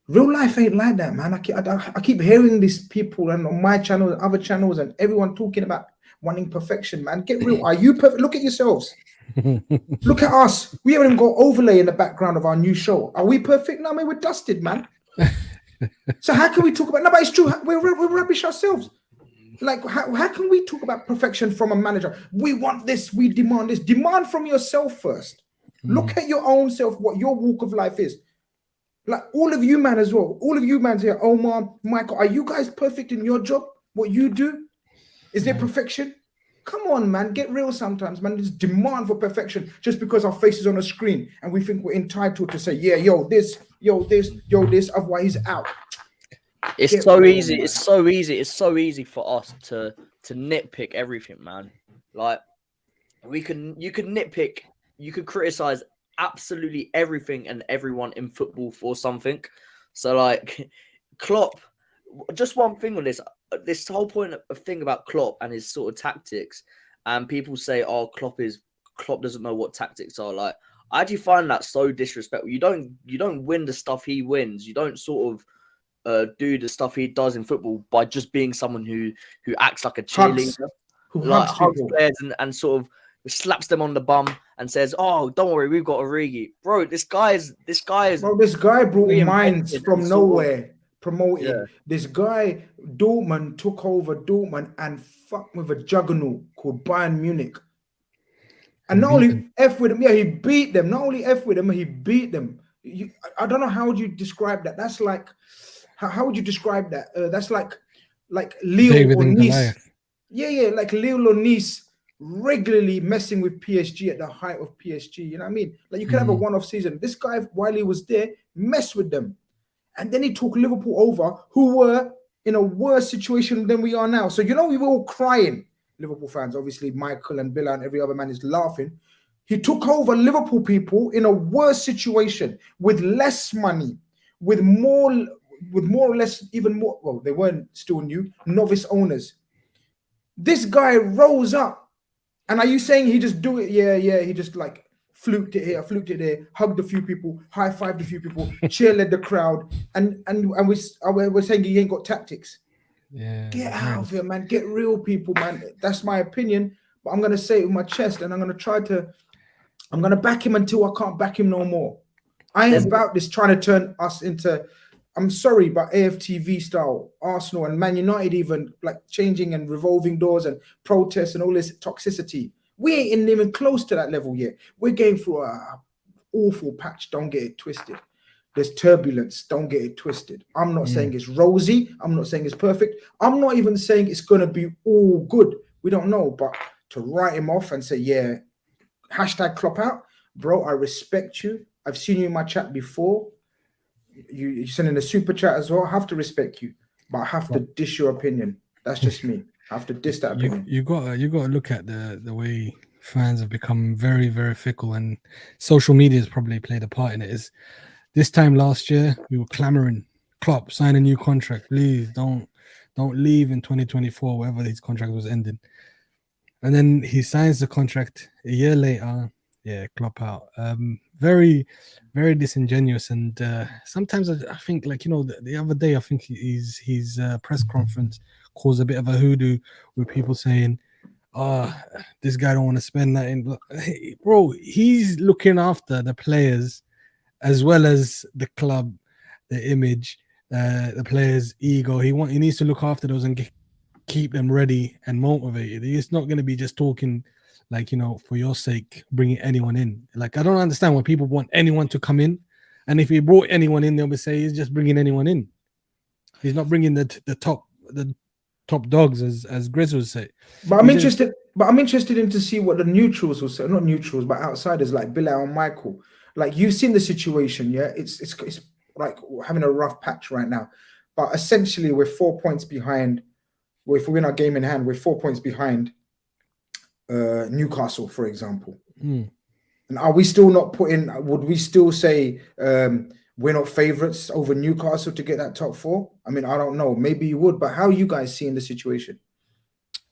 Real life ain't like that, man. I keep hearing these people and on my channel and other channels and everyone talking about wanting perfection, man. Get real. Are you perfect? Look at yourselves. Look at us. We haven't even got overlay in the background of our new show. Are we perfect? No, man, we're dusted, man. So how can we talk about... No, but it's true. We're rubbish ourselves. Like, how can we talk about perfection from a manager? We want this. We demand this. Demand from yourself first. Look at your own self, what your walk of life is. Like all of you, man, as well. All of you, man, here, Omar, Michael, are you guys perfect in your job? What you do? Is there perfection? Come on, man. Get real sometimes, man. There's demand for perfection just because our face is on a screen and we think we're entitled to say, yeah, this, otherwise he's out. It's so easy. Man. It's so easy for us to nitpick everything, man. Like you can nitpick, you could criticize absolutely everything and everyone in football for something. So like Klopp, just one thing on this whole point of thing about Klopp and his sort of tactics, and people say, oh, Klopp doesn't know what tactics are like. I actually find that so disrespectful. You don't win the stuff he wins. You don't sort of do the stuff he does in football by just being someone who acts like a cheerleader, who like hugs people. players and sort of slaps them on the bum and says, "Oh, don't worry, we've got Origi." Bro, this guy is. Bro, this guy brought minds from nowhere, promoting. Yeah. This guy, Dortmund, took over Dortmund and fucked with a juggernaut called Bayern Munich. And not only F with them, he beat them. Not only F with them, he beat them. I don't know, how would you describe that? That's like, how would you describe that? That's like Lille or Nice. Yeah, like Lille or Nice regularly messing with PSG at the height of PSG. You know what I mean? Like, you can have a one-off season. This guy, while he was there, messed with them. And then he took Liverpool over, who were in a worse situation than we are now. So, we were all crying. Liverpool fans, obviously, Michael and Billa and every other man is laughing. He took over Liverpool people in a worse situation, with less money, with more or less, even more. Well, they weren't still new, novice owners. This guy rose up, and are you saying he just do it? Yeah. He just like fluked it here, fluked it there, hugged a few people, high-fived a few people, cheerled the crowd, and we're saying he ain't got tactics. Yeah, get out of here, man. Get real, people, man. That's my opinion, but I'm gonna say it with my chest, and I'm gonna back him until I can't back him no more. I ain't about this trying to turn us into, I'm sorry, but AFTV style Arsenal and Man United, even like changing and revolving doors and protests and all this toxicity. We ain't even close to that level yet. We're going through a awful patch. Don't get it twisted. There's turbulence. Don't get it twisted. I'm not saying it's rosy. I'm not saying it's perfect. I'm not even saying it's going to be all good. We don't know. But to write him off and say, yeah, hashtag Klopp out, bro, I respect you. I've seen you in my chat before. You send in a super chat as well. I have to respect you, but I have to dish your opinion. That's just me. I have to dish that opinion. You got to look at the way fans have become very, very fickle, and social media has probably played a part in it. Is this time last year we were clamoring, Klopp, sign a new contract, please don't leave in 2024, wherever his contract was ending. And then he signs the contract a year later. Yeah, Klopp out. Very, very disingenuous. And sometimes I think, like, the other day, I think his press conference caused a bit of a hoodoo with people saying, this guy don't want to spend that in. Hey, bro, he's looking after the players as well as the club, the image, the players' ego. He needs to look after those and keep them ready and motivated. He's not going to be just talking like, for your sake, bringing anyone in. Like, I don't understand why people want anyone to come in. And if he brought anyone in, they'll be saying he's just bringing anyone in. He's not bringing the top dogs, as Grizz would say. But I'm interested in to see what the neutrals will say. Not neutrals, but outsiders like Bilal and Michael. Like, you've seen the situation, yeah? It's like having a rough patch right now. But essentially, we're 4 points behind. If we win our game in hand, we're 4 points behind Newcastle, for example. And are we still not putting? Would we still say we're not favourites over Newcastle to get that top four? I mean, I don't know. Maybe you would, but how are you guys seeing the situation?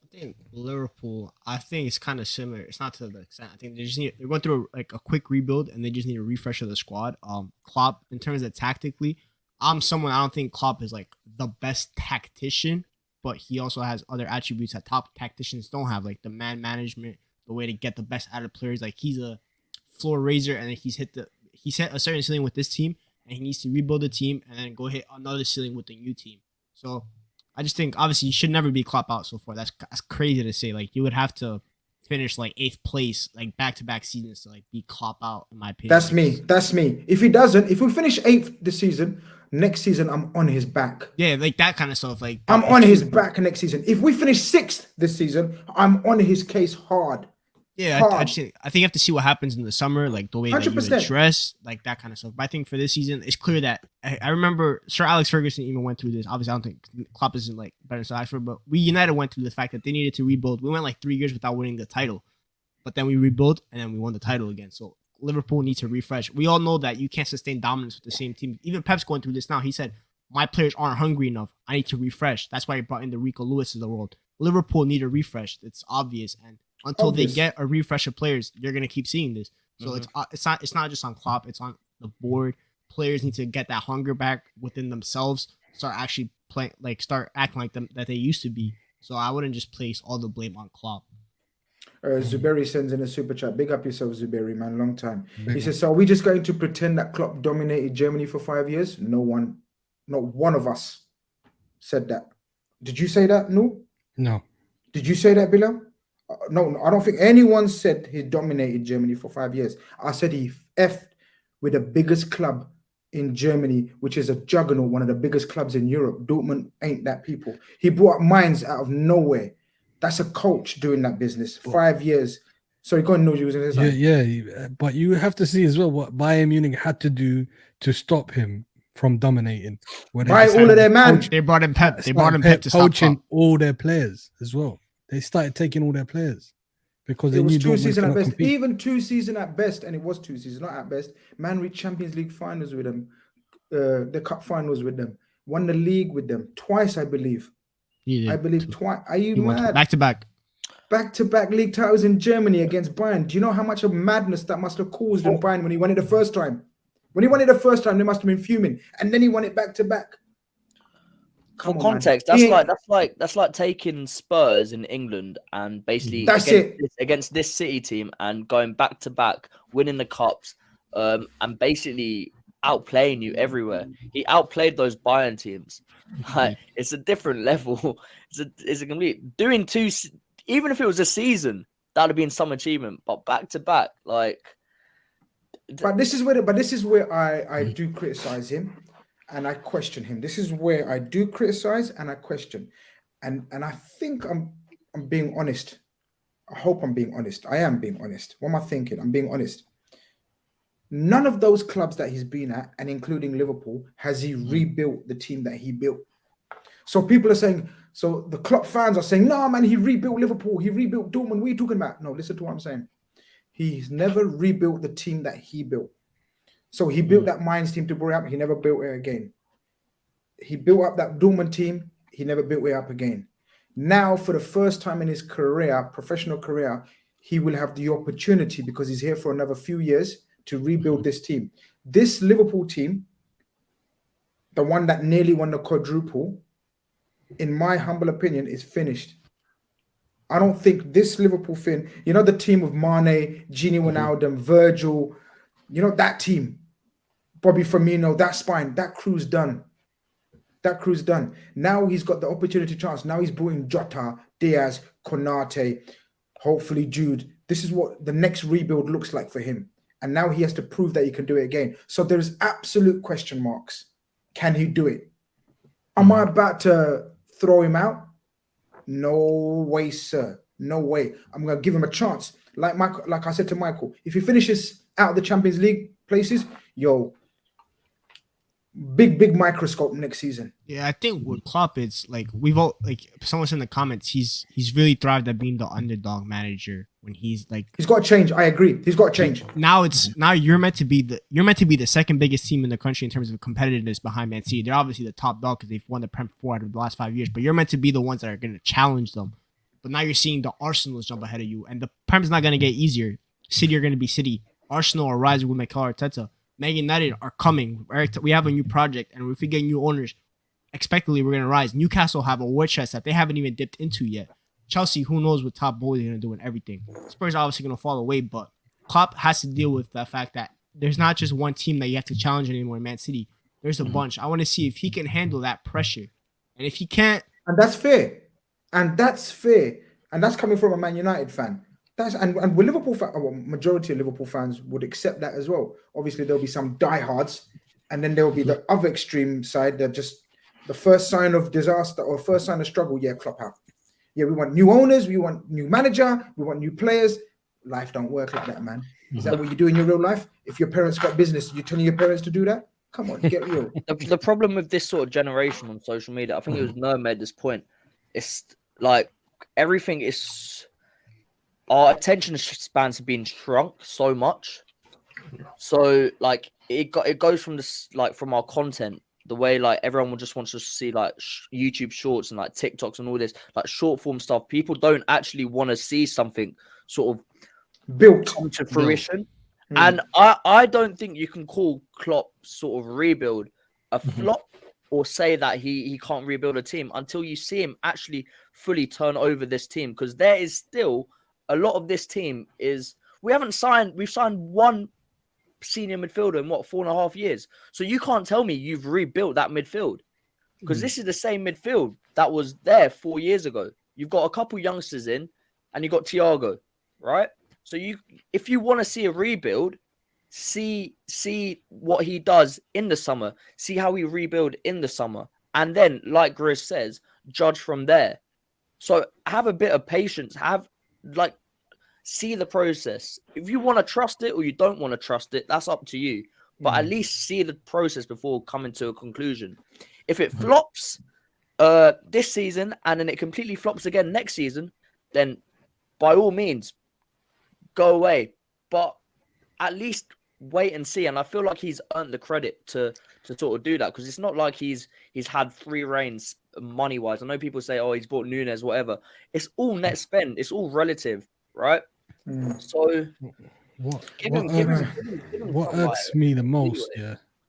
I think Liverpool, I think it's kind of similar. It's not to the extent. I think they're going through like a quick rebuild, and they just need a refresh of the squad. Klopp, in terms of tactically, I don't think Klopp is like the best tactician, but he also has other attributes that top tacticians don't have, like the man management, the way to get the best out of players. Like, he's a floor raiser, and he set a certain ceiling with this team, and he needs to rebuild the team and then go hit another ceiling with the new team. So I just think, obviously, you should never be Klopp out so far. That's crazy to say. Like, you would have to finish like 8th place, like back-to-back seasons to like be Klopp out, in my opinion. That's me. If he doesn't, if we finish 8th this season, next season I'm on his back. Yeah, like that kind of stuff. Like, I'm on his back next season. If we finish 6th this season, I'm on his case hard. Yeah, I think you have to see what happens in the summer, like the way that you address, like that kind of stuff. But I think for this season, it's clear that I remember Sir Alex Ferguson even went through this. Obviously, I don't think Klopp isn't like better than Sir Alex Ferguson, but we United went through the fact that they needed to rebuild. We went like 3 years without winning the title, but then we rebuilt and then we won the title again. So Liverpool need to refresh. We all know that you can't sustain dominance with the same team. Even Pep's going through this now. He said, my players aren't hungry enough. I need to refresh. That's why he brought in the Rico Lewis of the world. Liverpool need a refresh. It's obvious. And until they get a refresh of players, you're going to keep seeing this. So it's not just on Klopp. It's on the board. Players need to get that hunger back within themselves. Start actually playing, like start acting like them that they used to be. So I wouldn't just place all the blame on Klopp. Zuberi sends in a super chat. Big up yourself, Zuberi, man. Long time. He says, so are we just going to pretend that Klopp dominated Germany for 5 years? Not one of us said that. Did you say that? No. Did you say that, Bilal? No, I don't think anyone said he dominated Germany for 5 years. I said he effed with the biggest club in Germany, which is a juggernaut, one of the biggest clubs in Europe. Dortmund ain't that people. He brought minds out of nowhere. That's a coach doing that business. 5 years. Sorry, go on, no, you was going to say. Yeah, but you have to see as well what Bayern Munich had to do to stop him from dominating. Buy all of their man. They brought in Pep. They brought in Pep to stop poaching all their players as well. They started taking all their players because they knew 2 seasons at best. compete. Even 2 seasons at best, and it was 2 seasons, not at best. Man reached Champions League finals with them, the cup finals with them, won the league with them twice, I believe. I believe twice. Are you mad? Back-to-back league titles in Germany against Bayern. Do you know how much of madness that must have caused in Bayern when he won it the first time? When he won it the first time, they must have been fuming, and then he won it back-to-back. For context, that's like taking Spurs in England and basically against this City team and going back to back, winning the cups, and basically outplaying you everywhere. He outplayed those Bayern teams. Like, it's a different level. It's a complete doing 2. Even if it was a season, that'd have been some achievement. But back to back, like. But this is where I do criticize him. And I question him. This is where I do criticize and I question. And I think I'm being honest. I hope I'm being honest. I am being honest. What am I thinking? I'm being honest. None of those clubs that he's been at, and including Liverpool, has he rebuilt the team that he built. So people are saying, so the Klopp fans are saying, no, man, he rebuilt Liverpool. He rebuilt Dortmund. What are you talking about? No, listen to what I'm saying. He's never rebuilt the team that he built. So he built that Mainz team to bring up. He never built it again. He built up that Dortmund team. He never built it up again. Now, for the first time in his career, professional career, he will have the opportunity, because he's here for another few years, to rebuild this team. This Liverpool team, the one that nearly won the quadruple, in my humble opinion, is finished. I don't think this Liverpool thing, you know, the team of Mane, Gini Wijnaldum, Virgil, you know, that team, Bobby Firmino, that spine, that crew's done. That crew's done. Now he's got the opportunity chance. Now he's brought in Jota, Diaz, Konate, hopefully Jude. This is what the next rebuild looks like for him. And now he has to prove that he can do it again. So there's absolute question marks. Can he do it? Am I about to throw him out? No way, sir. No way. I'm going to give him a chance. Like I said to Michael, if he finishes out of the Champions League places, big microscope next season. Yeah, I think with Klopp, it's like we've all, like someone said in the comments, he's really thrived at being the underdog manager when he's got to change. I agree. He's got to change. Now you're meant to be the second biggest team in the country in terms of competitiveness behind Man City. They're obviously the top dog because they've won the Prem 4 out of the last 5 years, but you're meant to be the ones that are going to challenge them. But now you're seeing the Arsenals jump ahead of you, and the Prem's not going to get easier. City are going to be City. Arsenal are rising with Mikel Arteta. Man United are coming. We have a new project, and if we get new owners, expectedly we're going to rise. Newcastle have a war chest that they haven't even dipped into yet. Chelsea, who knows what top boys are going to do and everything. Spurs are obviously going to fall away, but Klopp has to deal with the fact that there's not just one team that you have to challenge anymore in Man City. There's a bunch. I want to see if he can handle that pressure. And if he can't... And that's fair. And that's coming from a Man United fan. And with Liverpool majority of Liverpool fans would accept that as well. Obviously, there'll be some diehards, and then there'll be the other extreme side that just the first sign of disaster or first sign of struggle. Yeah, Klopp out. Yeah, we want new owners, we want new manager, we want new players. Life don't work like that, man. Is that what you do in your real life? If your parents got business, you're telling your parents to do that? Come on, get real. The problem with this sort of generation on social media, I think it was Noah made this point. It's like everything is. Our attention spans have been shrunk so much So like it goes from this, like from our content, the way like everyone just wants to see like YouTube shorts and like TikToks and all this like short form stuff. People don't actually want to see something sort of built come to fruition. Mm. And I don't think you can call Klopp sort of rebuild a flop or say that he can't rebuild a team until you see him actually fully turn over this team, because there is still a lot of this team is we've signed one senior midfielder in 4.5 years. So you can't tell me you've rebuilt that midfield, because this is the same midfield that was there 4 years ago. You've got a couple youngsters in, and you've got Thiago, right? So if you want to see a rebuild, see what he does in the summer, see how he rebuild in the summer, and then, like Grizz says, judge from there. So have a bit of patience. See the process. If you want to trust it or you don't want to trust it, that's up to you. But at least see the process before coming to a conclusion. If it flops this season and then it completely flops again next season, then by all means, go away. But at least wait and see. And I feel like he's earned the credit to sort of do that, because it's not like he's had free reins money wise. I know people say, oh, he's bought Nunez, whatever. It's all net spend. It's all relative, right? So what irks me the most,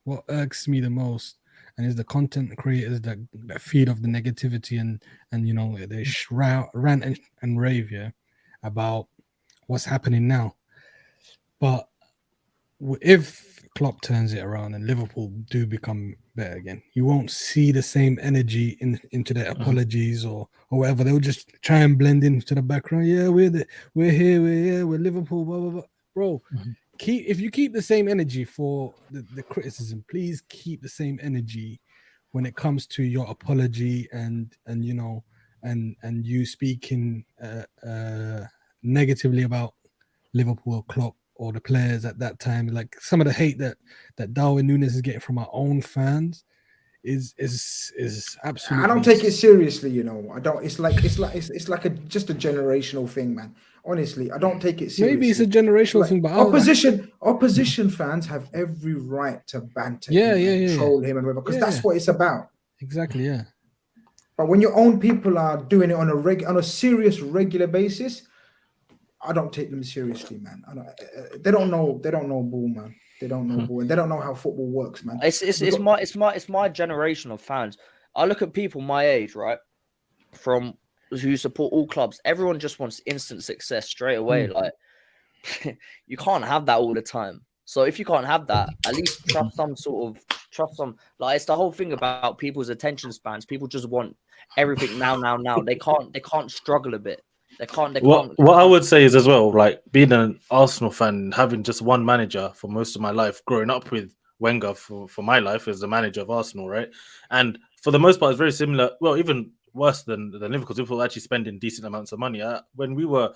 what irks me the most, and is the content creators that feed off the negativity and you know they rant and rave about what's happening now. But if Klopp turns it around and Liverpool do become better again, you won't see the same energy into their apologies or whatever. They'll just try and blend into the background. Yeah, we're here, we're Liverpool, blah blah blah. Bro, if you keep the same energy for the criticism, please keep the same energy when it comes to your apology and you know and you speaking negatively about Liverpool or Klopp or the players at that time. Like some of the hate that Darwin Núñez is getting from our own fans is absolutely. I don't take it seriously, you know. I don't. It's like just a generational thing, man. Honestly, I don't take it seriously. Maybe it's a generational thing, but opposition fans have every right to banter, troll him, and whatever, because that's what it's about. Exactly, yeah. But when your own people are doing it on a serious, regular basis, I don't take them seriously, man. They don't know ball, man. They don't know ball, and they don't know how football works, man. It's my generation of fans. I look at people my age, right, from who support all clubs. Everyone just wants instant success straight away. Like you can't have that all the time. So if you can't have that, at least trust some. Like it's the whole thing about people's attention spans. People just want everything now. They can't struggle a bit. What I would say is as well, like being an Arsenal fan, having just one manager for most of my life, growing up with Wenger for my life as the manager of Arsenal, right? And for the most part, it's very similar. Well, even worse than Liverpool, because Liverpool actually spending decent amounts of money. When we were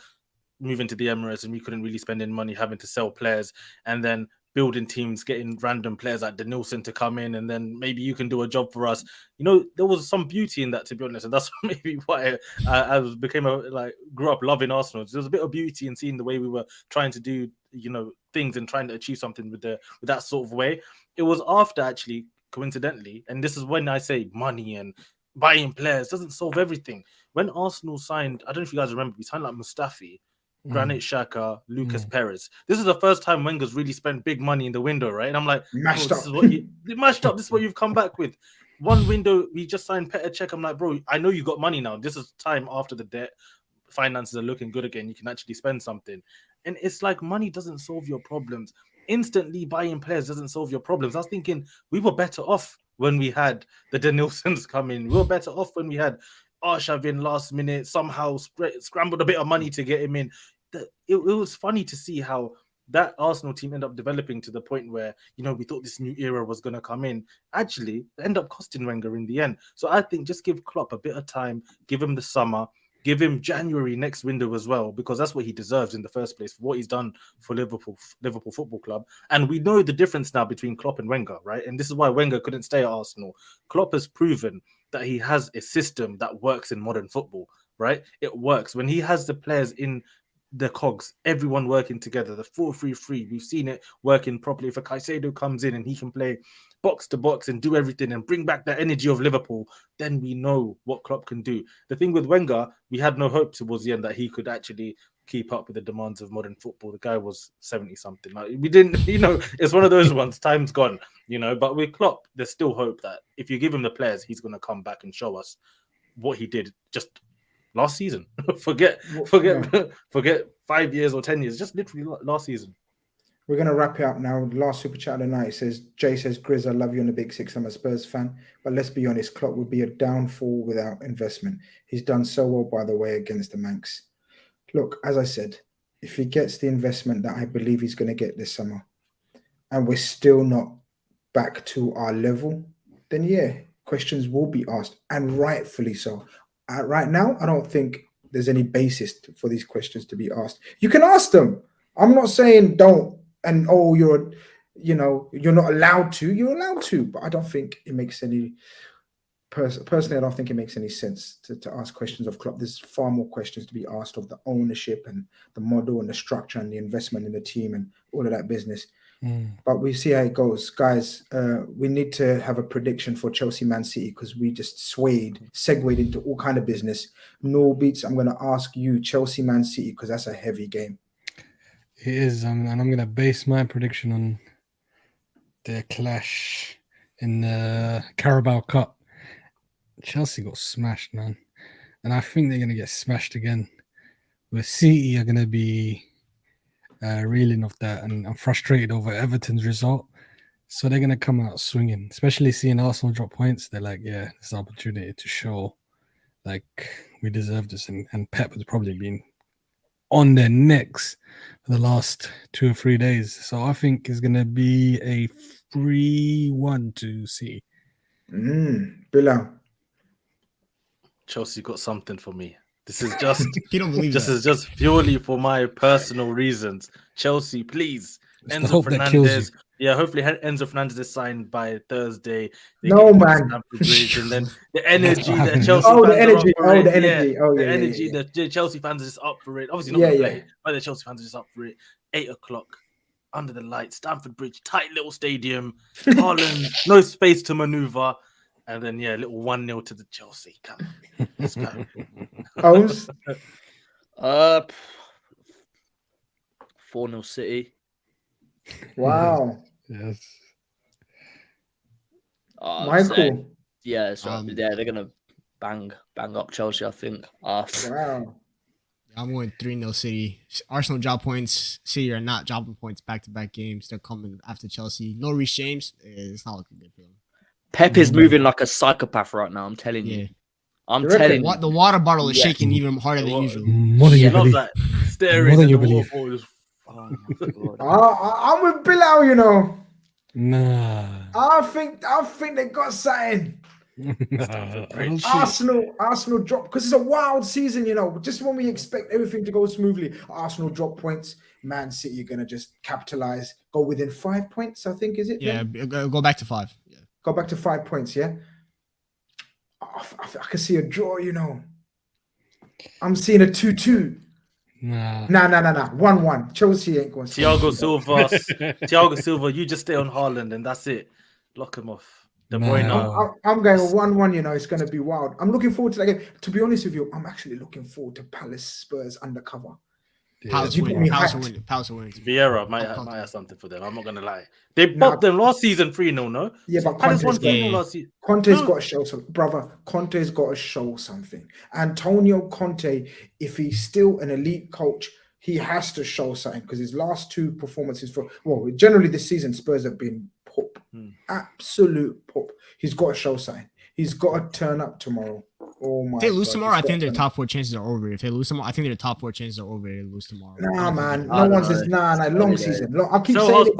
moving to the Emirates and we couldn't really spend any money, having to sell players, and then building teams, getting random players like Denilson to come in, and then maybe you can do a job for us. You know, there was some beauty in that, to be honest, and that's maybe why I grew up loving Arsenal. There was a bit of beauty in seeing the way we were trying to do, you know, things and trying to achieve something with that sort of way. It was after, actually, coincidentally, and this is when I say money and buying players doesn't solve everything. When Arsenal signed, I don't know if you guys remember, we signed like Mustafi, Granit Xhaka, Lucas Perez. This is the first time Wenger's really spent big money in the window, right? And I'm like, mashed up. This is what you've come back with. One window, we just signed Petr Cech. I'm like, bro, I know you got money now. This is time after the debt. Finances are looking good again. You can actually spend something. And it's like money doesn't solve your problems. Instantly buying players doesn't solve your problems. I was thinking we were better off when we had the Denilsons come in. We were better off when we had Arshavin last minute, somehow scrambled a bit of money to get him in. It was funny to see how that Arsenal team ended up developing to the point where, you know, we thought this new era was going to come in. Actually, end up costing Wenger in the end. So I think just give Klopp a bit of time, give him the summer, give him January next window as well, because that's what he deserves in the first place for what he's done for Liverpool Football Club. And we know the difference now between Klopp and Wenger, right? And this is why Wenger couldn't stay at Arsenal. Klopp has proven that he has a system that works in modern football, right? It works. When he has the players in the cogs, everyone working together, the 4-3-3. We've seen it working properly. If a Caicedo comes in and he can play box to box and do everything and bring back the energy of Liverpool, then we know what Klopp can do. The thing with Wenger, we had no hope towards the end that he could actually keep up with the demands of modern football. The guy was 70-something. Like, we didn't, it's one of those ones, time's gone, but with Klopp, there's still hope that if you give him the players, he's going to come back and show us what he did just last season. forget 5 years or 10 years, just literally last season. We're going to wrap it up now. The last super chat of the night says, Jay says, Grizz, I love you on the Big Six. I'm a Spurs fan. But let's be honest, Klopp would be a downfall without investment. He's done so well, by the way, against the Manx. Look, as I said, if he gets the investment that I believe he's going to get this summer, and we're still not back to our level, then yeah, questions will be asked, and rightfully so. Right now, I don't think there's any basis for these questions to be asked. You can ask them. I'm not saying don't, and you're not allowed to. You're allowed to, but I don't think it makes any. Personally, I don't think it makes any sense to ask questions of Klopp. There's far more questions to be asked of the ownership and the model and the structure and the investment in the team and all of that business. But we see how it goes. Guys, we need to have a prediction for Chelsea Man City because we just segued into all kind of business. No Beats, I'm going to ask you Chelsea Man City because that's a heavy game. It is, and I'm going to base my prediction on their clash in the Carabao Cup. Chelsea got smashed, man. And I think they're going to get smashed again. Where City are going to be reeling off that, and I'm frustrated over Everton's result. So they're going to come out swinging, especially seeing Arsenal drop points. They're like, yeah, this opportunity to show like we deserve this. And Pep has probably been on their necks for the last 2 or 3 days. So I think it's going to be a 3-1 to City. Bilal. Chelsea got something for me. This is just you don't believe this that. is just purely for my personal reasons. Chelsea, please. It's Enzo Fernandez. Yeah, hopefully Enzo Fernandez is signed by Thursday. No, man. And then the energy that Chelsea the Chelsea fans are just up for it. Obviously not going to play, but the Chelsea fans are just up for it. 8 o'clock, under the lights, Stamford Bridge, tight little stadium, Haaland, no space to maneuver. And then, yeah, a little 1-0 to the Chelsea. Come on, let's go. Holmes? 4-0 City. Wow. Yes. Michael? Yeah, they're going to bang up Chelsea, I think. Wow. I'm going 3-0 City. Arsenal drop points. City are not dropping points back-to-back games. They're coming after Chelsea. No Reece James. It's not looking good for them. Pep is moving like a psychopath right now. I'm telling you. I'm telling you. The water bottle is shaking even harder than usual. More than you believe. Staring More than you believe. I'm with Bilal, Nah. I think they got something. Arsenal drop because it's a wild season, Just when we expect everything to go smoothly, Arsenal drop points. Man City are gonna just capitalize, go within 5 points. I think is it? Yeah, go back to 5. Yeah. Go back to 5 points, yeah? I can see a draw, I'm seeing a 2-2. Nah. 1-1. Chelsea ain't going to Thiago Silva, you just stay on Haaland and that's it. Lock him off. De Bruyne. I'm going 1-1, it's going to be wild. I'm looking forward to that game. To be honest with you, I'm actually looking forward to Palace Spurs undercover. Palace will win. Vieira might have something for them. I'm not going to lie. They bopped them last season 3-0, no? Yeah, but Palace won 3-0 last season. Conte's got to show something. Brother, Conte's got to show something. Antonio Conte, if he's still an elite coach, he has to show something because his last 2 performances generally this season, Spurs have been pop. Absolute pop. He's got to show something. He's got to turn up tomorrow. Oh my! If they lose tomorrow, I think their top 4 chances are over. If they lose tomorrow, I think their top 4 chances are over. They lose tomorrow. Nah, man. No one says long season. I keep saying it.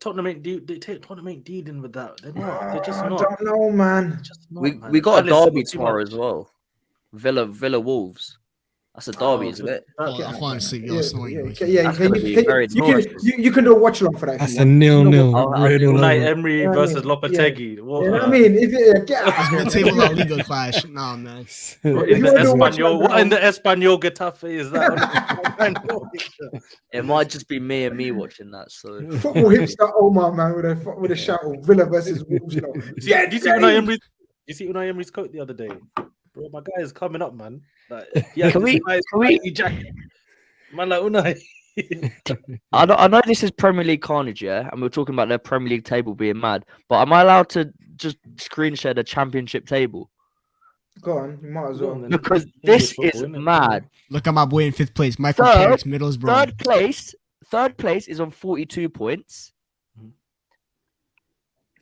Tottenham ain't dealing with that. They're not. They're just not. I don't know, man. We got a derby tomorrow as well. Villa Wolves. That's a derby, isn't it? Oh, I want to sleep. Yo, snoring. That's gonna be very you can do a watch along for that. That's a 0-0. Unai Emery versus Lopetegui. You know what I mean? If it, It's table La Liga clash. Nah, man. In the Espanol Getafe is that? It might just be me and me watching that. So football hipster Omar, man, with a shout of Villa versus Wolves. You know. Yeah, do you see Unai Emery? You see Unai Emery's coat the other day? Bro, my guy is coming up, man. Like, yeah, can we jacket. Man, like Unai. I know this is Premier League Khanage, yeah, and we're talking about their Premier League table being mad, but am I allowed to just screen share the Championship table? Go on, you might as well. Because this is mad. Look at my boy in 5th place, Michael Carrick's Middlesbrough. Third place is on 42 points.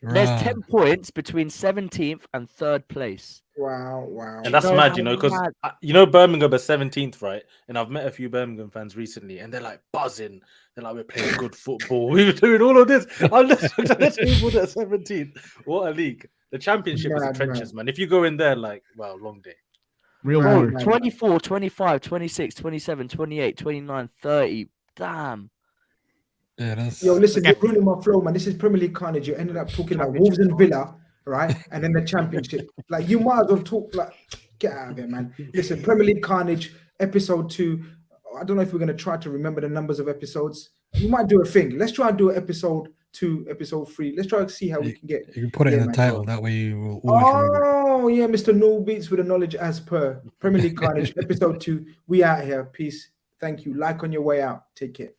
Right. There's 10 points between 17th and 3rd place. Wow. And that's mad, you know, because you know Birmingham are 17th, right? And I've met a few Birmingham fans recently, and they're like buzzing. They're like, we're playing good football. We were doing all of this. I'm just at the table at 17th. What a league! The Championship is the trenches, man. If you go in there, like, wow, long day. Real hard. 24, 25, 26, 27, 28, 29, 30. Damn. Yeah, that's... Yo, listen, you're ruining my flow, man. This is Premier League Khanage. You ended up talking about Wolves and Villa, right? And then the Championship. Like, you might as well talk, like, get out of here, man. Listen, Premier League Khanage, episode 2. I don't know if we're going to try to remember the numbers of episodes. We might do a thing. Let's try and do episode 2, episode 3. Let's try to see how we can get. You can put it in the title. That way you will always remember. Yeah, Mr. Null Beats with the knowledge as per. Premier League Khanage, episode 2. We out here. Peace. Thank you. Like on your way out. Take care.